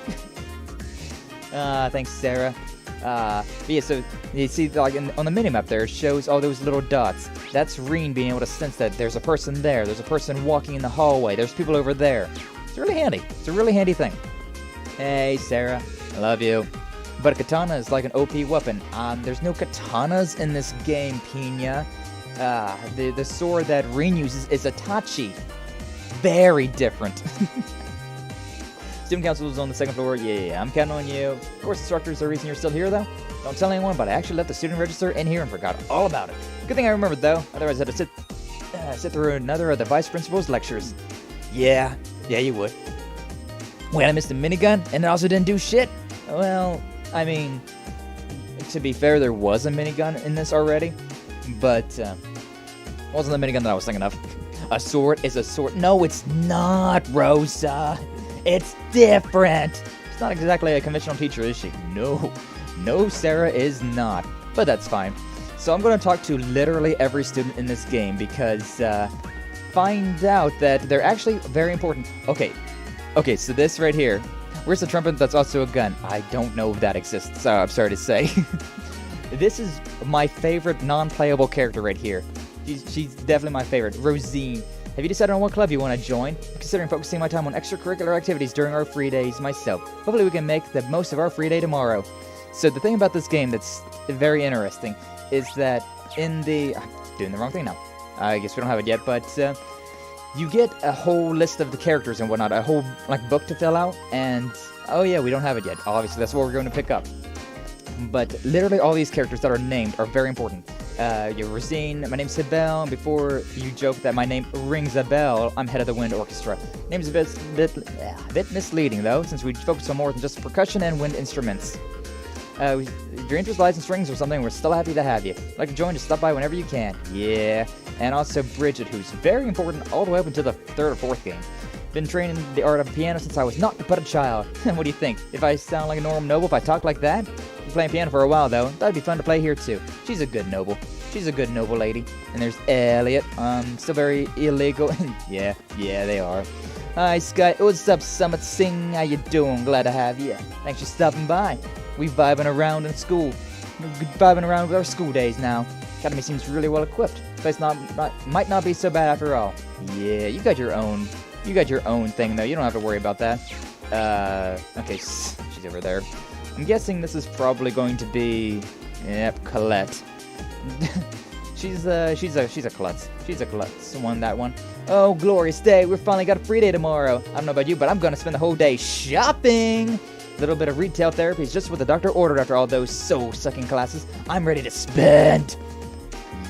Thanks, Sarah. Yeah, so you see, like, on the minimap there, it shows all those little dots. That's Rean being able to sense that there's a person there, there's a person walking in the hallway, there's people over there. It's really handy. It's a really handy thing. Hey, Sarah. I love you. But a katana is like an OP weapon. There's no katanas in this game, Pina. The sword that Rean uses is a tachi. Very different. Student council is on the second floor. Yeah, I'm counting on you. Of course, instructors are the reason you're still here, though. Don't tell anyone, but I actually left the student register in here and forgot all about it. Good thing I remembered, though. Otherwise, I had to sit through another of the vice principal's lectures. Yeah, you would. Wait, I missed a minigun, and it also didn't do shit? Well, I mean, to be fair, there was a minigun in this already, but it wasn't the minigun that I was thinking of. A sword is a sword. No, it's not, Rosa. It's different. She's not exactly a conventional teacher, is she? No, Sarah is not. But that's fine. So I'm going to talk to literally every student in this game because find out that they're actually very important. Okay, so this right here. Where's the trumpet that's also a gun? I don't know if that exists, I'm sorry to say. This is my favorite non-playable character right here. She's definitely my favorite. Rosine. Have you decided on what club you want to join? I'm considering focusing my time on extracurricular activities during our free days myself. Hopefully we can make the most of our free day tomorrow. So the thing about this game that's very interesting is that in the... I'm doing the wrong thing now. I guess we don't have it yet, but you get a whole list of the characters and whatnot, a whole book to fill out, and oh yeah, we don't have it yet. Obviously, that's what we're going to pick up. But literally all these characters that are named are very important. You're Rosine, my name's Sibel, and before you joke that my name rings a bell, I'm head of the wind orchestra. Name's a bit misleading though, since we focus on more than just percussion and wind instruments. If your interest lies in strings or something, we're still happy to have you. Like to join, just stop by whenever you can. Yeah. And also Bridget, who's very important all the way up until the third or fourth game. Been training the art of the piano since I was not but a child. What do you think? If I sound like a normal noble if I talk like that? Been playing piano for a while though. That'd be fun to play here too. She's a good noble. She's a good noble lady. And there's Elliot. Still very illegal. yeah, they are. Hi, Sky. What's up, Summit Sing? How you doing? Glad to have you. Thanks for stopping by. We vibing around in school. Vibing around with our school days now. Academy seems really well equipped. Place might not be so bad after all. Yeah, you got your own thing though. You don't have to worry about that. Okay, she's over there. I'm guessing this is probably going to be, yep, Colette. She's a klutz. She's a klutz. Won that one. Oh, glorious day. We're finally got a free day tomorrow. I don't know about you, but I'm gonna spend the whole day shopping. A little bit of retail therapy is just what the doctor ordered after all those soul-sucking classes. I'm ready to spend.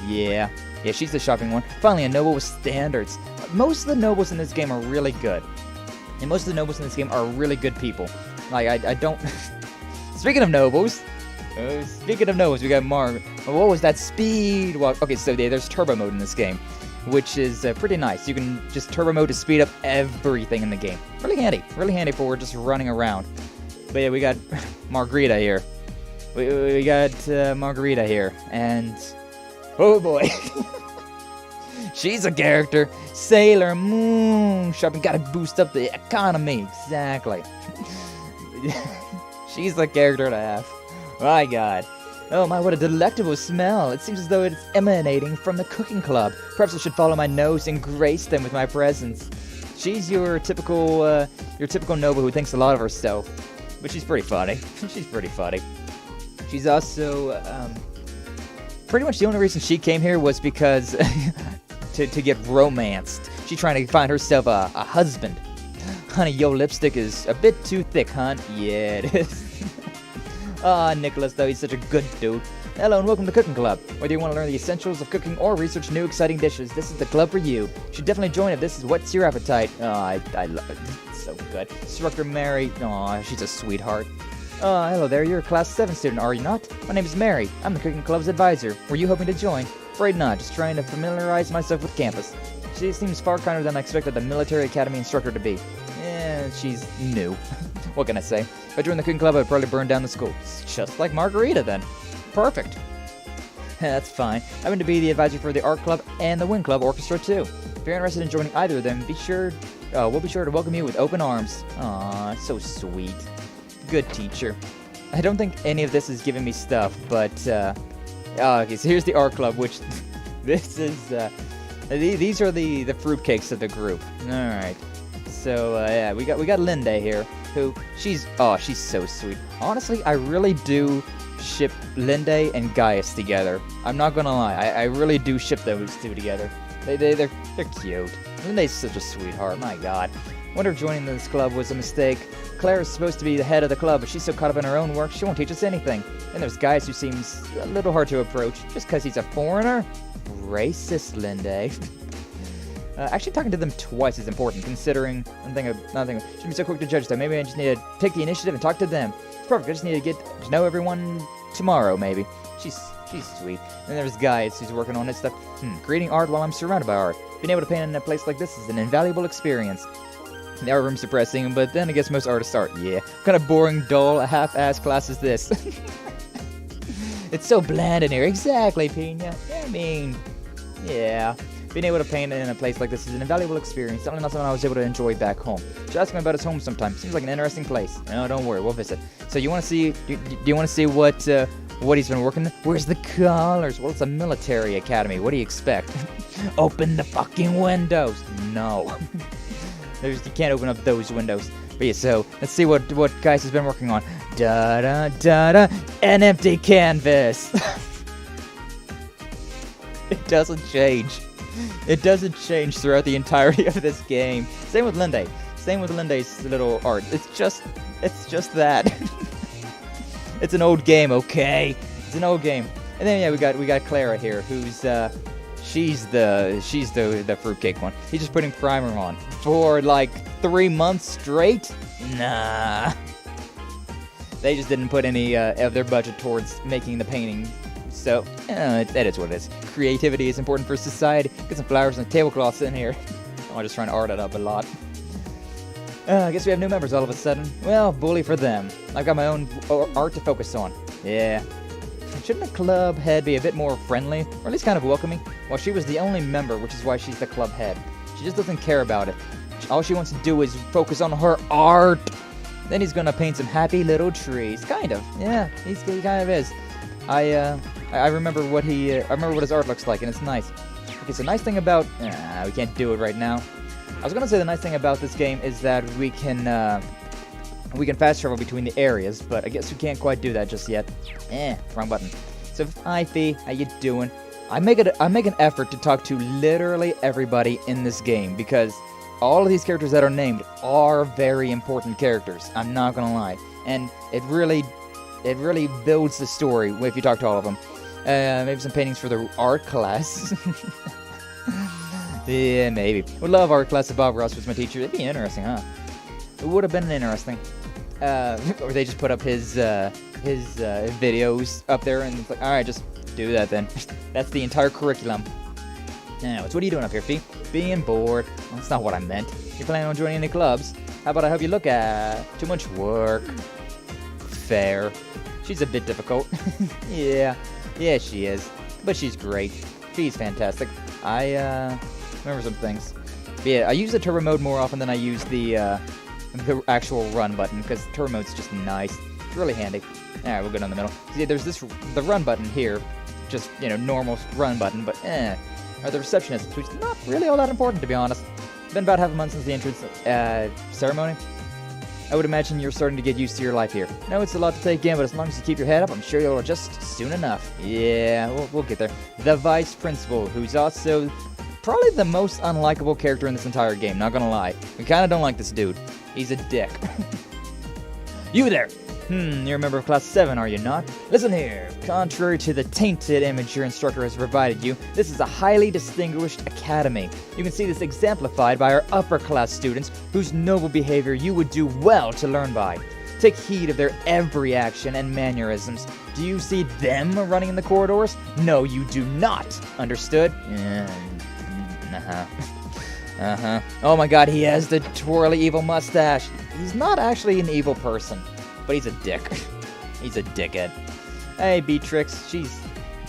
Yeah, she's the shopping one. Finally, a noble with standards. Most of the nobles in this game are really good. And most of the nobles in this game are really good people. Like, I don't... Speaking of nobles, we got Mar. What was that speed? Well, okay, so there's turbo mode in this game, which is pretty nice. You can just turbo mode to speed up everything in the game. Really handy for just running around. But yeah, we got Margarita here. We got Margarita here, and oh boy, she's a character. Sailor Moon shopping, gotta boost up the economy. Exactly. She's the character to have. My God. Oh my, what a delectable smell. It seems as though it's emanating from the cooking club. Perhaps I should follow my nose and grace them with my presence. She's your typical noble who thinks a lot of herself. But she's pretty funny. She's also, pretty much the only reason she came here was because to get romanced. She's trying to find herself a husband. Honey, your lipstick is a bit too thick, hon. Yeah, it is. Nicholas, though, he's such a good dude. Hello and welcome to Cooking Club. Whether you want to learn the essentials of cooking or research new exciting dishes, this is the club for you. You should definitely join if this is what's your appetite. Oh, I love it. It's so good. Instructor Mary, she's a sweetheart. Hello there, you're a Class 7 student, are you not? My name is Mary. I'm the Cooking Club's advisor. Were you hoping to join? Afraid not, just trying to familiarize myself with campus. She seems far kinder than I expected the military academy instructor to be. She's new. What can I say? If I joined the Cooking Club, I'd probably burn down the school. It's just like Margarita, then. Perfect. That's fine. I'm going to be the advisor for the Art Club and the Wind Club Orchestra, too. If you're interested in joining either of them, we'll be sure to welcome you with open arms. Aw, so sweet. Good teacher. I don't think any of this is giving me stuff, but, okay, so here's the Art Club, which, this is, these are the fruitcakes of the group. Alright. So, yeah, we got Linda here, who, she's so sweet. Honestly, I really do ship Linda and Gaius together. I'm not gonna lie, I really do ship those two together. They're cute. Linda's such a sweetheart, my God. Wonder if joining this club was a mistake. Claire is supposed to be the head of the club, but she's so caught up in her own work, she won't teach us anything. And there's Gaius who seems a little hard to approach, just because he's a foreigner? Racist, Linda. Actually, talking to them twice is important, considering nothing. Shouldn't be so quick to judge them. Maybe I just need to take the initiative and talk to them. It's perfect. I just need to get to know everyone tomorrow, maybe. She's sweet. And there's Gaius who's working on his stuff. Creating art while I'm surrounded by art. Being able to paint in a place like this is an invaluable experience. The art room's depressing, but then I guess most artists are. Yeah. What kind of boring, dull, half-ass class is this? It's so bland in here. Exactly, Pina. I mean, yeah. Being able to paint in a place like this is an invaluable experience, certainly not something I was able to enjoy back home. Just ask him about his home sometime. Seems like an interesting place. No, don't worry, we'll visit. So you want to see? Do you want to see what he's been working? Where's the colors? Well, it's a military academy. What do you expect? Open the fucking windows. No, you can't open up those windows. But yeah, so let's see what Gaius has been working on. Da da da da. An empty canvas. It doesn't change. It doesn't change throughout the entirety of this game. Same with Linda. Same with Linda's little art. It's just that. It's an old game, okay? It's an old game. And then yeah, we got Clara here, who's she's the fruitcake one. He's just putting primer on for like 3 months straight. Nah. They just didn't put any of their budget towards making the painting. So, that is what it is. Creativity is important for society. Get some flowers and tablecloths in here. I'm just trying to art it up a lot. I guess we have new members all of a sudden. Well, bully for them. I've got my own art to focus on. Yeah. Shouldn't the club head be a bit more friendly? Or at least kind of welcoming? Well, she was the only member, which is why she's the club head. She just doesn't care about it. All she wants to do is focus on her art. Then he's gonna paint some happy little trees. Kind of. Yeah, he kind of is. I remember what his art looks like, and it's nice. Okay, so nice thing about we can't do it right now. I was gonna say the nice thing about this game is that we can fast travel between the areas, but I guess we can't quite do that just yet. Wrong button. So hi Fee, how you doing? I make an effort to talk to literally everybody in this game because all of these characters that are named are very important characters. I'm not gonna lie, and it really builds the story if you talk to all of them. Maybe some paintings for the art class. Yeah, maybe. Would love art class if Bob Ross was my teacher. It'd be interesting, huh? It would have been interesting. Or they just put up his videos up there and it's like, alright, just do that then. That's the entire curriculum. Anyways, what are you doing up here, Fee? Being bored. Well, that's not what I meant. You're planning on joining any clubs? How about I help you look at? Too much work. Fair. She's a bit difficult. Yeah, she is. But she's great. Fee's fantastic. I remember some things. But yeah, I use the turbo mode more often than I use the actual run button because turbo mode's just nice. It's really handy. Alright, we'll go down the middle. See, there's the run button here. Just, normal run button, but or the receptionist, who's not really all that important, to be honest. Been about half a month since the entrance ceremony. I would imagine you're starting to get used to your life here. No, it's a lot to take in, but as long as you keep your head up, I'm sure you'll adjust soon enough. Yeah, we'll get there. The vice principal, who's also probably the most unlikable character in this entire game, not gonna lie. We kinda don't like this dude. He's a dick. You there! You're a member of Class 7, are you not? Listen here. Contrary to the tainted image your instructor has provided you, this is a highly distinguished academy. You can see this exemplified by our upper class students, whose noble behavior you would do well to learn by. Take heed of their every action and mannerisms. Do you see them running in the corridors? No, you do not. Understood? Oh my god, he has the twirly evil mustache. He's not actually an evil person. But he's a dick. He's a dickhead. Hey, Beatrix. She's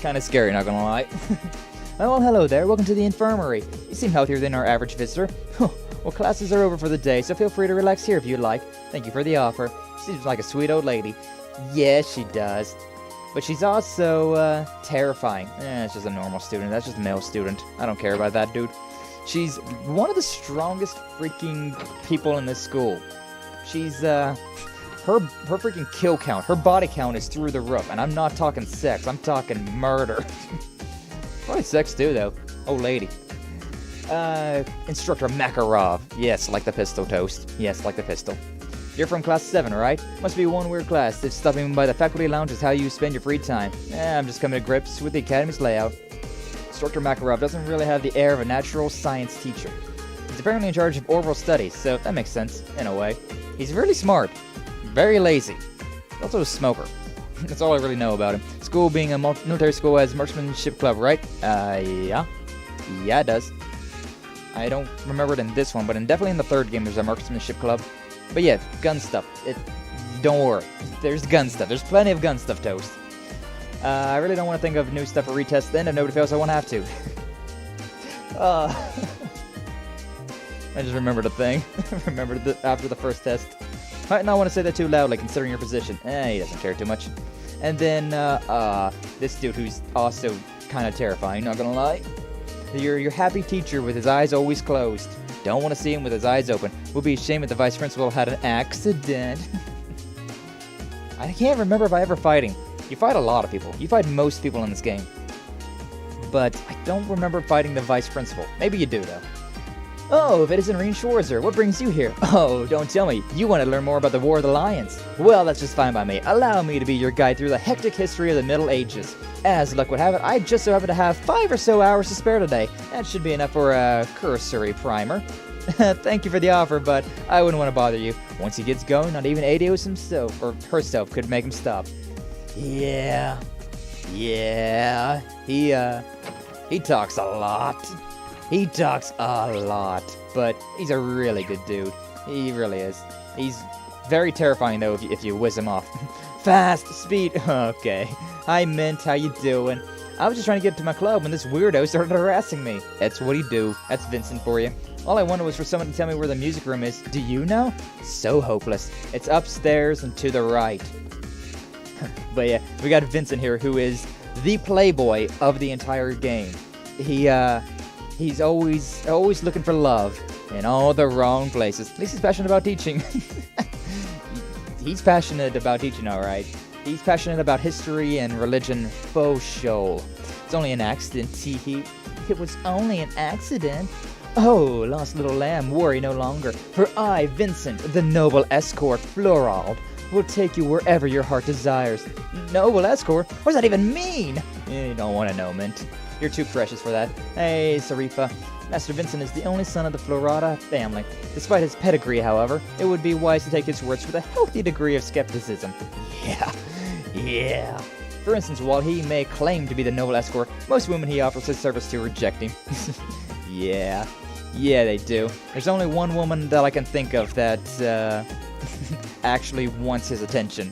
kind of scary, not gonna lie. Oh, well, hello there. Welcome to the infirmary. You seem healthier than our average visitor. Well, classes are over for the day, so feel free to relax here if you'd like. Thank you for the offer. She seems like a sweet old lady. Yes, she does. But she's also, terrifying. It's just a normal student. That's just a male student. I don't care about that dude. She's one of the strongest freaking people in this school. She's, Her freaking kill count, her body count is through the roof, and I'm not talking sex, I'm talking murder. Probably sex too, though. Oh, lady. Instructor Makarov. Yes, like the pistol, Toast. Yes, like the pistol. You're from Class 7, right? Must be one weird class. If stopping by the faculty lounge is how you spend your free time. I'm just coming to grips with the academy's layout. Instructor Makarov doesn't really have the air of a natural science teacher. He's apparently in charge of oral studies, so that makes sense, in a way. He's really smart. Very lazy. He's also a smoker. That's all I really know about him. School being a military school has marksmanship club, right? Yeah. Yeah, it does. I don't remember it in this one, but definitely in the third game there's a marksmanship club. But yeah, gun stuff. Don't worry. There's gun stuff. There's plenty of gun stuff, Toast. I really don't want to think of new stuff for retest then. If nobody fails, I won't have to. I just remembered a thing. Remembered after the first test. Might not want to say that too loudly, considering your position. He doesn't care too much. And then, this dude who's also kind of terrifying, not gonna lie. Your happy teacher with his eyes always closed. Don't want to see him with his eyes open. Would be a shame if the vice principal had an accident. I can't remember if I ever fight him. You fight a lot of people. You fight most people in this game. But I don't remember fighting the vice principal. Maybe you do, though. Oh, if it isn't Rean Schwarzer, what brings you here? Oh, don't tell me. You want to learn more about the War of the Lions. Well, that's just fine by me. Allow me to be your guide through the hectic history of the Middle Ages. As luck would have it, I just so happen to have 5 or so hours to spare today. That should be enough for a cursory primer. Thank you for the offer, but I wouldn't want to bother you. Once he gets going, not even Adios himself, or herself, could make him stop. Yeah, he talks a lot. He talks a lot, but he's a really good dude. He really is. He's very terrifying, though, if you whiz him off. Fast, speed, okay. Hi, Mint, how you doing? I was just trying to get to my club when this weirdo started harassing me. That's what he do. That's Vincent for you. All I wanted was for someone to tell me where the music room is. Do you know? So hopeless. It's upstairs and to the right. But yeah, we got Vincent here, who is the playboy of the entire game. He's always looking for love in all the wrong places. At least he's passionate about teaching. He's passionate about teaching, all right. He's passionate about history and religion, faux show. It's only an accident, tee-hee. It was only an accident. Oh, lost little lamb, worry no longer. For I, Vincent, the noble escort, Florald, will take you wherever your heart desires. Noble escort? What does that even mean? You don't want to know, Mint. You're too precious for that. Hey, Sarifa. Master Vincent is the only son of the Florada family. Despite his pedigree, however, it would be wise to take his words with a healthy degree of skepticism. Yeah. For instance, while he may claim to be the noble escort, most women he offers his service to reject him. Yeah, they do. There's only one woman that I can think of that, actually wants his attention.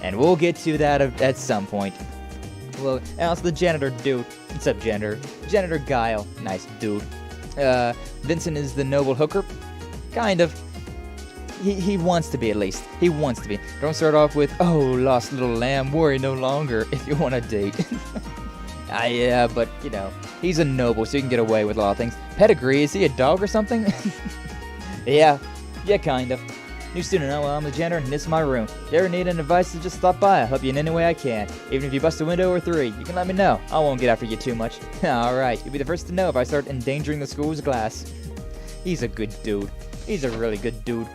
And we'll get to that at some point. Well, and also the janitor dude. What's up, janitor? Janitor Guile. Nice dude. Vincent is the noble hooker. Kind of. He wants to be, at least. He wants to be. Don't start off with, oh, lost little lamb, worry no longer, if you want a date. Yeah, but, you know, he's a noble, so he can get away with a lot of things. Pedigree, is he a dog or something? Yeah, kind of. New student, well, I'm the janitor, and this is my room. If you ever need any advice, just stop by. I'll help you in any way I can. Even if you bust a window or 3, you can let me know. I won't get after you too much. Alright, you'll be the first to know if I start endangering the school's glass. He's a good dude. He's a really good dude.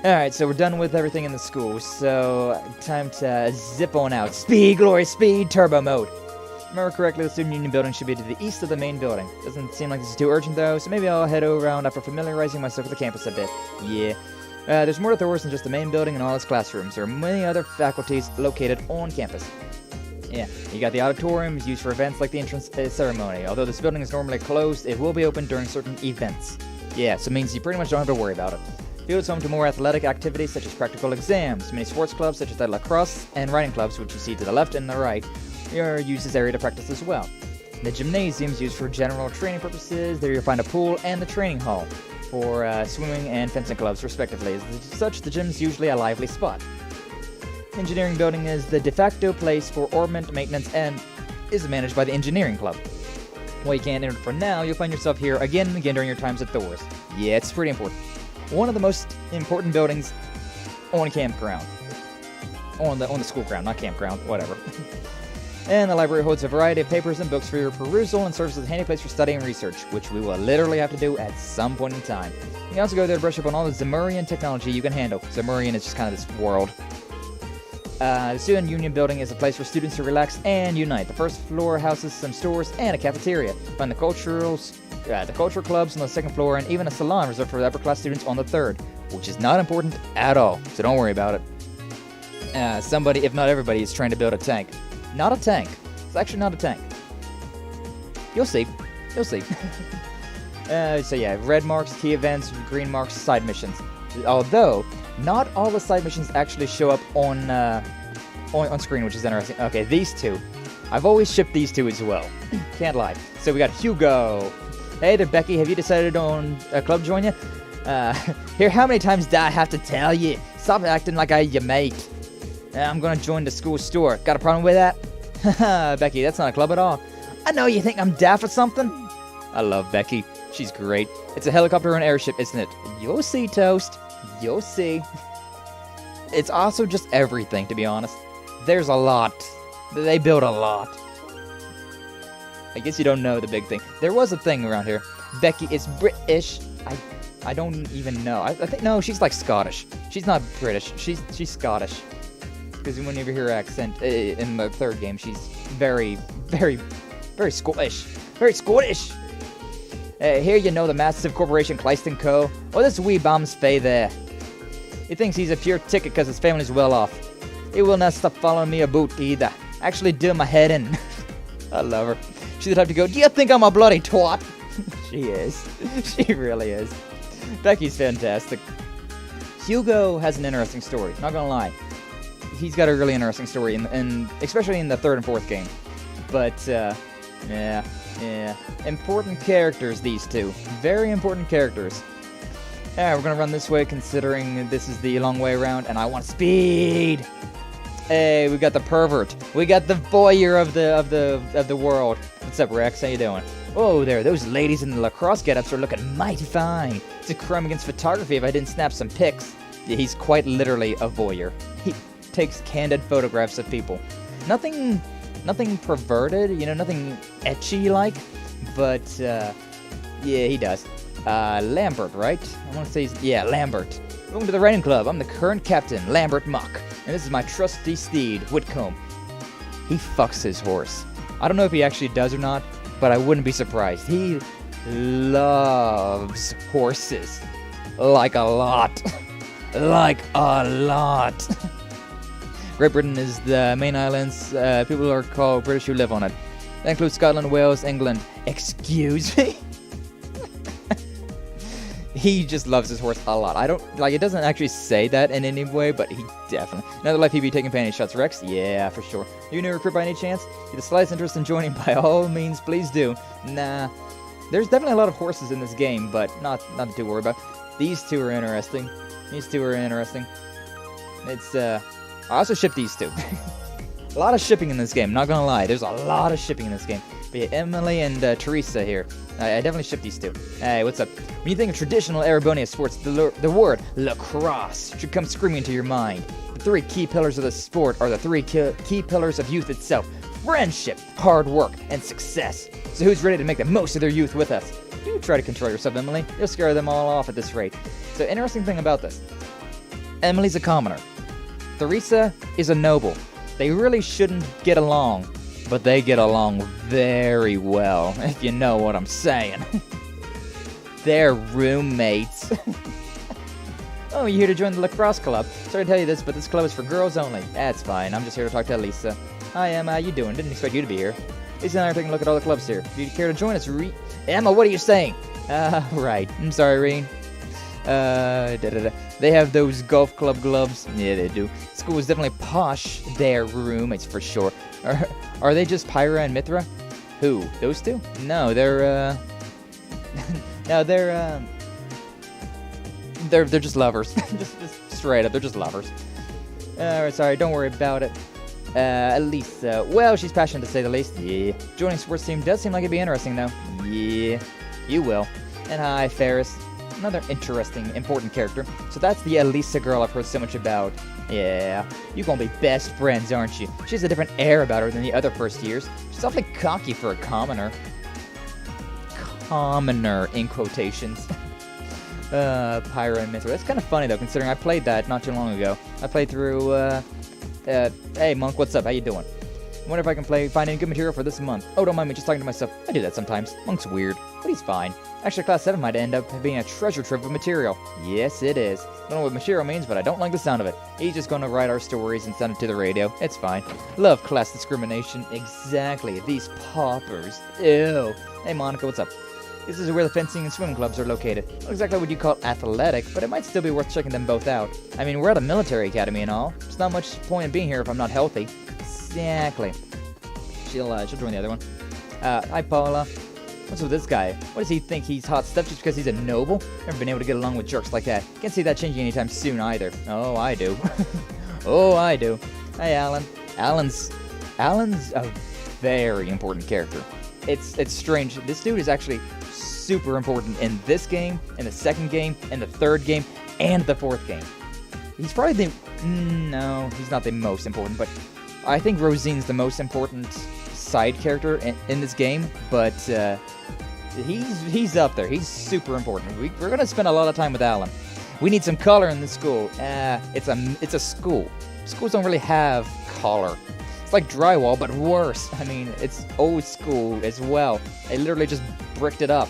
Alright, so we're done with everything in the school, so time to zip on out. Speed, glory, speed, turbo mode. Remember correctly, the student union building should be to the east of the main building. Doesn't seem like this is too urgent though, so maybe I'll head around after familiarizing myself with the campus a bit. Yeah. There's more to Thors than just the main building and all its classrooms. There are many other faculties located on campus. Yeah, you got the auditoriums used for events like the entrance ceremony. Although this building is normally closed, it will be open during certain events. Yeah, so it means you pretty much don't have to worry about it. Field is home to more athletic activities such as practical exams. Many sports clubs such as the lacrosse and riding clubs, which you see to the left and the right, are used as area to practice as well. The gymnasium is used for general training purposes. There you'll find a pool and the training hall for swimming and fencing clubs, respectively. As such, the gym's usually a lively spot. Engineering building is the de facto place for ornament maintenance and is managed by the engineering club. While you can't enter it for now, you'll find yourself here again and again during your times at Thors. Yeah, it's pretty important. One of the most important buildings on campground. On the school ground, not campground, whatever. And the library holds a variety of papers and books for your perusal and serves as a handy place for study and research, which we will literally have to do at some point in time. You can also go there to brush up on all the Zamurian technology you can handle. Zamurian is just kind of this world. The student union building is a place for students to relax and unite. The first floor houses some stores and a cafeteria. Find the cultural clubs on the second floor and even a salon reserved for upper class students on the third, which is not important at all, so don't worry about it. Somebody, if not everybody, is trying to build a tank. Not a tank. It's actually not a tank. You'll see. So yeah, red marks, key events, green marks, side missions. Although, not all the side missions actually show up on screen, which is interesting. Okay, these two. I've always shipped these two as well. Can't lie. So we got Hugo. Hey there, Becky. Have you decided on a club join you? Here, how many times do I have to tell you? Stop acting like I'm your mate. I'm gonna join the school store. Got a problem with that? Becky, that's not a club at all. I know you think I'm daft or something. I love Becky. She's great. It's a helicopter or an airship, isn't it? You'll see, Toast. You'll see. It's also just everything, to be honest. There's a lot. They build a lot. I guess you don't know the big thing. There was a thing around here. Becky is British. I don't even know. I think, no, she's like Scottish. She's not British. She's Scottish. Because when you hear her accent in the third game, she's very, very, very Scottish. Very Scottish. Here you know the massive corporation Clyston Co. Oh, this wee bum's fey there. He thinks he's a pure ticket because his family's well off. He will not stop following me about either. Actually do my head in. I love her. She's the type to go, do you think I'm a bloody twat? She is. She really is. Becky's fantastic. Hugo has an interesting story, not gonna lie. He's got a really interesting story, and especially in the third and fourth game. But, yeah. Important characters, these two. Very important characters. Yeah, we're gonna run this way, considering this is the long way around, and I want speed! Hey, we got the pervert. We got the voyeur of the world. What's up, Rex? How you doing? Oh, there, those ladies in the lacrosse get-ups are looking mighty fine. It's a crime against photography if I didn't snap some pics. Yeah, he's quite literally a voyeur. He takes candid photographs of people. Nothing Nothing perverted, you know, nothing etchy-like, but, yeah, he does. Lambert, right? I want to say, yeah, Lambert. Welcome to the Riding Club. I'm the current captain, Lambert Mock, and this is my trusty steed, Whitcomb. He fucks his horse. I don't know if he actually does or not, but I wouldn't be surprised. He loves horses. Like a lot. Like a lot. Great Britain is the main islands. People are called British who live on it. That includes Scotland, Wales, England. Excuse me? He just loves his horse a lot. I don't, like, it doesn't actually say that in any way, but he definitely. Another life he'd be taking panty shots. Rex? Yeah, for sure. You new recruit by any chance? If you have the slightest interest in joining, by all means, please do. Nah. There's definitely a lot of horses in this game, but not to worry about. These two are interesting. These two are interesting. It's, I also ship these two. A lot of shipping in this game, not gonna lie. There's a lot of shipping in this game. But yeah, Emily and Teresa here. I definitely ship these two. Hey, what's up? When you think of traditional Arabonia sports, the word lacrosse should come screaming to your mind. The three key pillars of the sport are the three key pillars of youth itself. Friendship, hard work, and success. So who's ready to make the most of their youth with us? Do try to control yourself, Emily. You'll scare them all off at this rate. So, interesting thing about this. Emily's a commoner. Teresa is a noble. They really shouldn't get along, but they get along very well, if you know what I'm saying. They're roommates. Oh, you here to join the lacrosse club? Sorry to tell you this, but this club is for girls only. That's fine. I'm just here to talk to Elisa. Hi, Emma. How you doing? Didn't expect you to be here. Lisa and I are taking a look at all the clubs here. Do you care to join us, Rean? Emma, what are you saying? Right. I'm sorry, Rean. They have those golf club gloves. Yeah, they do. School is definitely posh. Their roommates for sure. Are they just Pyra and Mithra? Who? Those two? No, they're no, they're just lovers. just straight up, they're just lovers. Alright, sorry, don't worry about it. Elisa, well, she's passionate to say the least. Yeah. Joining sports team does seem like it'd be interesting, though. Yeah, you will. And hi, Ferris. Another interesting, important character. So that's the Elisa girl I've heard so much about. Yeah, you gonna be best friends, aren't you? She has a different air about her than the other first years. She's awfully cocky for a commoner. Commoner, in quotations. Pyra and Mithra. That's kind of funny, though, considering I played that not too long ago. I played through, hey, Monk, what's up? How you doing? I wonder if I can find any good material for this month. Oh, don't mind me just talking to myself. I do that sometimes. Monk's weird, but he's fine. Actually, Class 7 might end up being a treasure trove of material. Yes, it is. Don't know what material means, but I don't like the sound of it. He's just going to write our stories and send it to the radio. It's fine. Love class discrimination. Exactly. These paupers. Ew. Hey, Monica, what's up? This is where the fencing and swimming clubs are located. Not exactly what you call athletic, but it might still be worth checking them both out. I mean, we're at a military academy and all. There's not much point in being here if I'm not healthy. Exactly. She'll join the other one. Hi, Paula. What's with this guy? What does he think he's hot stuff just because he's a noble? Never been able to get along with jerks like that. Can't see that changing anytime soon either. Oh, I do. Oh, I do. Hey, Alan. Alan's a very important character. It's strange. This dude is actually super important in this game, in the second game, in the third game, and the fourth game. He's probably no, he's not the most important, but I think Rosine's the most important side character in this game, but he's up there. He's super important. We're gonna spend a lot of time with Alan. We need some color in the school. It's a school. Schools don't really have color. It's like drywall, but worse. I mean, it's old school as well. They literally just bricked it up.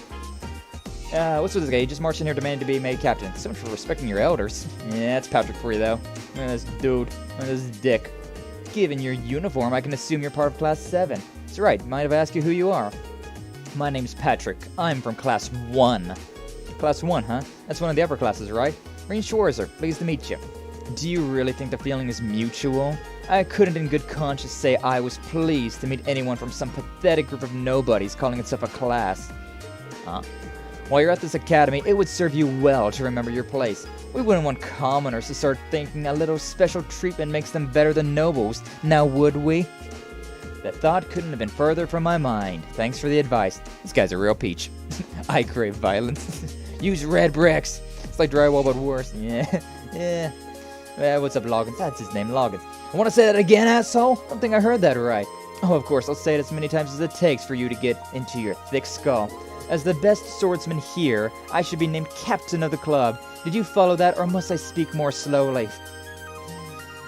What's with this guy? He just marched in here demanding to be made captain. So much for respecting your elders. Yeah, that's Patrick for you, though. Look at this dude. Look at this dick. Given your uniform, I can assume you're part of Class 7. That's right. Mind if I ask you who you are? My name's Patrick. I'm from Class 1. Class 1, huh? That's one of the upper classes, right? Rean Schwarzer, pleased to meet you. Do you really think the feeling is mutual? I couldn't in good conscience say I was pleased to meet anyone from some pathetic group of nobodies calling itself a class. Huh? While you're at this academy, it would serve you well to remember your place. We wouldn't want commoners to start thinking a little special treatment makes them better than nobles, now would we? The thought couldn't have been further from my mind. Thanks for the advice. This guy's a real peach. I crave violence. Use red bricks. It's like drywall, but worse. Yeah. What's up, Loggins? That's his name, Loggins. I want to say that again, asshole? I don't think I heard that right. Oh, of course, I'll say it as many times as it takes for you to get into your thick skull. As the best swordsman here, I should be named captain of the club. Did you follow that, or must I speak more slowly?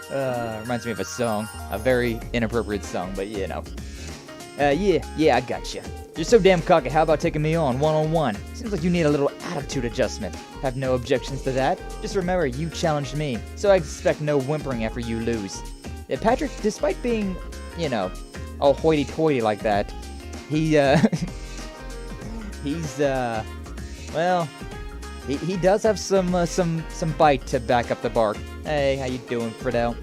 Reminds me of a song. A very inappropriate song, but you know. Yeah, I gotcha. You're so damn cocky, how about taking me on, one-on-one? Seems like you need a little attitude adjustment. Have no objections to that. Just remember, you challenged me, so I expect no whimpering after you lose. Yeah, Patrick, despite being, you know, all hoity-toity like that, well, he does have some bite to back up the bark. Hey, how you doing, Friedel?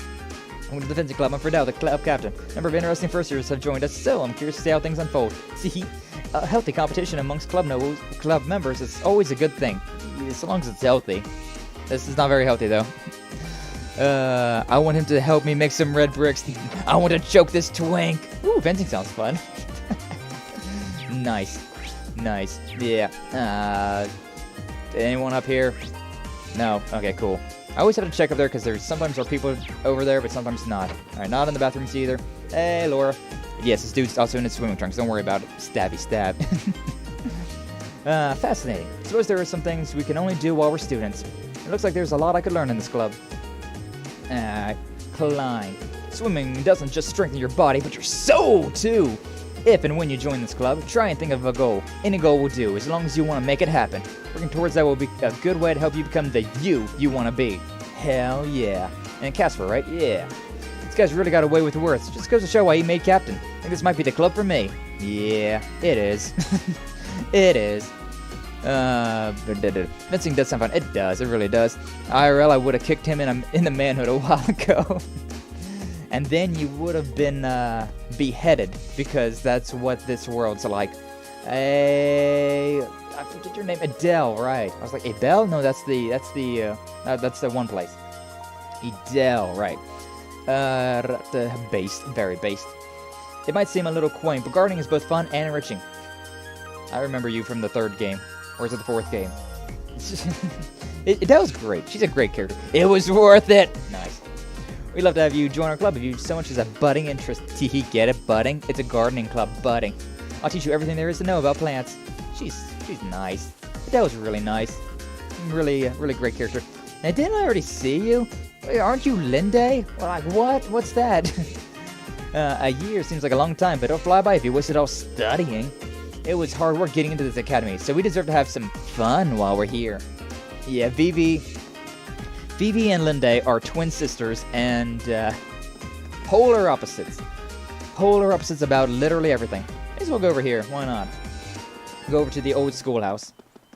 I'm with the fencing club. I'm Friedel, the club captain. A number of interesting first years have joined us, so I'm curious to see how things unfold. See, healthy competition amongst club members is always a good thing, as long as it's healthy. This is not very healthy, though. I want him to help me make some red bricks. I want to choke this twink. Ooh, fencing sounds fun. Nice. Yeah. Anyone up here? No. Okay, cool. I always have to check up there because sometimes there are people over there, but sometimes not. Alright, not in the bathrooms either. Hey, Laura. Yes, this dude's also in his swimming trunks. Don't worry about it. Stabby stab. Fascinating. Suppose there are some things we can only do while we're students. It looks like there's a lot I could learn in this club. Klein. Swimming doesn't just strengthen your body, but your soul, too. If and when you join this club, try and think of a goal. Any goal will do, as long as you want to make it happen. Working towards that will be a good way to help you become the you want to be. Hell yeah. And Casper, right? Yeah. This guy's really got away with words. Just goes to show why he made captain. I think this might be the club for me. Yeah, it is. It is. Fencing does sound fun. It does. It really does. IRL, I would have kicked him in the manhood a while ago. And then you would have been beheaded, because that's what this world's like. I forget your name. Adele, right? I was like, Abel? No, that's the one place. Adele, right? Based, very based. It might seem a little quaint, but gardening is both fun and enriching. I remember you from the 3rd game, or is it the 4th game? That was great. She's a great character. It was worth it. Nice. We'd love to have you join our club if you so much as a budding interest. Teehee, get it? Budding? It's a gardening club. Budding. I'll teach you everything there is to know about plants. She's nice. That was really nice. Really great character. Now, didn't I already see you? Wait, aren't you Linde? Well, like, what? What's that? A year seems like a long time, but it'll fly by if you waste it all studying. It was hard work getting into this academy, so we deserve to have some fun while we're here. Yeah, Vivi and Linde are twin sisters and polar opposites. Polar opposites about literally everything. May as well go over here. Why not? Go over to the old schoolhouse.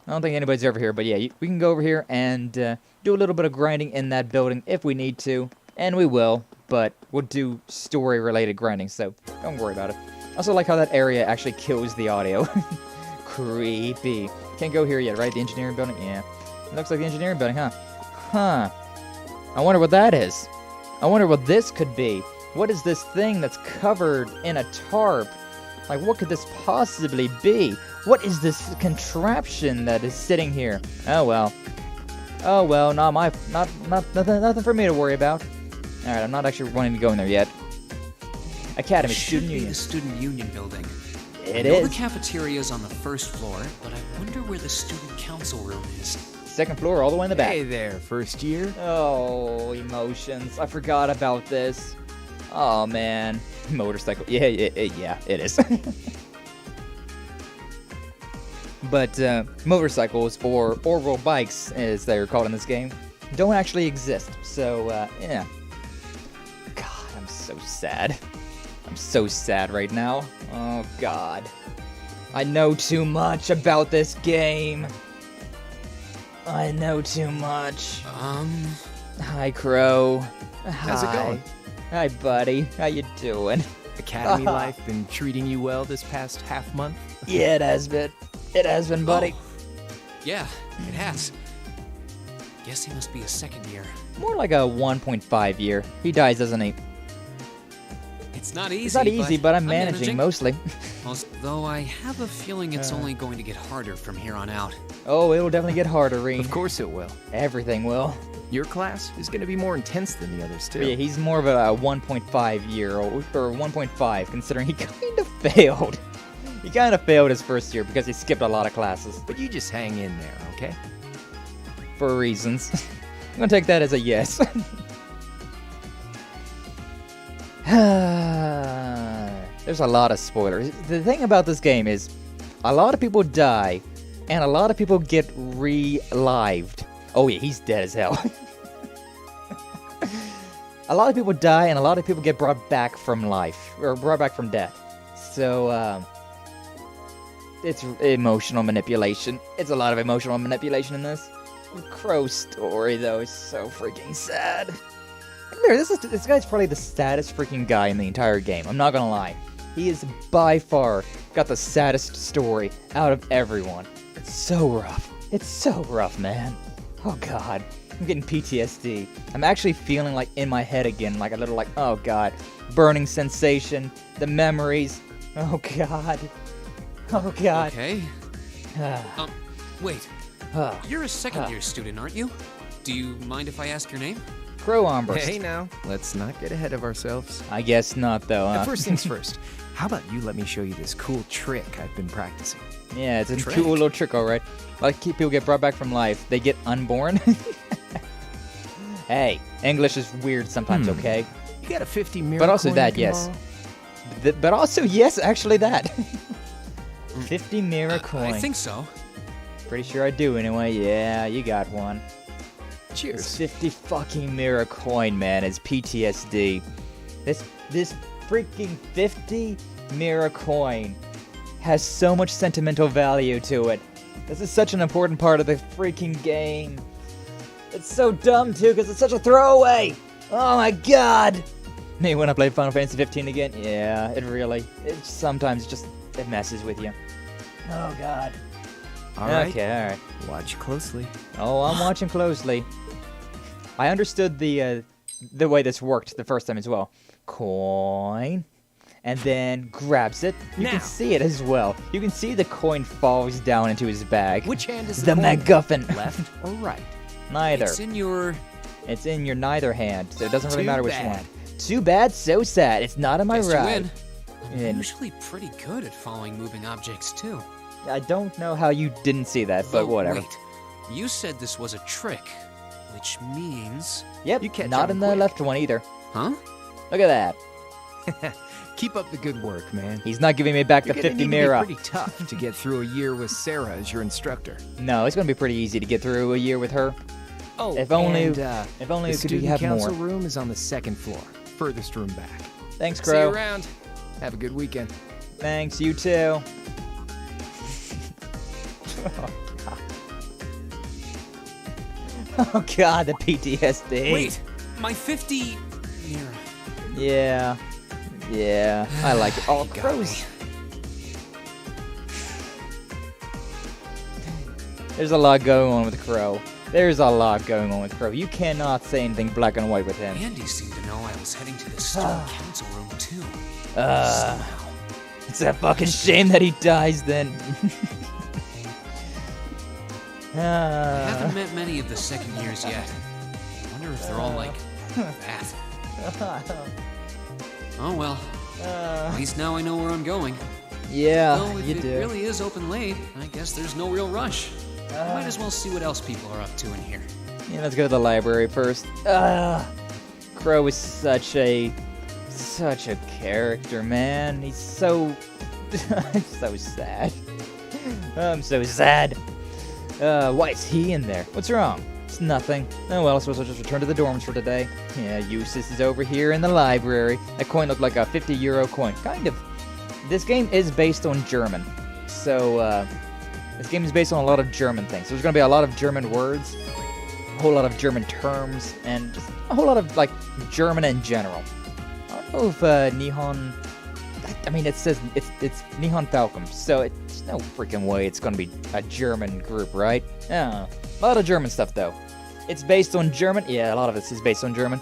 I don't think anybody's over here, but yeah, we can go over here and do a little bit of grinding in that building if we need to. And we will, but we'll do story-related grinding, so don't worry about it. I also like how that area actually kills the audio. Creepy. Can't go here yet, right? The engineering building? Yeah. It looks like the engineering building, huh? Huh. I wonder what that is. I wonder what this could be. What is this thing that's covered in a tarp? Like, what could this possibly be? What is this contraption that is sitting here? Oh well. Oh well, nothing for me to worry about. Alright, I'm not actually wanting to go in there yet. Academy, Student Union. The Student Union building. It I know is. The cafeteria's on the 1st floor, but I wonder where the student council room is. 2nd floor, all the way in the back. Hey there, first year. Oh, emotions. I forgot about this. Oh, man. Motorcycle. Yeah, it is. But motorcycles, or orbital bikes, as they are called in this game, don't actually exist. So, yeah. God, I'm so sad. I'm so sad right now. Oh, God. I know too much about this game. I know too much. Hi, Crow. How's it going? Hi, buddy. How you doing? Academy life been treating you well this past half month? Yeah, it has been. It has been, buddy. Oh. Yeah, it has. Guess he must be a 2nd year. More like a 1.5 year. He dies, doesn't he? It's not easy. It's not easy, but I'm managing mostly. Though I have a feeling it's only going to get harder from here on out. Oh, it'll definitely get harder, Rean. Of course it will. Everything will. Your class is going to be more intense than the others, too. Yeah, he's more of a 1.5 year old, or 1.5, considering he kind of failed. He kind of failed his first year because he skipped a lot of classes. But you just hang in there, okay? For reasons. I'm gonna take that as a yes. There's a lot of spoilers. The thing about this game is, a lot of people die, and a lot of people get relived. Oh yeah, he's dead as hell. A lot of people die, and a lot of people get brought back from life, or brought back from death. So, it's emotional manipulation. It's a lot of emotional manipulation in this. Crow's story, though, is so freaking sad. There, this guy's probably the saddest freaking guy in the entire game. I'm not gonna lie. He is by far got the saddest story out of everyone. It's so rough. It's so rough, man. Oh god. I'm getting PTSD. I'm actually feeling like in my head again, like a little like, oh god. Burning sensation, the memories. Oh god. Oh god. Okay. Wait. You're a second-year student, aren't you? Do you mind if I ask your name? Crow Armbrust. Hey now, let's not get ahead of ourselves. I guess not, though. First things first. How about you let me show you this cool trick I've been practicing? Yeah, it's a cool little trick, alright. Like people get brought back from life, they get unborn. Hey, English is weird sometimes, okay? You got a 50 mirror But also coin that, you yes. can But also, yes, actually that. 50 mirror coin. I think so. Pretty sure I do anyway. Yeah, you got one. Cheers. This 50 fucking mirror coin, man, is PTSD. This freaking 50 mirror coin has so much sentimental value to it. This is such an important part of the freaking game. It's so dumb, too, because it's such a throwaway. Oh my god. Me when I play Final Fantasy 15 again? Yeah, it sometimes just, it messes with you. Oh god. Alright. Okay, alright. Watch closely. Oh, I'm watching closely. I understood the way this worked the first time as well. Coin. And then grabs it. You can see it as well. You can see the coin falls down into his bag. Which hand is the coin MacGuffin? Left or right? Neither. It's in your neither hand, so it doesn't really matter which bad. one. Too bad, so sad. It's not on my Guess you right. win. I'm usually pretty good at following moving objects, too. I don't know how you didn't see that, but whatever. Wait, you said this was a trick, which means... Yep, You catch not on in the quick. left one either. Huh? Look at that. Keep up the good work, man. He's not giving me back You're the gonna 50 need mirror. to be pretty tough to get through a year with Sarah as your instructor. No, it's gonna be pretty easy to get through a year with her. Oh, If only and, if only the we could student have council more. room is on the second floor, furthest room back. Thanks, See you Crow. around. Have a good weekend. Thanks, you too. Oh god, the PTSD. Wait, my 50... Yeah. Yeah, I like it. Oh, Crows. There's a lot going on with Crow. There's a lot going on with Crow. You cannot say anything black and white with him. Andy seemed to know I was heading to the student council room, too. It's a fucking shame that he dies then. I haven't met many of the second years yet. I wonder if they're all like that. Oh well. At least now I know where I'm going. Yeah, Though if you it do. really is open late, I guess there's no real rush. Might as well see what else people are up to in here. Yeah, let's go to the library first. Crow is such a character, man. He's so so sad. I'm so sad. Why is he in there? What's wrong? It's nothing. Oh well, I suppose I'll just return to the dorms for today. Yeah, Eustace is over here in the library. That coin looked like a 50 euro coin. Kind of. This game is based on German. So, this game is based on a lot of German things. There's gonna be a lot of German words, a whole lot of German terms, and just a whole lot of, like, German in general. I don't know if, Nihon... I mean, it says it's Nihon Falcon, so there's no freaking way it's gonna be a German group, right? Yeah, a lot of German stuff though. It's based on German. Yeah, a lot of this is based on German.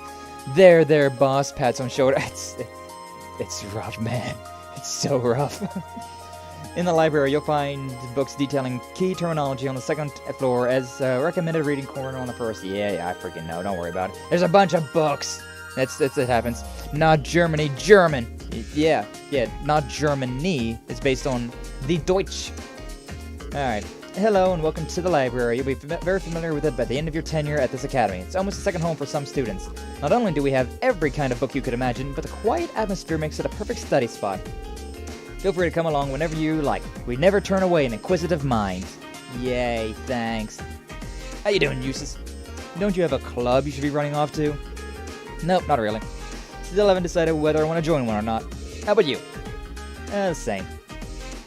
There, boss. Pats on shoulder. It's rough, man. It's so rough. In the library, you'll find books detailing key terminology on the second floor as recommended reading corner on the first. Yeah, I freaking know. Don't worry about it. There's a bunch of books. It happens. Not Germany, German. Yeah, not Germany. It's based on the Deutsch. Alright. Hello and welcome to the library. You'll be very familiar with it by the end of your tenure at this academy. It's almost a second home for some students. Not only do we have every kind of book you could imagine, but the quiet atmosphere makes it a perfect study spot. Feel free to come along whenever you like. We never turn away an inquisitive mind. Yay, thanks. How you doing, Eustace? Don't you have a club you should be running off to? Nope, not really. Still haven't decided whether I want to join one or not. How about you? The same.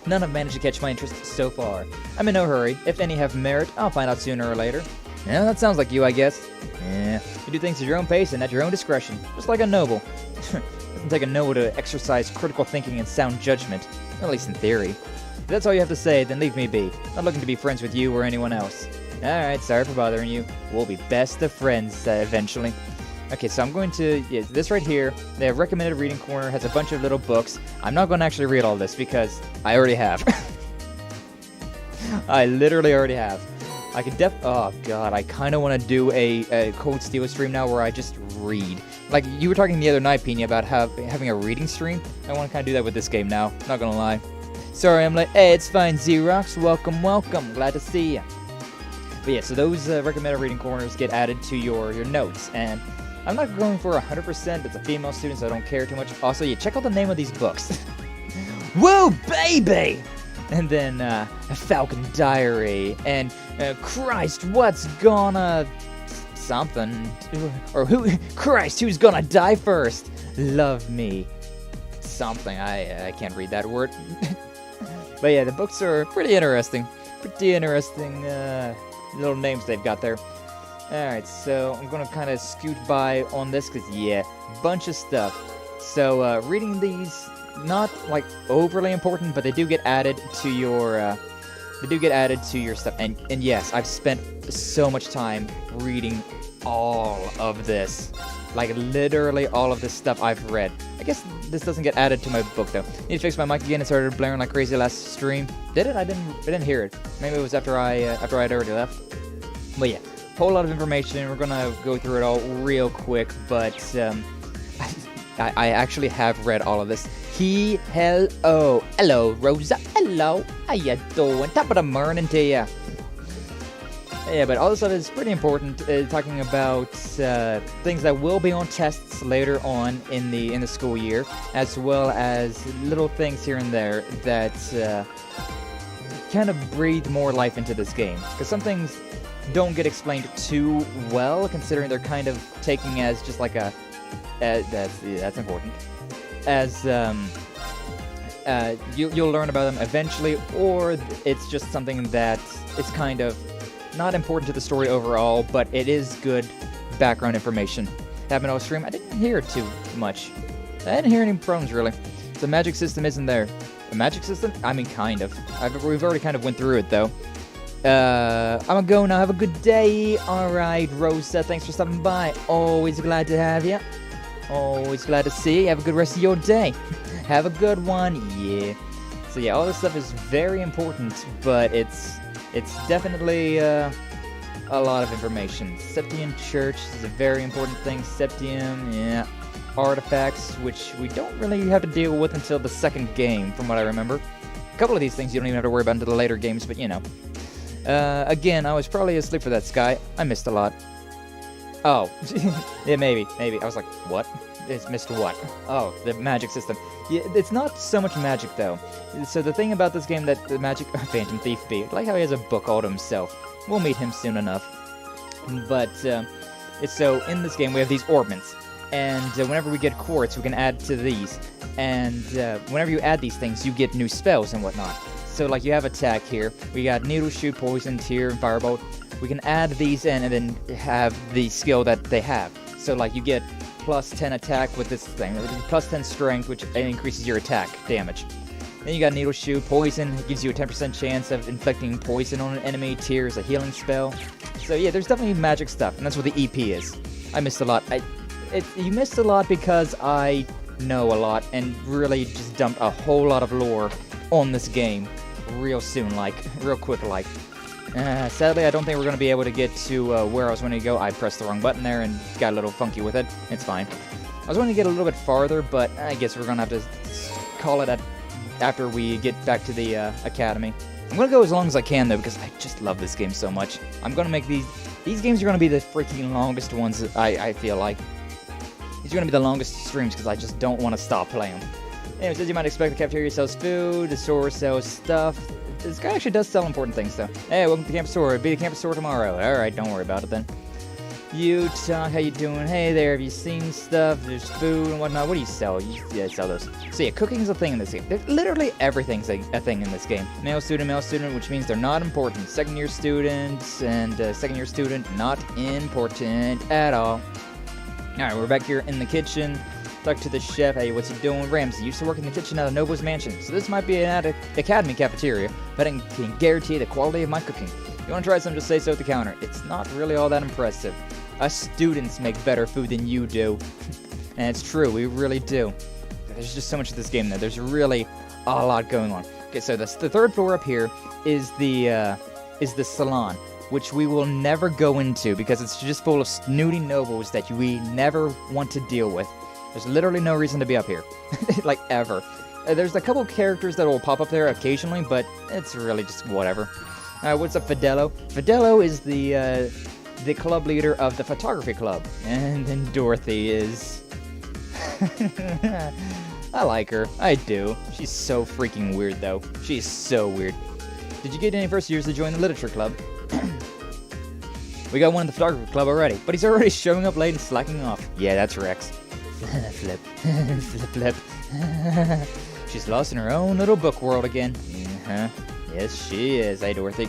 None have managed to catch my interest so far. I'm in no hurry. If any have merit, I'll find out sooner or later. Yeah, that sounds like you, I guess. Yeah, you do things at your own pace and at your own discretion, just like a noble. Doesn't take a noble to exercise critical thinking and sound judgment, at least in theory. If that's all you have to say, then leave me be. Not looking to be friends with you or anyone else. Alright, sorry for bothering you. We'll be best of friends eventually. Okay, so I'm going to, this right here, the recommended reading corner has a bunch of little books. I'm not going to actually read all this because I already have. I literally already have. I could oh god, I kind of want to do a Cold Steel stream now where I just read. Like, you were talking the other night, Pina, about having a reading stream. I want to kind of do that with this game now, not gonna lie. Sorry, I'm like, hey, it's fine, Xerox, welcome, glad to see ya. But yeah, so those recommended reading corners get added to your notes, and I'm not going for 100%, it's a female student, so I don't care too much. Also, yeah, check out the name of these books. Woo, baby! And then, A Falcon Diary, and Christ, what's gonna... something. Or Christ, who's gonna die first? Love me. Something, I can't read that word. But yeah, the books are pretty interesting. Little names they've got there. Alright, so I'm gonna kind of scoot by on this, because yeah, bunch of stuff. So, reading these, not, like, overly important, but they do get added to your, stuff. And yes, I've spent so much time reading all of this. Like, literally all of this stuff I've read. I guess this doesn't get added to my book, though. Need to fix my mic again. It started blaring like crazy last stream. Did it? I didn't hear it. Maybe it was after I'd already left. But yeah, whole lot of information. We're gonna go through it all real quick, but I actually have read all of this. Hello, Rosa. Hello, how you doing? Top of the morning to ya. Yeah, but all this stuff is pretty important. Talking about things that will be on tests later on in the school year, as well as little things here and there that kind of breathe more life into this game. Because some things don't get explained too well, considering they're kind of taking as just like a that's important. As you'll learn about them eventually, or it's just something that is kind of not important to the story overall, but it is good background information. Happened on stream, I didn't hear too much. I didn't hear any problems really. The magic system isn't there. A magic system? I mean, kind of. We've already kind of went through it though. I'm gonna go now. Have a good day. Alright, Rosa, thanks for stopping by. Always glad to have you. Always glad to see you. Have a good rest of your day. Have a good one. Yeah. So yeah, all this stuff is very important, but it's definitely a lot of information. Septium Church is a very important thing. Septium, yeah. Artifacts, which we don't really have to deal with until the second game, from what I remember. A couple of these things you don't even have to worry about until the later games, but you know. Again, I was probably asleep for that, Sky. I missed a lot. Oh, yeah, maybe. I was like, what? It's missed what? Oh, the magic system. Yeah, it's not so much magic, though. So the thing about this game that the magic... Phantom Thief B. I like how he has a book all to himself. We'll meet him soon enough. But, so in this game we have these orbments. And whenever we get quartz, we can add to these. And whenever you add these things, you get new spells and whatnot. So, like, you have attack here. We got Needle Shoot, Poison, Tear, and Firebolt. We can add these in and then have the skill that they have. So, like, you get plus 10 attack with this thing. Plus 10 strength, which increases your attack damage. Then you got Needle Shoot. Poison gives you a 10% chance of inflicting poison on an enemy. Tear is a healing spell. So, yeah, there's definitely magic stuff. And that's what the EP is. I missed a lot. You missed a lot because I know a lot and really just dumped a whole lot of lore on this game real soon, like, real quick, like. Sadly, I don't think we're going to be able to get to where I was wanting to go. I pressed the wrong button there and got a little funky with it. It's fine. I was wanting to get a little bit farther, but I guess we're going to have to call it after we get back to the academy. I'm going to go as long as I can, though, because I just love this game so much. I'm going to make these games are going to be the freaking longest ones, I feel like. These are going to be the longest streams because I just don't want to stop playing them. Anyways, as you might expect, the cafeteria sells food, the store sells stuff. This guy actually does sell important things, though. Hey, welcome to the campus store. It'll be the campus store tomorrow. Alright, don't worry about it then. Utah, how you doing? Hey there, have you seen stuff? There's food and whatnot. What do you sell? Yeah, sell those. So yeah, cooking is a thing in this game. Literally everything's a thing in this game. Male student, which means they're not important. Second-year students and second-year student, not important at all. Alright, we're back here in the kitchen. Talk to the chef. Hey, what's he doing? Ramsey used to work in the kitchen at a noble's mansion, so this might be an academy cafeteria, but I can guarantee the quality of my cooking. If you want to try some, just say so at the counter. It's not really all that impressive. Us students make better food than you do. And it's true, we really do. There's just so much of this game, though. There's really a lot going on. Okay, so the third floor up here is the salon, which we will never go into because it's just full of snooty nobles that we never want to deal with. There's literally no reason to be up here, like, ever. There's a couple characters that will pop up there occasionally, but it's really just whatever. What's up, Fidello? Fidello is the club leader of the photography club, and then Dorothy is... I like her. I do. She's so freaking weird, though. She's so weird. Did you get any first years to join the literature club? We got one in the photography club already, but he's already showing up late and slacking off. Yeah, that's Rex. Flip. Flip. She's lost in her own little book world again. Yes, she is. Hey, Dorothy.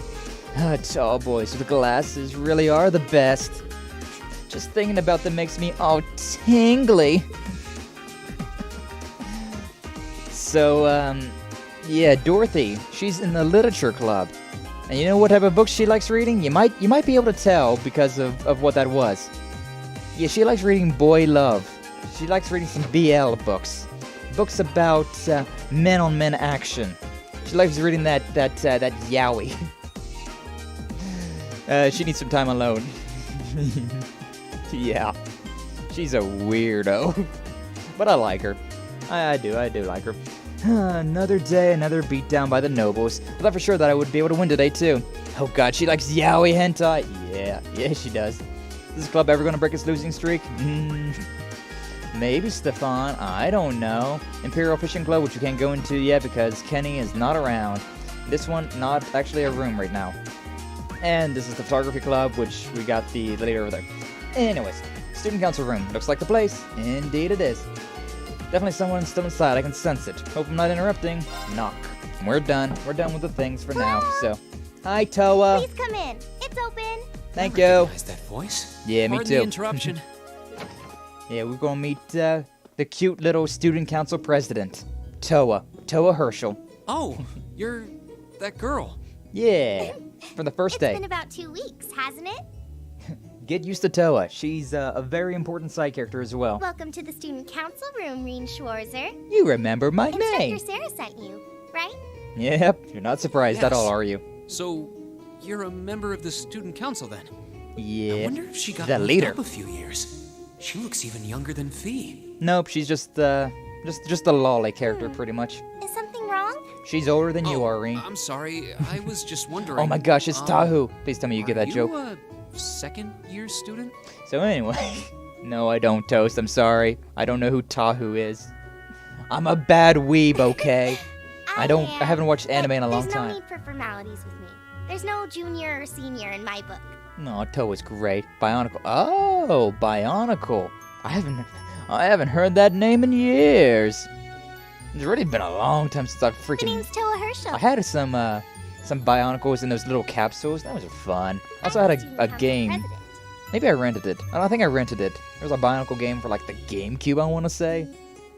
Tall boys with glasses really are the best. Just thinking about them makes me all tingly. So, yeah, Dorothy. She's in the literature club. And you know what type of books she likes reading? You might be able to tell because of what that was. Yeah, she likes reading boy love. She likes reading some BL books. Books about men-on-men action. She likes reading that yaoi. She needs some time alone. Yeah. She's a weirdo. But I like her. I do like her. Another day, another beatdown by the nobles. I thought for sure that I would be able to win today, too. Oh god, she likes yaoi hentai. Yeah, she does. Is this club ever going to break its losing streak? Maybe, Stefan. I don't know. Imperial Fishing Club, which you can't go into yet because Kenny is not around. This one, not actually a room right now. And this is the Photography Club, which we got the leader over there. Anyways, Student Council room. Looks like the place. Indeed it is. Definitely someone still inside. I can sense it. Hope I'm not interrupting. Knock. We're done. We're done with the things for now, so... Hi, Toa. Please come in. It's open. Thank you. Recognize that voice? Yeah, me Pardon too. the interruption. Yeah, we're gonna meet the cute little student council president, Toa Herschel. Oh, you're that girl. Yeah, for the first day. It's been about 2 weeks, hasn't it? Get used to Toa. She's a very important side character as well. Welcome to the student council room, Rean Schwarzer. You remember my name. Instructor Sarah sent you, right? Yep, you're not surprised at all, are you? So, you're a member of the student council then? Yeah, I wonder if she got the moved leader. up a few years. She looks even younger than Fee. Nope, she's just a lolly character, pretty much. Is something wrong? She's older than you are, Rean. I'm sorry, I was just wondering. Oh my gosh, it's Tahu. Please tell me you get that joke. Are you a second-year student? So anyway, no, I don't, Toast. I'm sorry. I don't know who Tahu is. I'm a bad weeb, okay? I haven't watched anime in a long time. There's no need for formalities with me. There's no junior or senior in my book. No, Toa's great. Bionicle. Oh, Bionicle. I haven't heard that name in years. It's already been a long time since I've freaking... My name's Toa Herschel. I had some Bionicles in those little capsules. That was fun. I also had a game. President. Maybe I rented it. I think I rented it. There was a Bionicle game for like the GameCube, I want to say.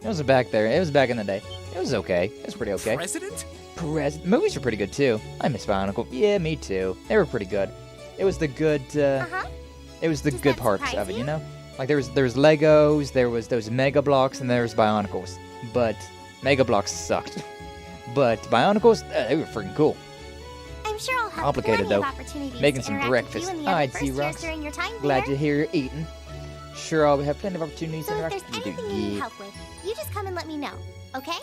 It was back there. It was back in the day. It was okay. It was pretty okay. President? Movies were pretty good too. I miss Bionicle. Yeah, me too. They were pretty good. It was the good. It was the good parts of it, you know. Like there was Legos, there was those Mega Blocks, and there was Bionicles. But Mega Blocks sucked. But Bionicles, they were freaking cool. I'm sure I'll have Complicated, plenty of though. opportunities Making to some interact breakfast. with you and the All other right, first years T-Rex. during your time Glad here. to hear you're eating. Sure, I'll have plenty of opportunities So to if interact there's with you. anything you need help with, you just come and let me know, okay?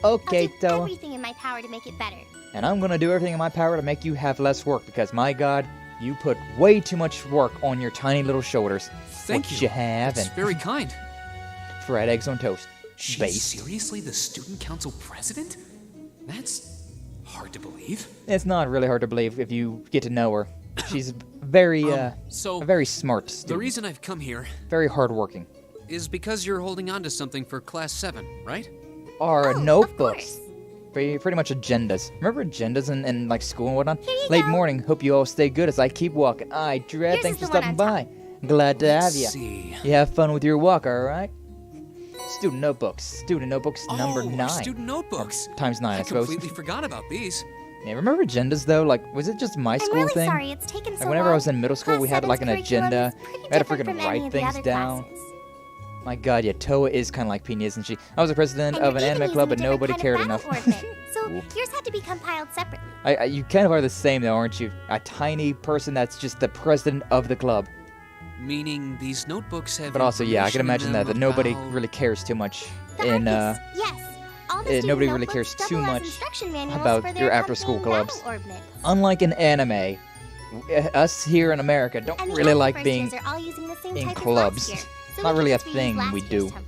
Okay, I'll do Toa. everything in my power to make it better. And I'm gonna do everything in my power to make you have less work because, my God, you put way too much work on your tiny little shoulders. Thank what you. Have It's and very kind. fried eggs on toast. She's Base. seriously the student council president? That's hard to believe. It's not really hard to believe if you get to know her. She's very, so a very smart The student. reason I've come here Very hardworking. is because you're holding on to something for Class 7, right? Our notebooks. Pretty much agendas. Remember agendas in like school and whatnot? Late morning. Hope you all stay good as I keep walking. Aye, Dread, thanks for stopping by. Glad to have you. see. You have fun with your walk, alright? Student notebooks. Student notebooks number 9. Student notebooks. Times 9, I I suppose. completely forgot about these. Yeah, remember agendas though? Like, was it just my school really thing? sorry it's taken so Like, whenever I long. was in middle school, we had like an agenda. We had to different freaking from any write of the things other down. classes. My God, yeah, Toa is kind of like Pina, isn't she? I was the president And of an you're anime even club, but using nobody different cared kind of enough. battle ordnance. So yours had to be compiled separately. You kind of are the same though, aren't you? A tiny person that's just the president of the club. Meaning these notebooks have. But also, yeah, I can information imagine in that them nobody about- really cares too much The in Arcus, yes. All the student nobody really notebooks cares too double as much instruction manuals about for your their after-school accompanying clubs. battle ordnance. Unlike in anime, us here in America don't And the really other like first being years are all using the same in type as clubs. last year, so Not we really a can just reuse thing last we year's do. template.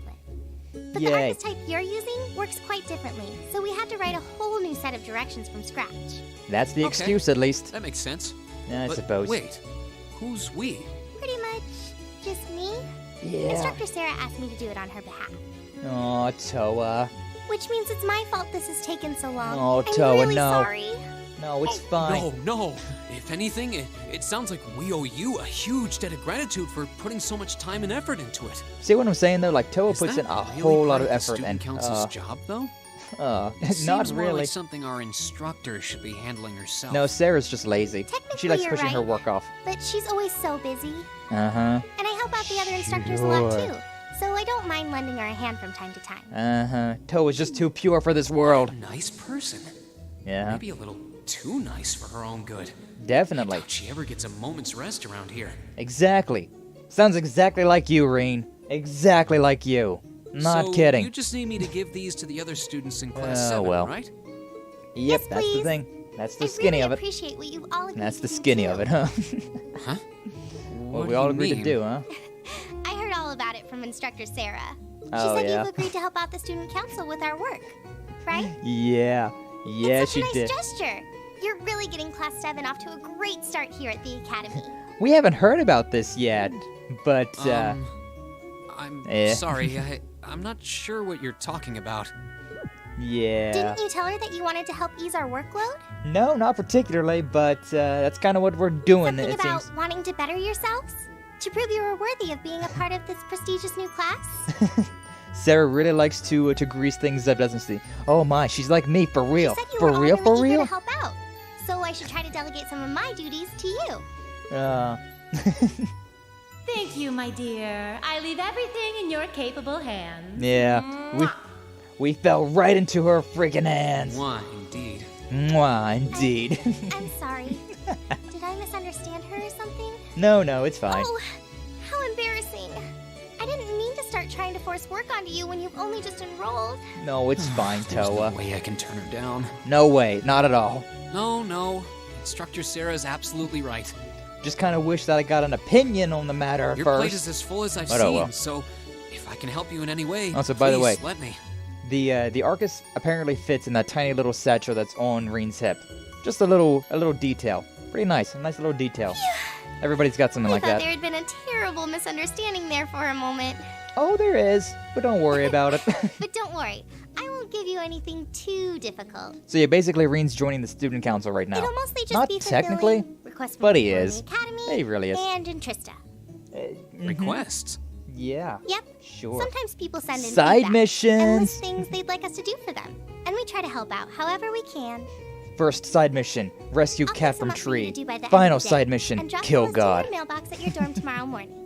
But the Yay. Arcus type you're using works quite differently, so we had to write a whole new set of directions from scratch. That's the Okay. excuse, at least. That makes sense. I But suppose. Wait, who's we? Pretty much just me. Yeah. Instructor Sarah asked me to do it on her behalf. Aw, Toa. Which means it's my fault this has taken so long. Oh, I'm Toa, really no. sorry. No, it's fine. No. If anything, it sounds like we owe you a huge debt of gratitude for putting so much time and effort into it. See what I'm saying though? Like Toa Is puts that in a really whole lot part of the effort student and council's job, though? It not seems more really. like something our instructor should be handling herself. No, Sarah's just lazy. She likes you're pushing her right. work off. But she's always so busy. Uh-huh. And I help out the other instructors a lot Sure. too. So I don't mind lending her a hand from time to time. Uh-huh. Toa's just too pure for this world. Nice person. Yeah. Maybe a little too nice for her own good. Definitely. I doubt she ever gets a moment's rest around here. Exactly. Sounds exactly like you, Rean. Exactly like you. Not So kidding. You just need me to give these to the other students in Class Oh, 7, well. right? Yep, that's the please. thing. That's the I skinny really of it. appreciate what you've all agreed That's to the do, skinny too. of it, huh? Huh? What What we do all you agreed to mean? do, huh? I heard all about it from Instructor Sarah. She Oh, said yeah. you've agreed to help out the student council with our work, right? Yeah. Yeah, it's such she a nice did. gesture. You're really getting Class 7 off to a great start here at the Academy. We haven't heard about this yet, but, I'm eh. sorry. I'm not sure what you're talking about. yeah. Didn't you tell her that you wanted to help ease our workload? No, not particularly, but that's kind of what we're doing, Something it about seems. wanting to better yourselves? To prove you were worthy of being a part of this prestigious new class? Sarah really likes to grease things up, doesn't she? Oh my, she's like me, for real. She said you For were real, all for really eager real? to help out. So I should try to delegate some of my duties to you. Thank you, my dear. I leave everything in your capable hands. Yeah, we fell right into her freaking hands. Why, indeed. Mwah, indeed. I'm sorry. Did I misunderstand her or something? No, it's fine. Oh, how embarrassing. I didn't mean to start trying to force work onto you when you've only just enrolled. No, it's fine, There's Toa. no way I can turn her down. No way, not at all. No. Instructor Sarah is absolutely right. Just kind of wish that I got an opinion on the matter Your first. plate is as full as I've But oh seen, well. so if I can help you in any way, Also, by the please way, let me. The Arcus apparently fits in that tiny little satchel that's on Rean's hip. Just a little detail. Pretty nice, a nice little detail. Everybody's got something I like thought that. there had been a terrible misunderstanding there for a moment. Oh, there is, but don't worry about it. But don't worry, I won't give you anything too difficult. So yeah, basically Rean's joining the student council right now. It'll mostly just Not be technically, fulfilling requests from but he people in is. the Academy He really is. and in Trista. Requests? Yeah. Yep. Sure. Sometimes people send in Side feedback and missions. list things they'd like us to do for them, and we try to help out however we can. First side mission, rescue I'll cat pick some from up for you to tree. do by the end Final of the day, side mission, and drop the kill list to God. your mailbox at your dorm tomorrow morning.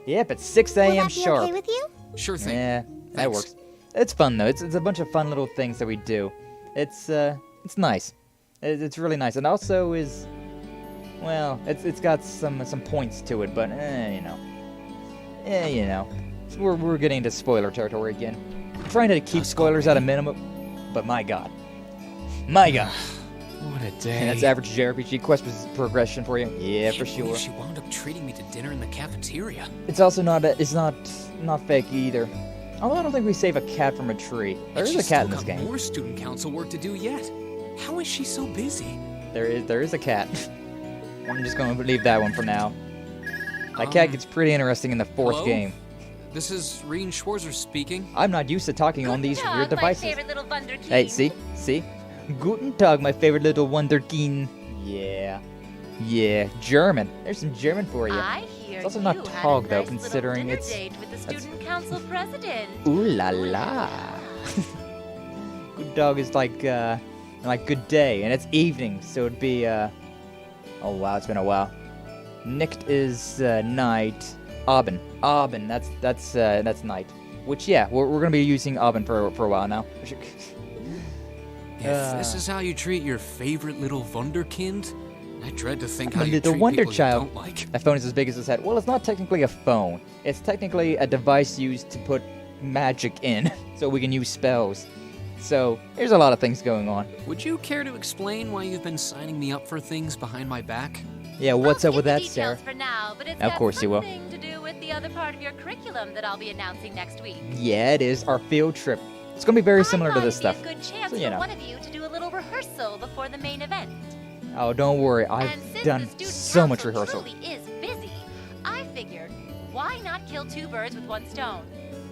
Yep, at 6 Will a.m. that be sharp. okay with you? Sure thing. Yeah, that Thanks. works. It's fun though. It's a bunch of fun little things that we do. It's nice. It's really nice. And also is, well, it's got some points to it, but you know. We're getting into spoiler territory again. I'm trying to keep spoilers at a minimum, but my god. What a day. And that's average JRPG quest progression for you. Yeah, for sure. She wound up treating me to dinner in the cafeteria. It's also not fake either. Although I don't think we save a cat from a tree. There is a cat in this game. More student council work to do yet. How is she so busy? There is a cat. I'm just going to leave that one for now. That cat gets pretty interesting in the fourth game. This is Rean Schwarzer speaking. I'm not used to talking on these weird devices. My favorite little Wunderkind. Hey, see? Guten Tag, my favorite little Wunderkind. Yeah, German. There's some German for you. I hear It's also not you had Tag a though, nice considering little it's. dinner date with the student council president. Ooh la la. Good dog is like good day, and it's evening, so it'd be oh wow, it's been a while. Nicht is night. Abend, that's night. Which yeah, we're gonna be using Abend for a while now. If this is how you treat your favorite little Wunderkind, I dread to think how A you little treat wonder people child. you don't like. That phone is as big as his head. Well, it's not technically a phone. It's technically a device used to put magic in, so we can use spells. So there's a lot of things going on. Would you care to explain why you've been signing me up for things behind my back? Yeah, what's up with that, Details Sarah? for now, but it's Of course you will. something to do with the other part of your curriculum that I'll be announcing next week. Yeah, it is our field trip. It's gonna be very similar to this stuff. A good chance So, you for know. one of you to do a little rehearsal before the main event. Oh, don't worry. I've And since done the student so much council rehearsal. truly is busy, I figured, why not kill two birds with one stone?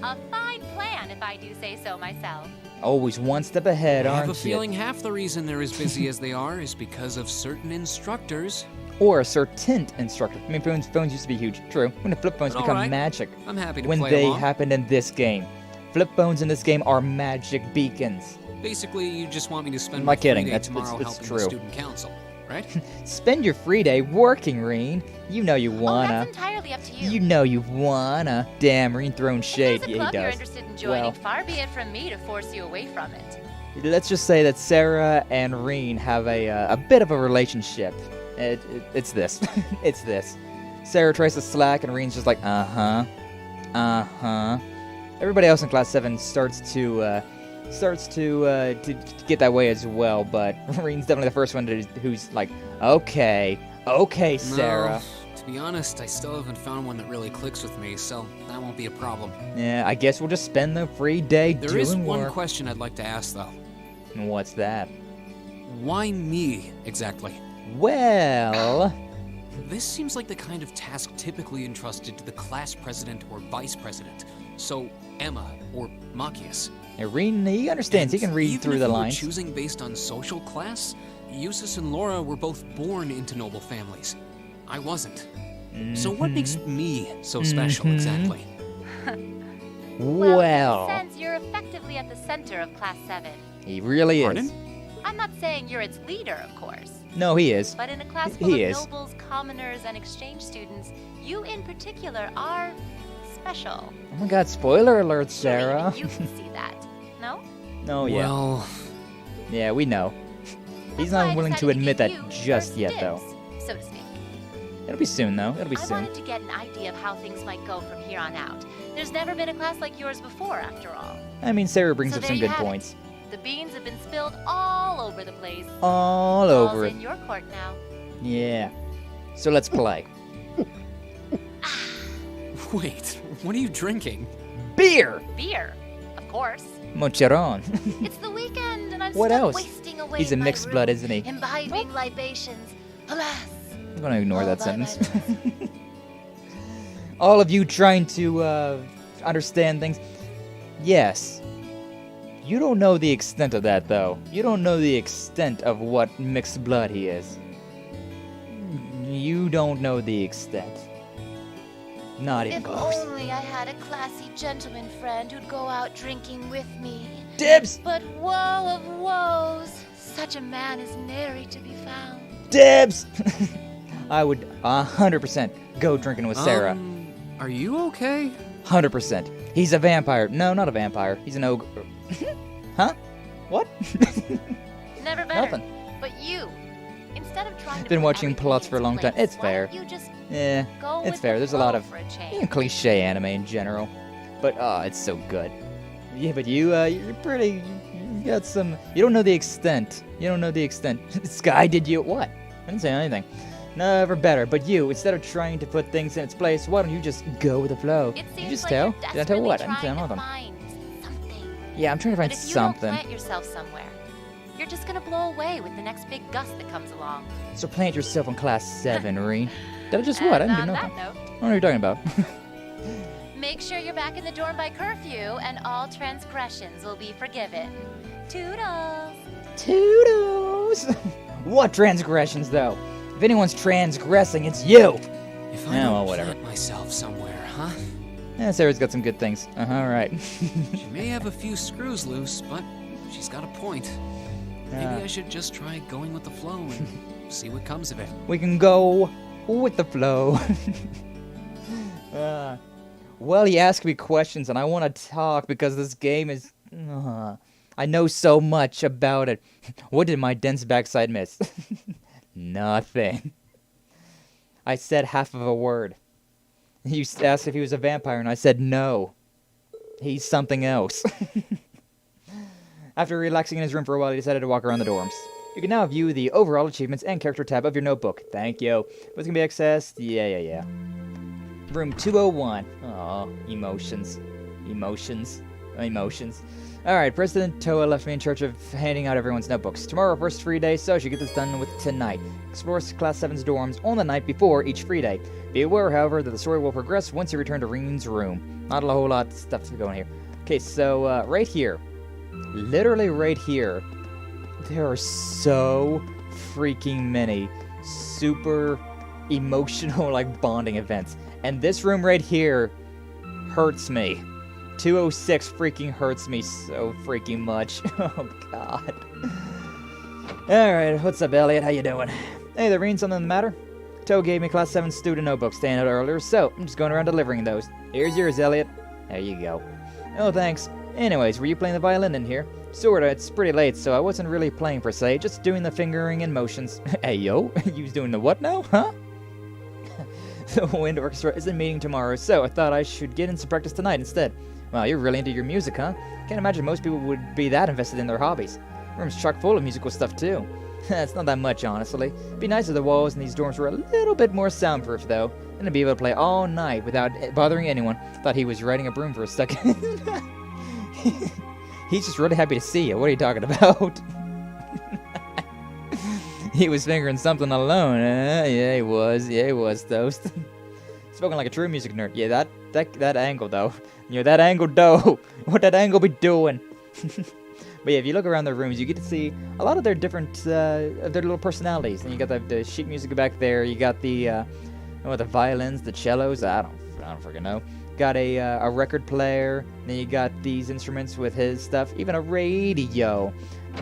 A fine plan, if I do say so myself. Always one step ahead, I have aren't a feeling half the reason they're as busy as they are is because of certain instructors. Or a certain instructor. I mean, phones used to be huge. True. When the flip phones But become alright. magic. I'm happy to When play they along. happened in this game. Flip phones in this game are magic beacons. Basically, you just want me to spend I'm my not kidding. free day That's- tomorrow it's helping true. the student council, right? Spend your free day working, Rean. You know you wanna. Oh, that's entirely up to you. You know you wanna. Damn, Rean throwing shade. If there's a Yeah, club he you're does. interested in joining, Well, far be it from me to force you away from it. let's just say that Sarah and Rean have a bit of a relationship. It's this. It's this. Sarah tries to slack, and Rean's just like, uh-huh. Everybody else in Class 7 starts to get that way as well, but Rean's definitely the first one who's like, okay, Sarah. No, to be honest, I still haven't found one that really clicks with me, so that won't be a problem. Yeah, I guess we'll just spend the free day There doing is one work. question I'd like to ask, though. And what's that? Why me, exactly? Well... This seems like the kind of task typically entrusted to the class president or vice president. So, Emma or Machias. Rean, he understands. He can read Even through if the we were lines. choosing based on social class, Eustace and Laura were both born into noble families. I wasn't. So what makes me so special exactly? Well, Well, in a sense, you're effectively at the center of Class 7. he really is. Pardon? I'm not saying you're its leader, of course. No, he is. But in a class full He of is. nobles, commoners, and exchange students, you in particular are special. Oh my god, spoiler alert, Surely Sarah. even you can see that, no? Oh, yeah. Well, Yeah, we know. He's That's why I not willing to decided to admit give that you just first yet, dibs, though. so to speak. It'll be soon, though. It'll be I soon. wanted to get an idea of how things might go from here on out. There's never been a class like yours before, after all. I mean, Sarah brings So up there some you good have it. points. The beans have been spilled all over the place. All Ball's over it. in your court now. Yeah. So let's play. wait, what are you drinking? Beer! Beer, of course. Mocharon. It's the weekend, and I'm What stuck else? wasting away He's a in my mixed room, blood, isn't he? Imbibing libations. Alas. I'm gonna ignore all that by sentence. myself. All of you trying to understand things. Yes. You don't know the extent of that, though. You don't know the extent of what mixed blood he is. You don't know the extent. Not even If close. only I had a classy gentleman friend who'd go out drinking with me. Dibs! But woe of woes, such a man is nary to be found. Dibs! I would 100% go drinking with Sarah. Are you okay? 100%. He's a vampire. No, not a vampire. He's an ogre. Huh? What? Never better. Nothing. But you, instead of trying to Been put watching everything plots for a into long time. place, It's why fair. don't you just Yeah, go it's with fair. the There's a lot flow of for a change? cliche anime in general. But, it's so good. Yeah, but you're pretty... You got some... You don't know the extent. You don't know the extent. Sky, did you... What? I didn't say anything. Never better. But you, instead of trying to put things in its place, why don't you just go with the flow? It You seems just like tell? you're Did I tell what? I didn't desperately tell trying to nothing. find something. Yeah, I'm trying to find But if something. you don't plant yourself somewhere, you're just gonna blow away with the next big gust that comes along. So plant yourself on Class 7, Rean. Did I just what? I And didn't do on nothing. that note, What are you talking about? make sure you're back in the dorm by curfew, and all transgressions will be forgiven. Toodles! Toodles! What transgressions, though? If anyone's transgressing, it's you! If Yeah, I well, don't whatever. plant myself somewhere, huh? Yeah, Sarah's got some good things. Alright. She may have a few screws loose, but she's got a point. Maybe I should just try going with the flow and see what comes of it. We can go with the flow. Well, you ask me questions, and I want to talk because this game is... I know so much about it. What did my dense backside miss? Nothing. I said half of a word. You asked if he was a vampire, and I said no. He's something else. After relaxing in his room for a while, he decided to walk around the dorms. You can now view the overall achievements and character tab of your notebook. Thank you. What's gonna be accessed? Yeah. Room 201. Aw, emotions. Alright, President Toa left me in charge of handing out everyone's notebooks. Tomorrow, our first free day, so I should get this done with tonight. Explore Class 7's dorms on the night before each free day. Be aware, however, that the story will progress once you return to Rean's room. Not a whole lot of stuff to go in here. Okay, so, right here. Literally right here. There are so freaking many super emotional, like, bonding events. And this room right here hurts me. 206 freaking hurts me so freaking much. Oh, God. Alright, what's up, Elliot? How you doing? Hey there, Rean, something the matter? Toe gave me Class 7 student notebooks to hand out earlier, so I'm just going around delivering those. Here's yours, Elliot. There you go. Oh, thanks. Anyways, were you playing the violin in here? Sorta, it's pretty late, so I wasn't really playing per se, just doing the fingering and motions. Hey, yo, you was doing the what now, huh? The wind orchestra isn't meeting tomorrow, so I thought I should get in some practice tonight instead. Wow, you're really into your music, huh? Can't imagine most people would be that invested in their hobbies. Room's chock full of musical stuff, too. It's not that much, honestly. It'd be nice if the walls in these dorms were a little bit more soundproof, though. Then I'd be able to play all night without bothering anyone. Thought he was riding a broom for a second. He's just really happy to see you. What are you talking about? He was fingering something alone, huh? Yeah, he was, Toast. Spoken like a true music nerd. Yeah, that angle, though. You know, that angle, though. What that angle be doing? But yeah, if you look around their rooms, you get to see a lot of their different, of their little personalities. And you got the sheet music back there. You got the violins, the cellos. I don't freaking know. Got a record player. Then you got these instruments with his stuff. Even a radio.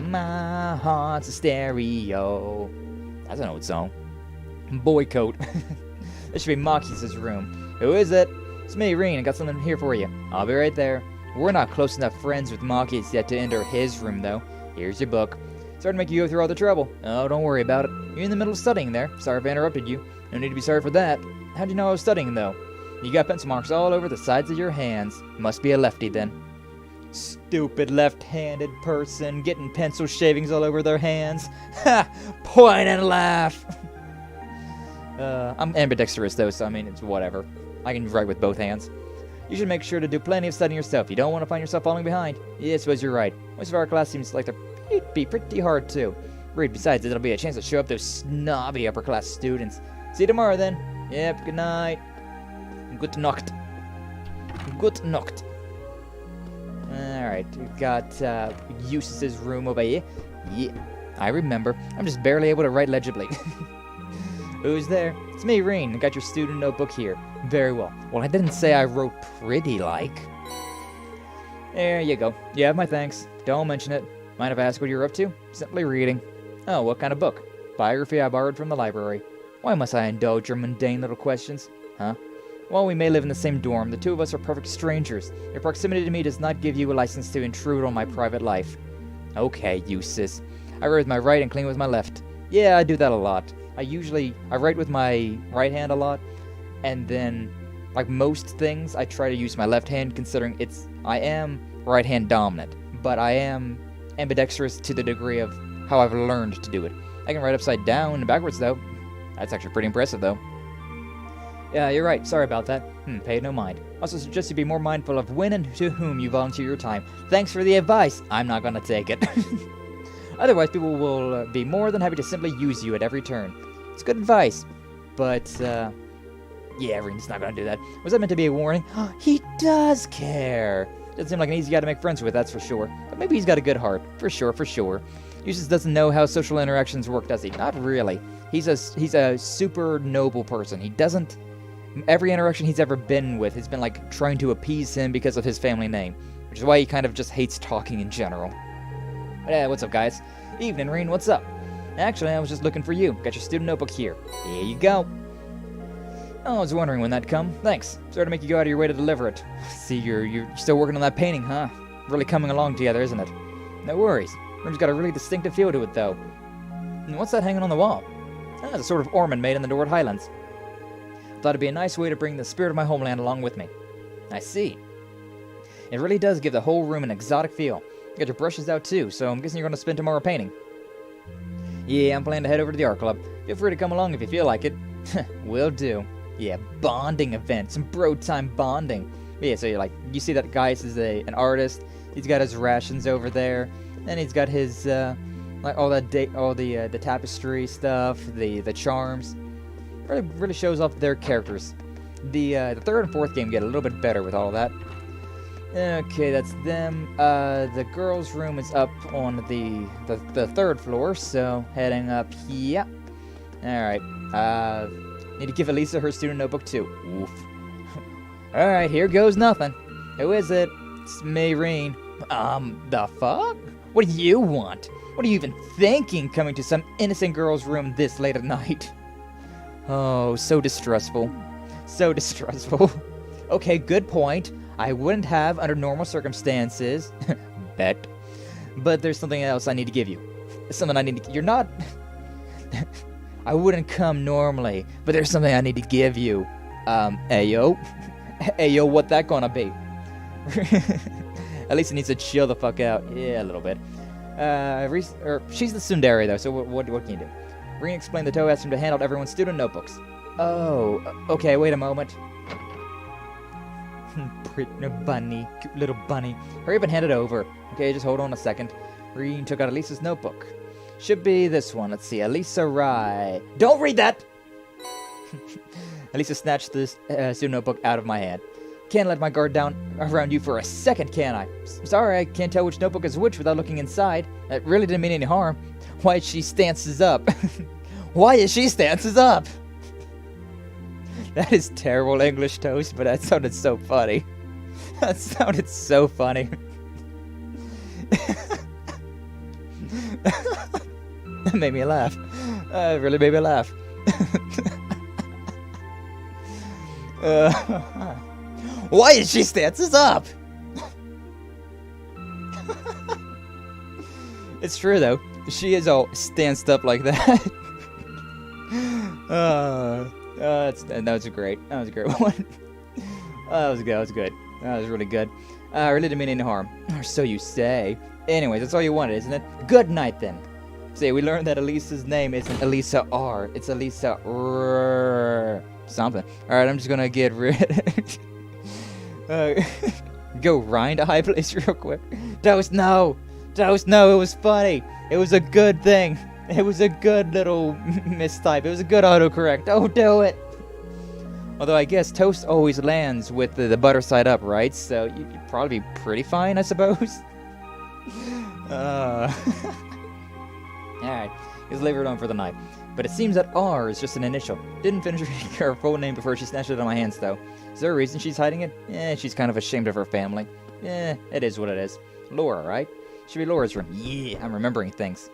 My heart's a stereo. That's an old song. Boycott. This should be Marcus's room. Who is it? It's me, Rean. I got something here for you. I'll be right there. We're not close enough friends with Marcus yet to enter his room, though. Here's your book. Sorry to make you go through all the trouble. Oh, don't worry about it. You're in the middle of studying there. Sorry if I interrupted you. No need to be sorry for that. How'd you know I was studying, though? You got pencil marks all over the sides of your hands. Must be a lefty, then. Stupid left-handed person getting pencil shavings all over their hands. Ha! Point and laugh! I'm ambidextrous, though, so I mean, it's whatever. I can write with both hands. You should make sure to do plenty of studying yourself. You don't want to find yourself falling behind. Yeah, I suppose you're right. Most of our class seems like they're be pretty hard, too. Read, besides, it'll be a chance to show up those snobby upper-class students. See you tomorrow, then. Yep, good night. Good Nacht. Good Nacht. Alright, we've got Eustace's room over here. Yeah, I remember. I'm just barely able to write legibly. Who's there? It's me, Rean. I got your student notebook here. Very well. Well, I didn't say I wrote pretty like. There you go. You have my thanks. Don't mention it. Mind if I ask what you're up to? Simply reading. Oh, what kind of book? Biography I borrowed from the library. Why must I indulge your mundane little questions? Huh? While we may live in the same dorm, the two of us are perfect strangers. Your proximity to me does not give you a license to intrude on my private life. Okay, you sis. I write with my right and clean with my left. Yeah, I do that a lot. I write with my right hand a lot, and then, like most things, I try to use my left hand, considering I am right hand dominant, but I am ambidextrous to the degree of how I've learned to do it. I can write upside down and backwards, though. That's actually pretty impressive, though. Yeah, you're right. Sorry about that. Pay no mind. Also suggest you be more mindful of when and to whom you volunteer your time. Thanks for the advice. I'm not gonna take it. Otherwise, people will be more than happy to simply use you at every turn. It's good advice, but, yeah, Rean's not gonna do that. Was that meant to be a warning? He does care! Doesn't seem like an easy guy to make friends with, that's for sure. But maybe he's got a good heart. For sure, for sure. He just doesn't know how social interactions work, does he? Not really. He's a super noble person. He doesn't... Every interaction he's ever been with has been, like, trying to appease him because of his family name. Which is why he kind of just hates talking in general. What's up, guys? Evening, Rean, what's up? Actually, I was just looking for you. Got your student notebook here. Here you go. Oh, I was wondering when that'd come. Thanks. Sorry to make you go out of your way to deliver it. See, you're still working on that painting, huh? Really coming along together, isn't it? No worries. Room's got a really distinctive feel to it, though. And what's that hanging on the wall? Ah, it's a sort of ornament made in the Nord Highlands. Thought it'd be a nice way to bring the spirit of my homeland along with me. I see. It really does give the whole room an exotic feel. You got your brushes out too, so I'm guessing you're going to spend tomorrow painting. Yeah, I'm planning to head over to the art club. Feel free to come along if you feel like it. Will do. Yeah, bonding event. Some bro time bonding. Yeah, so you see that guy is an artist. He's got his rations over there. Then he's got his, all the tapestry stuff, the charms. Really shows off their characters. The third and fourth game get a little bit better with all of that. Okay, that's them. The girls' room is up on the third floor, so heading up here. Alright, need to give Elisa her student notebook too. Oof. Alright, here goes nothing. Who is it? It's me, Rean. The fuck? What do you want? What are you even thinking coming to some innocent girl's room this late at night? Oh, so distressful. So distressful. Okay, good point. I wouldn't have under normal circumstances. Bet. But there's something else I need to give you. Something I need to... You're not... I wouldn't come normally, but there's something I need to give you. Ayo. Ayo, what that gonna be? At least it needs to chill the fuck out. Yeah, a little bit. She's the tsundere, though, so what can you do? Rean explained the Toe asked him to hand out everyone's student notebooks. Oh, okay, wait a moment. Pretty bunny, cute little bunny. Hurry up and hand it over. Okay, just hold on a second. Rean took out Elisa's notebook. Should be this one. Let's see, Elisa Rye. Don't read that! Elisa snatched this student notebook out of my hand. Can't let my guard down around you for a second, can I? Sorry, I can't tell which notebook is which without looking inside. That really didn't mean any harm. Why she stances up? Why is she stances up? That is terrible English, Toast, but that sounded so funny. That sounded so funny. That made me laugh. It really made me laugh. Why is she stances up? It's true, though. She is all stanced up like that. That was great. That was a great one. That was good. That was good. That was really good. Really didn't mean any harm. Or so you say. Anyways, that's all you wanted, isn't it? Good night, then. See, we learned that Elisa's name isn't Elisa R. It's Elisa R. Something. Alright, I'm just gonna get rid... Go Ryan to high place real quick. Toast, no! Toast, no, it was funny. It was a good thing. It was a good little mistype. It was a good autocorrect. Don't do it! Although I guess Toast always lands with the butter side up, right? So you'd probably be pretty fine, I suppose. Alright, let's leave her alone for the night. But it seems that R is just an initial. Didn't finish reading her full name before she snatched it out of my hands, though. Is there a reason she's hiding it? She's kind of ashamed of her family. It is what it is. Laura, right? Should be Laura's room. Yeah, I'm remembering things.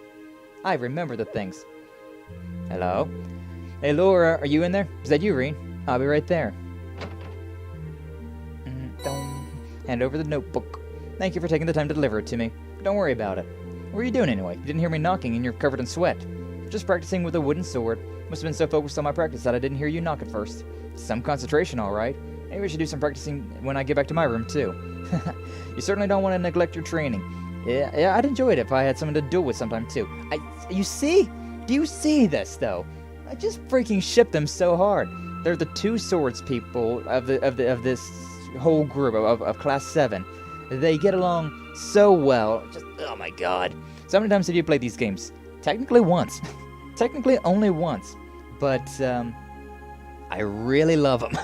I remember the things. Hello? Hey, Laura, are you in there? Is that you, Rean? I'll be right there. Hand over the notebook. Thank you for taking the time to deliver it to me. Don't worry about it. What were you doing anyway? You didn't hear me knocking and you're covered in sweat. Just practicing with a wooden sword. Must have been so focused on my practice that I didn't hear you knock at first. Some concentration, alright. Maybe we should do some practicing when I get back to my room, too. You certainly don't want to neglect your training. Yeah, I'd enjoy it if I had someone to do it with sometime, too. You see? Do you see this, though? I just freaking shipped them so hard. They're the two swords people of this whole group of Class 7. They get along so well. Just, oh my god. So how many times have you played these games? Technically once. Technically only once. But, I really love them.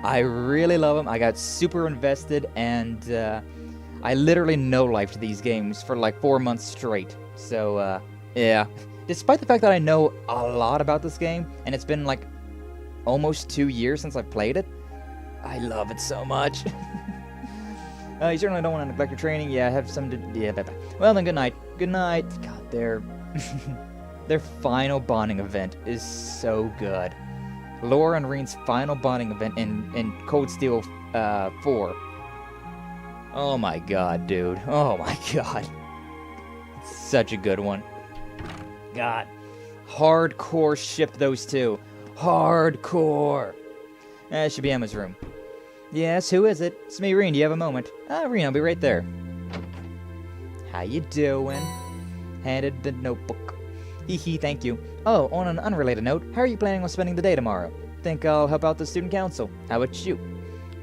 I really love them. I got super invested, and I literally no-lifed these games for like 4 months straight. So, yeah. Despite the fact that I know a lot about this game, and it's been like almost 2 years since I've played it, I love it so much. You certainly don't want to neglect your training. Yeah, have some to... Yeah, bye-bye. Well, then, good night. Good night. God, their final bonding event is so good. Laura and Rean's final bonding event in Cold Steel 4. Oh my god, dude. Oh my god. It's such a good one. God. Hardcore ship those two. Hardcore. It should be Emma's room. Yes, who is it? It's me, Rean. Do you have a moment? Rean, I'll be right there. How you doing? Handed the notebook. Hee, thank you. Oh, on an unrelated note, how are you planning on spending the day tomorrow? Think I'll help out the student council. How about you?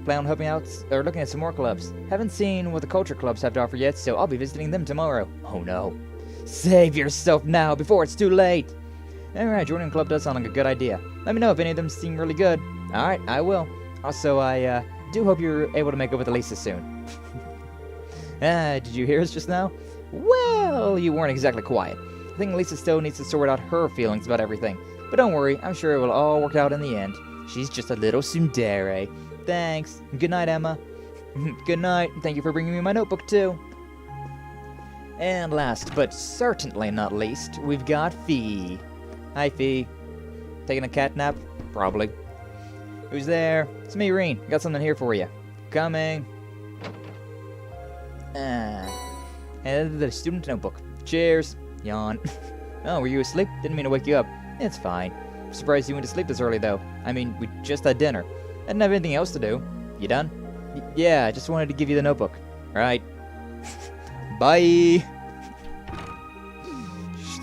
Plan on helping out or looking at some more clubs. Haven't seen what the culture clubs have to offer yet, so I'll be visiting them tomorrow. Oh no. Save yourself now before it's too late. Alright, joining a club does sound like a good idea. Let me know if any of them seem really good. Alright, I will. Also, I do hope you're able to make up with Elisa soon. Did you hear us just now? Well, you weren't exactly quiet. I think Elisa still needs to sort out her feelings about everything. But don't worry, I'm sure it will all work out in the end. She's just a little tsundere. Thanks. Good night, Emma. Good night. Thank you for bringing me my notebook, too. And last, but certainly not least, we've got Fee. Hi, Fee. Taking a cat nap? Probably. Who's there? It's me, Rean. Got something here for you. Coming. And the student notebook. Cheers. Yawn. Oh, were you asleep? Didn't mean to wake you up. It's fine. Surprised you went to sleep this early, though. I mean, we just had dinner. I didn't have anything else to do. You done? Yeah, I just wanted to give you the notebook. Alright. Bye!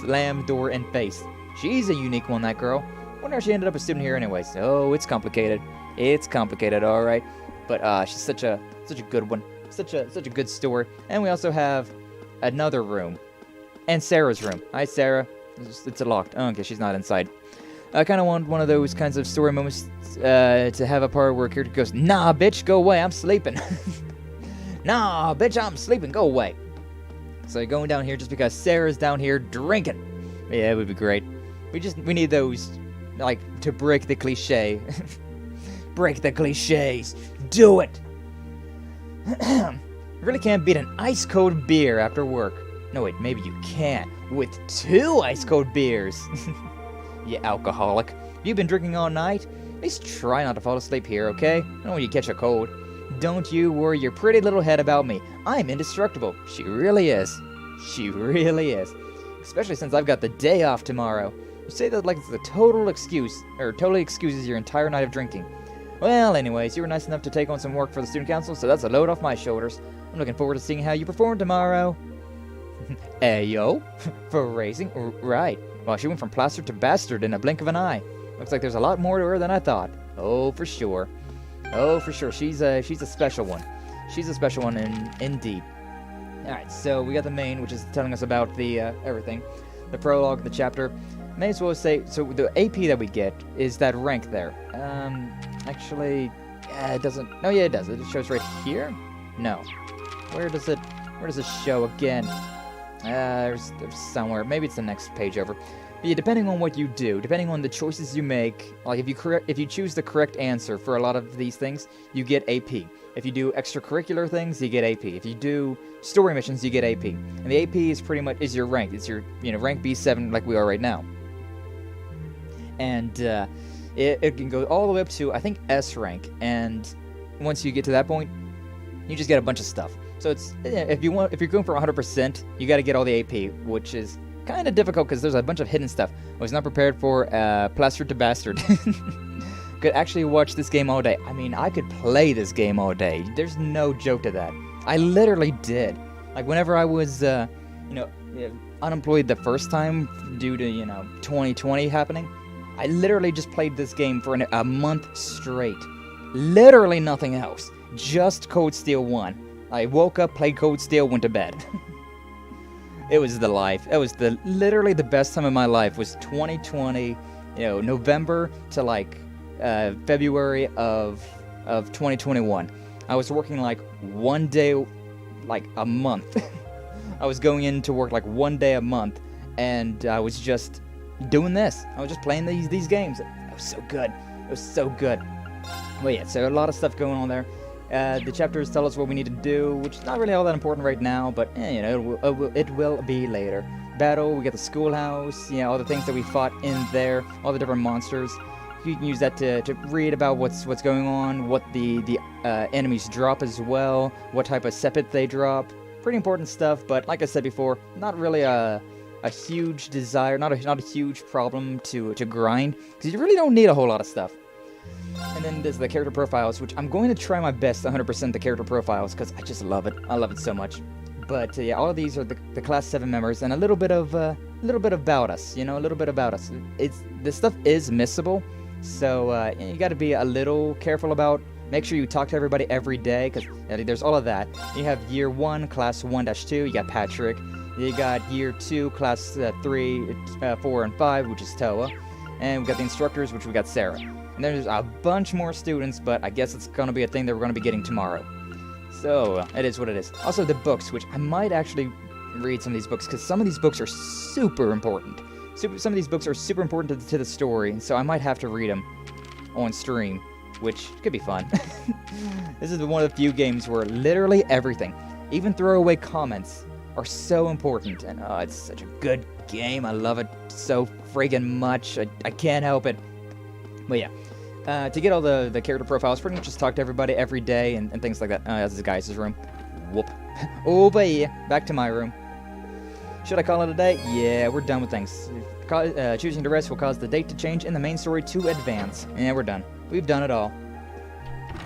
Slam door in face. She's a unique one, that girl. Wonder how she ended up a student here anyways. Oh, it's complicated. It's complicated, alright. But, she's such a good one. Such a good story. And we also have another room. And Sarah's room. Hi, Sarah. It's locked. Oh, okay, she's not inside. I kind of want one of those kinds of story moments to have a part where a character goes, nah, bitch, go away, I'm sleeping. Nah, bitch, I'm sleeping, go away. So you're going down here just because Sarah's down here drinking. Yeah, it would be great. We need those, like, to break the cliche. Break the cliches. Do it. You really can't beat an ice-cold beer after work. No, wait, maybe you can. With 2 ice-cold beers. You alcoholic. You've been drinking all night? At least try not to fall asleep here, okay? I don't want you to catch a cold. Don't you worry your pretty little head about me. I'm indestructible. She really is. She really is. Especially since I've got the day off tomorrow. You say that like it's a total excuse, or totally excuses your entire night of drinking. Well, anyways, you were nice enough to take on some work for the student council, so that's a load off my shoulders. I'm looking forward to seeing how you perform tomorrow. Ayo, for racing, right. Well, she went from plaster to bastard in a blink of an eye. Looks like there's a lot more to her than I thought. Oh, for sure. Oh, for sure. She's a special one. She's a special one indeed. Alright, so we got the main, which is telling us about the everything. The prologue, the chapter. May as well say, so the AP that we get is that rank there. Actually, it doesn't. No, yeah, it does. It shows right here? No. Where does it show again? There's somewhere. Maybe it's the next page over. But yeah, depending on what you do, depending on the choices you make, like if you choose the correct answer for a lot of these things, you get AP. If you do extracurricular things, you get AP. If you do story missions, you get AP. And the AP is pretty much your rank. It's your rank B7 like we are right now. And it can go all the way up to I think S rank. And once you get to that point, you just get a bunch of stuff. So it's if you're going for 100%, you got to get all the AP, which is kind of difficult because there's a bunch of hidden stuff. I was not prepared for plaster to bastard. Could actually watch this game all day. I mean, I could play this game all day. There's no joke to that. I literally did. Like whenever I was, unemployed the first time due to 2020 happening, I literally just played this game for a month straight. Literally nothing else. Just Cold Steel 1. I woke up, played Cold Steel, went to bed. It was the life. It was literally the best time of my life was 2020, November to like February of 2021. I was working like one day, like a month. I was going into work like one day a month, and I was just doing this. I was just playing these games. It was so good. It was so good. Well, yeah, so a lot of stuff going on there. The chapters tell us what we need to do, which is not really all that important right now, but it will be later. Battle, we get the schoolhouse, all the things that we fought in there, all the different monsters. You can use that to read about what's going on, what the enemies drop as well, what type of sepet they drop. Pretty important stuff, but like I said before, not really a huge desire, not a huge problem to grind, because you really don't need a whole lot of stuff. And then there's the character profiles, which I'm going to try my best to 100% the character profiles, because I just love it. I love it so much. But yeah, all of these are the Class 7 members, and a little bit about us, a little bit about us. This stuff is missable, so you got to be a little careful about. Make sure you talk to everybody every day, because there's all of that. You have Year 1, Class 1-2, you got Patrick. You got Year 2, Class 3, 4, and 5, which is Toa. And we got the instructors, which we got Sarah. And there's a bunch more students, but I guess it's going to be a thing that we're going to be getting tomorrow. So, it is what it is. Also, the books, which I might actually read some of these books, because some of these books are super important. Some of these books are super important to the story, so I might have to read them on stream, which could be fun. This is one of the few games where literally everything, even throwaway comments, are so important. And it's such a good game. I love it so friggin' much. I can't help it. But yeah, to get all the character profiles, pretty much just talk to everybody every day and things like that. That's this guy's room. Whoop. Oh, but yeah, back to my room. Should I call it a day? Yeah, we're done with things. Choosing to rest will cause the date to change and the main story to advance. Yeah, we're done. We've done it all.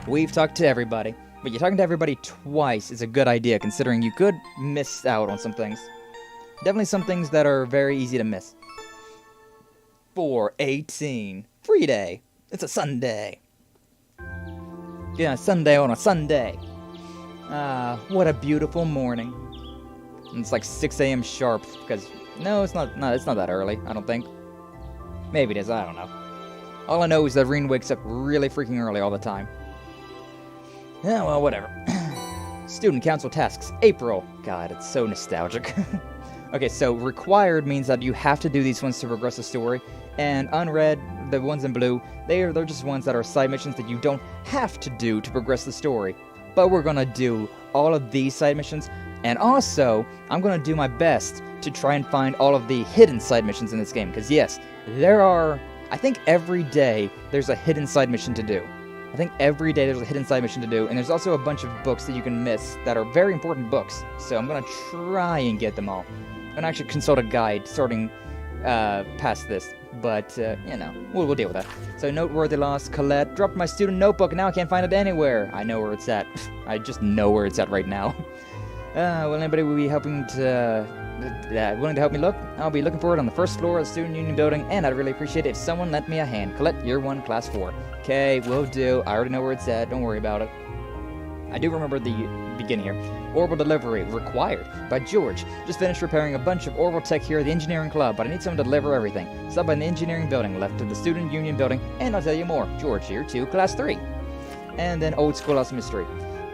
We've talked to everybody. But you're talking to everybody twice is a good idea, considering you could miss out on some things. Definitely some things that are very easy to miss. 4/18. Free day. It's a Sunday. Yeah, Sunday on a Sunday. What a beautiful morning. And it's like 6 a.m. sharp, because no, it's not that early, I don't think. Maybe it is, I don't know. All I know is that Rean wakes up really freaking early all the time. Yeah, well, whatever. Student council tasks, April. God, it's so nostalgic. Okay, so required means that you have to do these ones to progress the story, and unread, the ones in blue, they're just ones that are side missions that you don't have to do to progress the story. But we're gonna do all of these side missions, and also, I'm gonna do my best to try and find all of the hidden side missions in this game, because yes, there are, I think every day there's a hidden side mission to do. I think every day there's a hidden side mission to do, and there's also a bunch of books that you can miss that are very important books, so I'm gonna try and get them all. I'm gonna actually consult a guide starting past this, but, we'll deal with that. So, noteworthy loss, Colette, dropped my student notebook, and now I can't find it anywhere. I know where it's at. I just know where it's at right now. Will anybody be willing to help me look? I'll be looking for it on the first floor of the Student Union building, and I'd really appreciate it if someone lent me a hand. Colette, Year 1, Class 4. Okay, will do. I already know where it's at. Don't worry about it. I do remember the beginning here. Orbital delivery required by George. Just finished repairing a bunch of orbital tech here at the engineering club, but I need someone to deliver everything. Stop by the engineering building, left of the Student Union building, and I'll tell you more. George, Year 2, Class 3. And then Old Schoolhouse Mystery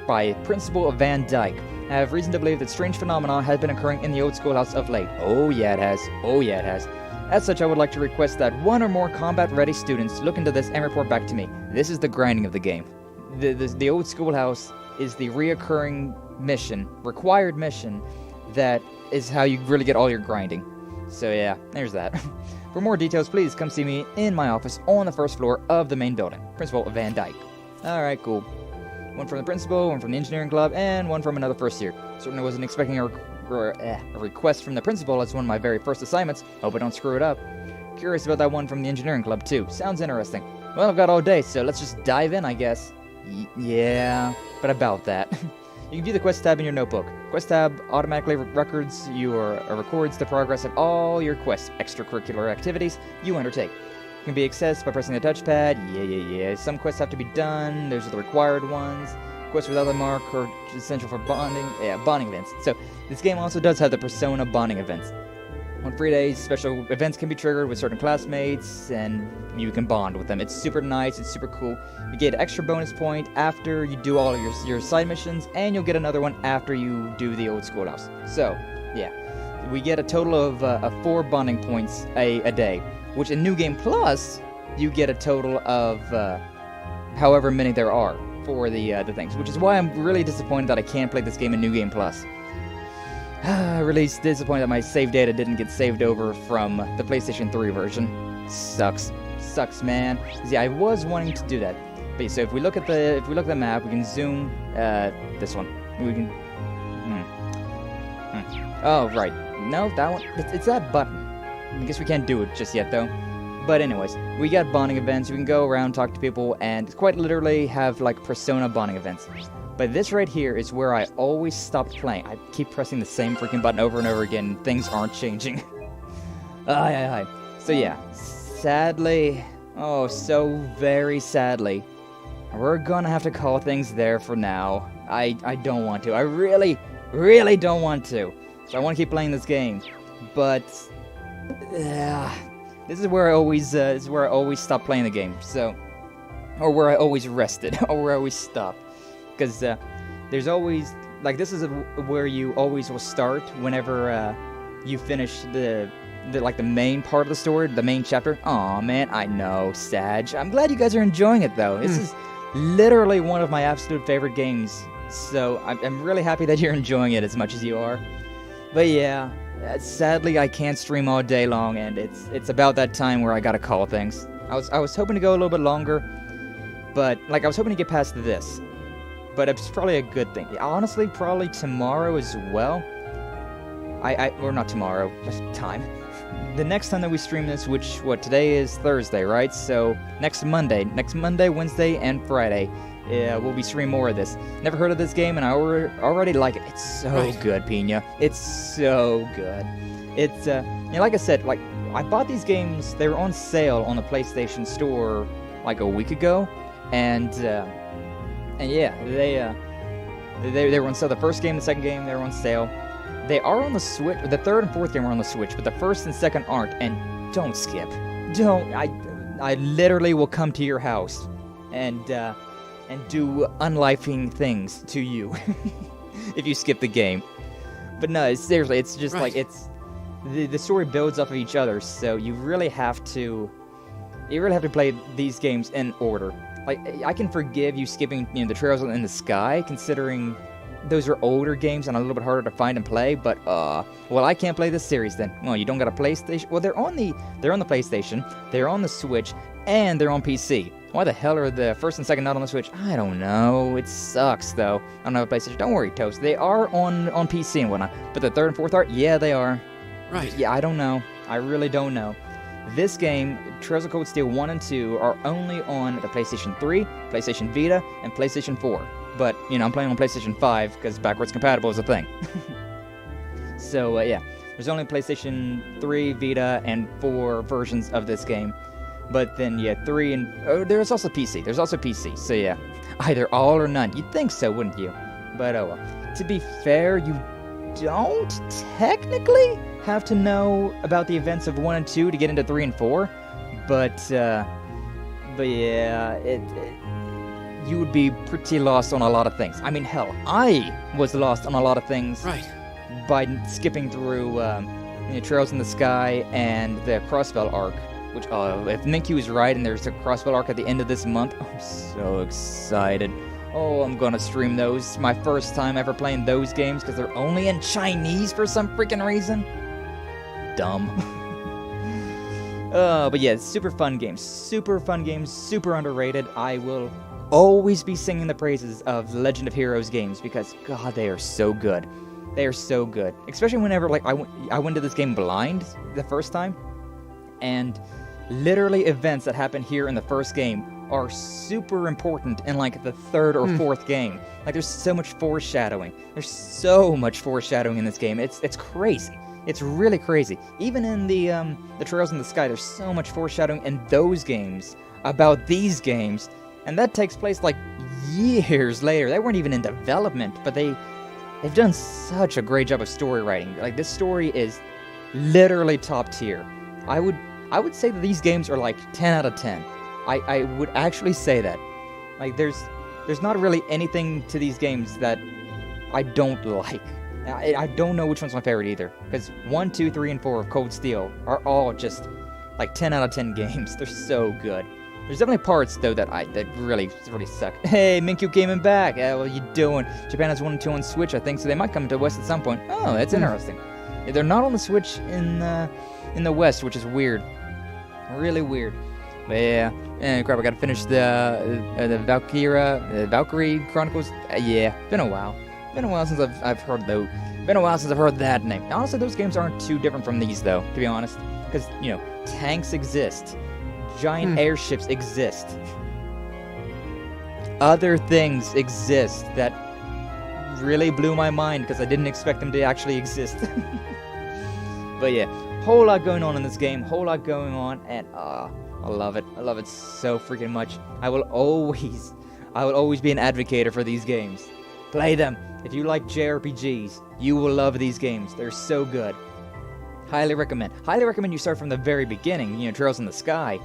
by Principal Van Dyke. I have reason to believe that strange phenomena has been occurring in the old schoolhouse of late. Oh yeah, it has. Oh yeah, it has. As such, I would like to request that one or more combat-ready students look into this and report back to me. This is the grinding of the game. The old schoolhouse is the reoccurring mission, required mission, that is how you really get all your grinding. So yeah, there's that. For more details, please come see me in my office on the first floor of the main building. Principal Van Dyke. Alright, cool. One from the principal, one from the engineering club, and one from another first year. Certainly wasn't expecting a request from the principal as one of my very first assignments. Hope I don't screw it up. Curious about that one from the engineering club, too. Sounds interesting. Well, I've got all day, so let's just dive in, I guess. Yeah, but about that. You can view the quest tab in your notebook. Quest tab automatically records records the progress of all your quest extracurricular activities you undertake. It can be accessed by pressing the touchpad. Yeah. Some quests have to be done. Those are the required ones. Quests without a mark are essential for bonding. Yeah, bonding events. So this game also does have the Persona bonding events. On free days, special events can be triggered with certain classmates, and you can bond with them. It's super nice, it's super cool. You get an extra bonus point after you do all of your side missions, and you'll get another one after you do the old schoolhouse. So, yeah. We get a total of 4 bonding points a day, which in New Game Plus, you get a total of however many there are for the things, which is why I'm really disappointed that I can't play this game in New Game Plus. Really disappointed that my save data didn't get saved over from the PlayStation 3 version. Sucks, man. See, I was wanting to do that. But so if we look at the map, we can zoom this one. We can. Oh right, no, that one. It's that button. I guess we can't do it just yet though. But anyways, we got bonding events. We can go around, talk to people, and quite literally have like Persona bonding events. But this right here is where I always stop playing. I keep pressing the same freaking button over and over again. Things aren't changing. So yeah, sadly, oh so very sadly, we're gonna have to call things there for now. I don't want to. I really don't want to. So I want to keep playing this game. But this is where I always stop playing the game. So, or where I always rested, or where I always stopped. Because there's always, like, this is where you always will start whenever you finish the main part of the story, the main chapter. Aw, man, I know, Sag. I'm glad you guys are enjoying it, though. This is literally one of my absolute favorite games. So I'm really happy that you're enjoying it as much as you are. But yeah, sadly I can't stream all day long, and it's about that time where I gotta call things. I was hoping to go a little bit longer, but like I was hoping to get past this. But it's probably a good thing. Honestly, probably tomorrow as well. Or not tomorrow, just time. The next time that we stream this, today is Thursday, right? So next Monday, Wednesday, and Friday, we'll be streaming more of this. Never heard of this game, and I already like it. It's so good, Pina. It's so good. It's like I said, like I bought these games. They were on sale on the PlayStation Store like a week ago, and yeah, they were on sale. The first game, the second game, they were on sale. They are on the Switch. The third and fourth game are on the Switch, but the first and second aren't. And don't skip. Don't. I literally will come to your house and do unlifing things to you if you skip the game. But no, seriously, it's just like it's the story builds off of each other. So you really have to play these games in order. Like, I can forgive you skipping, the Trails in the Sky, considering those are older games and a little bit harder to find and play, but, well, I can't play this series then. Well, you don't got a PlayStation? Well, they're on the PlayStation, they're on the Switch, and they're on PC. Why the hell are the first and second not on the Switch? I don't know. It sucks, though. I don't have a PlayStation. Don't worry, Toast. They are on PC and whatnot, but the third and fourth are? Yeah, they are. Right. Yeah, I don't know. I really don't know. This game, Trails of Cold Steel 1 and 2, are only on the PlayStation 3, PlayStation Vita, and PlayStation 4. But, I'm playing on PlayStation 5, because backwards compatible is a thing. So, yeah. There's only PlayStation 3, Vita, and 4 versions of this game. But then, yeah, 3 and... Oh, there's also PC. There's also PC. So, yeah. Either all or none. You'd think so, wouldn't you? But, oh well. To be fair, you don't technically have to know about the events of 1 and 2 to get into 3 and 4, but yeah, you would be pretty lost on a lot of things. I mean, hell, I was lost on a lot of things by skipping through Trails in the Sky and the Crossbell arc, which, if Minkyu is right and there's a Crossbell arc at the end of this month, I'm so excited. Oh, I'm gonna stream those. My first time ever playing those games because they're only in Chinese for some freaking reason. Dumb. But yeah, super fun games, super underrated. I will always be singing the praises of Legend of Heroes games because, God, they are so good. They are so good. Especially whenever, like, I went to this game blind the first time, and literally events that happen here in the first game are super important in, like, the third or fourth game. Like, there's so much foreshadowing. There's so much foreshadowing in this game. It's crazy. It's really crazy. Even in the Trails in the Sky, there's so much foreshadowing in those games about these games, and that takes place, like, years later. They weren't even in development, but they've done such a great job of story writing. Like, this story is literally top tier. I would say that these games are like 10 out of 10. I would actually say that. Like, there's not really anything to these games that I don't like. I don't know which one's my favorite either, because 1, 2, 3, and 4 of Cold Steel are all just like 10 out of 10 games. They're so good. There's definitely parts though that really suck. Hey, Minkyu Gaming back. What are you doing? Japan has 1 and 2 on Switch, I think, so they might come to West at some point. Oh, that's interesting. They're not on the Switch in the West, which is weird. Really weird. But yeah, and crap, I gotta finish the Valkyrie Chronicles. Yeah, been a while. Been a while since I've heard though. Been a while since I've heard that name. Honestly, those games aren't too different from these though, to be honest. Because, you know, tanks exist. Giant airships exist. Other things exist that really blew my mind because I didn't expect them to actually exist. But yeah, whole lot going on in this game, whole lot going on, and I love it. I love it so freaking much. I will always be an advocate for these games. Play them. If you like JRPGs, you will love these games. They're so good. Highly recommend. Highly recommend you start from the very beginning, you know, Trails in the Sky.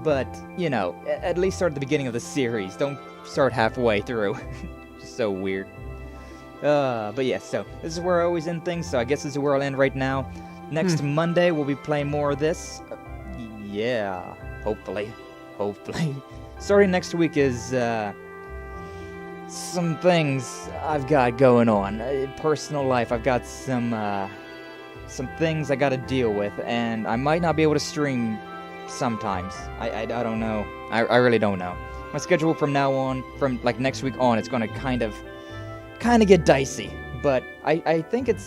But, you know, at least start at the beginning of the series. Don't start halfway through. Just so weird. But yeah, so this is where I always end things, so I guess this is where I'll end right now. Next Monday, we'll be playing more of this. Yeah, hopefully. Starting next week is, some things I've got going on. Personal life, I've got some things I gotta deal with, and I might not be able to stream sometimes. I don't know. I really don't know. My schedule from now on, from like next week on, it's gonna kind of get dicey. But I think it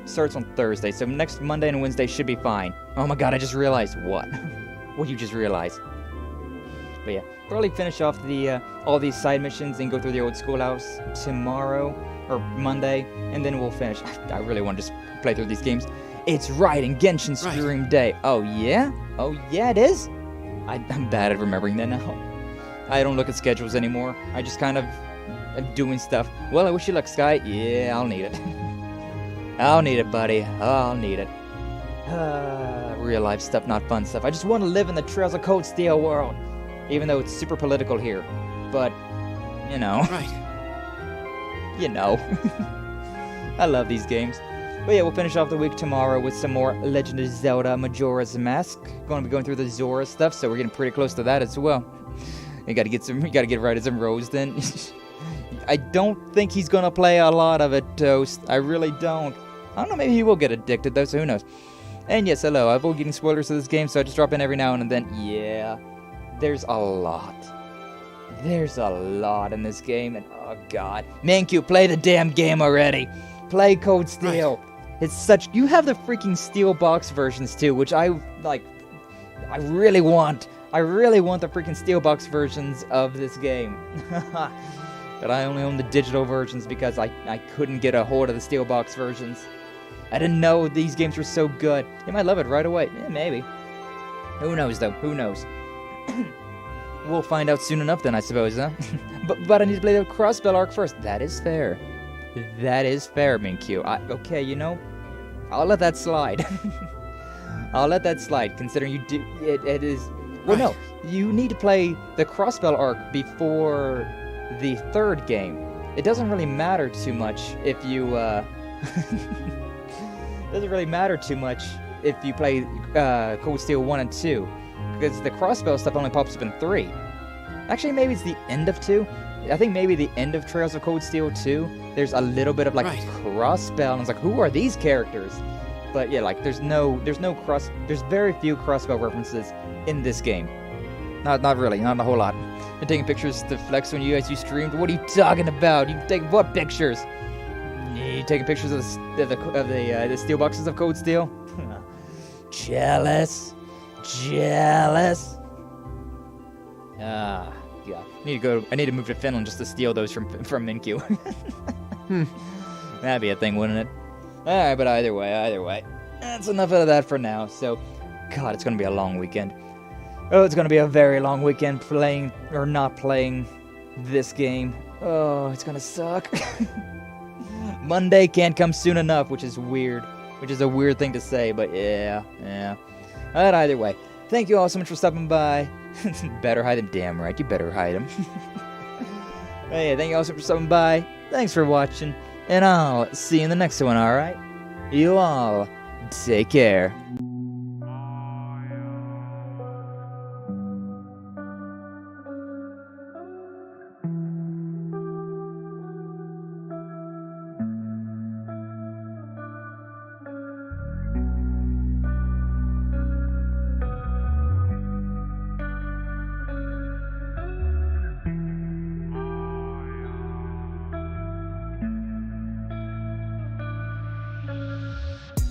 starts on Thursday, so next Monday and Wednesday should be fine. Oh my god, I just realized what? What you just realized? But yeah, probably finish off all these side missions and go through the old schoolhouse tomorrow or Monday, and then we'll finish. I really want to just play through these games. It's right in Genshin Stream Day. Oh yeah? Oh yeah, it is? I'm bad at remembering that now. I don't look at schedules anymore. I just kind of am doing stuff. Well, I wish you luck, Sky. Yeah, I'll need it. I'll need it, buddy. I'll need it. Real life stuff, not fun stuff. I just want to live in the Trails of Cold Steel world. Even though it's super political here. But, you know. Right. You know. I love these games. But yeah, we'll finish off the week tomorrow with some more Legend of Zelda Majora's Mask. Going to be going through the Zora stuff, so we're getting pretty close to that as well. You gotta get right at some Rose then. I don't think he's gonna play a lot of it, Toast. I really don't. I don't know, maybe he will get addicted though, so who knows. And yes, hello, I avoid getting spoilers of this game, so I just drop in every now and then. Yeah, there's a lot. There's a lot in this game, and oh god. Minkyu, play the damn game already. Play Cold Steel. Right. It's such... You have the freaking Steel Box versions too, which I really want. I really want the freaking Steel Box versions of this game. But I only own the digital versions because I couldn't get a hold of the Steel Box versions. I didn't know these games were so good. You might love it right away. Yeah, maybe. Who knows, though? Who knows? We'll find out soon enough then, I suppose, huh? but I need to play the Crossbell arc first. That is fair. That is fair, Minkyu. Okay, you know, I'll let that slide. I'll let that slide, considering you do... It is... Well, no. You need to play the Crossbell arc before the third game. It doesn't really matter too much if you, doesn't really matter too much if you play Cold Steel 1 and 2. Because the Crossbell stuff only pops up in 3. Actually, maybe it's the end of 2. I think maybe the end of Trails of Cold Steel 2, there's a little bit of, like, Crossbell, and it's like, who are these characters? But yeah, like, there's very few Crossbell references in this game. Not really, not a whole lot. Been taking pictures to flex when you streamed. What are you talking about? You take what pictures? You taking pictures of the steel boxes of Cold Steel? Jealous. Jealous. Yeah. I need to move to Finland just to steal those from Minkyu. That'd be a thing, wouldn't it? Alright, but either way. That's enough of that for now. So, God, it's gonna be a long weekend. Oh, it's gonna be a very long weekend playing or not playing this game. Oh, it's gonna suck. Monday can't come soon enough, which is weird. Which is a weird thing to say, but yeah. But either way, thank you all so much for stopping by. Better hide him, damn right, you better hide him. Hey, thank you all so much for stopping by. Thanks for watching, and I'll see you in the next one, alright? You all, take care.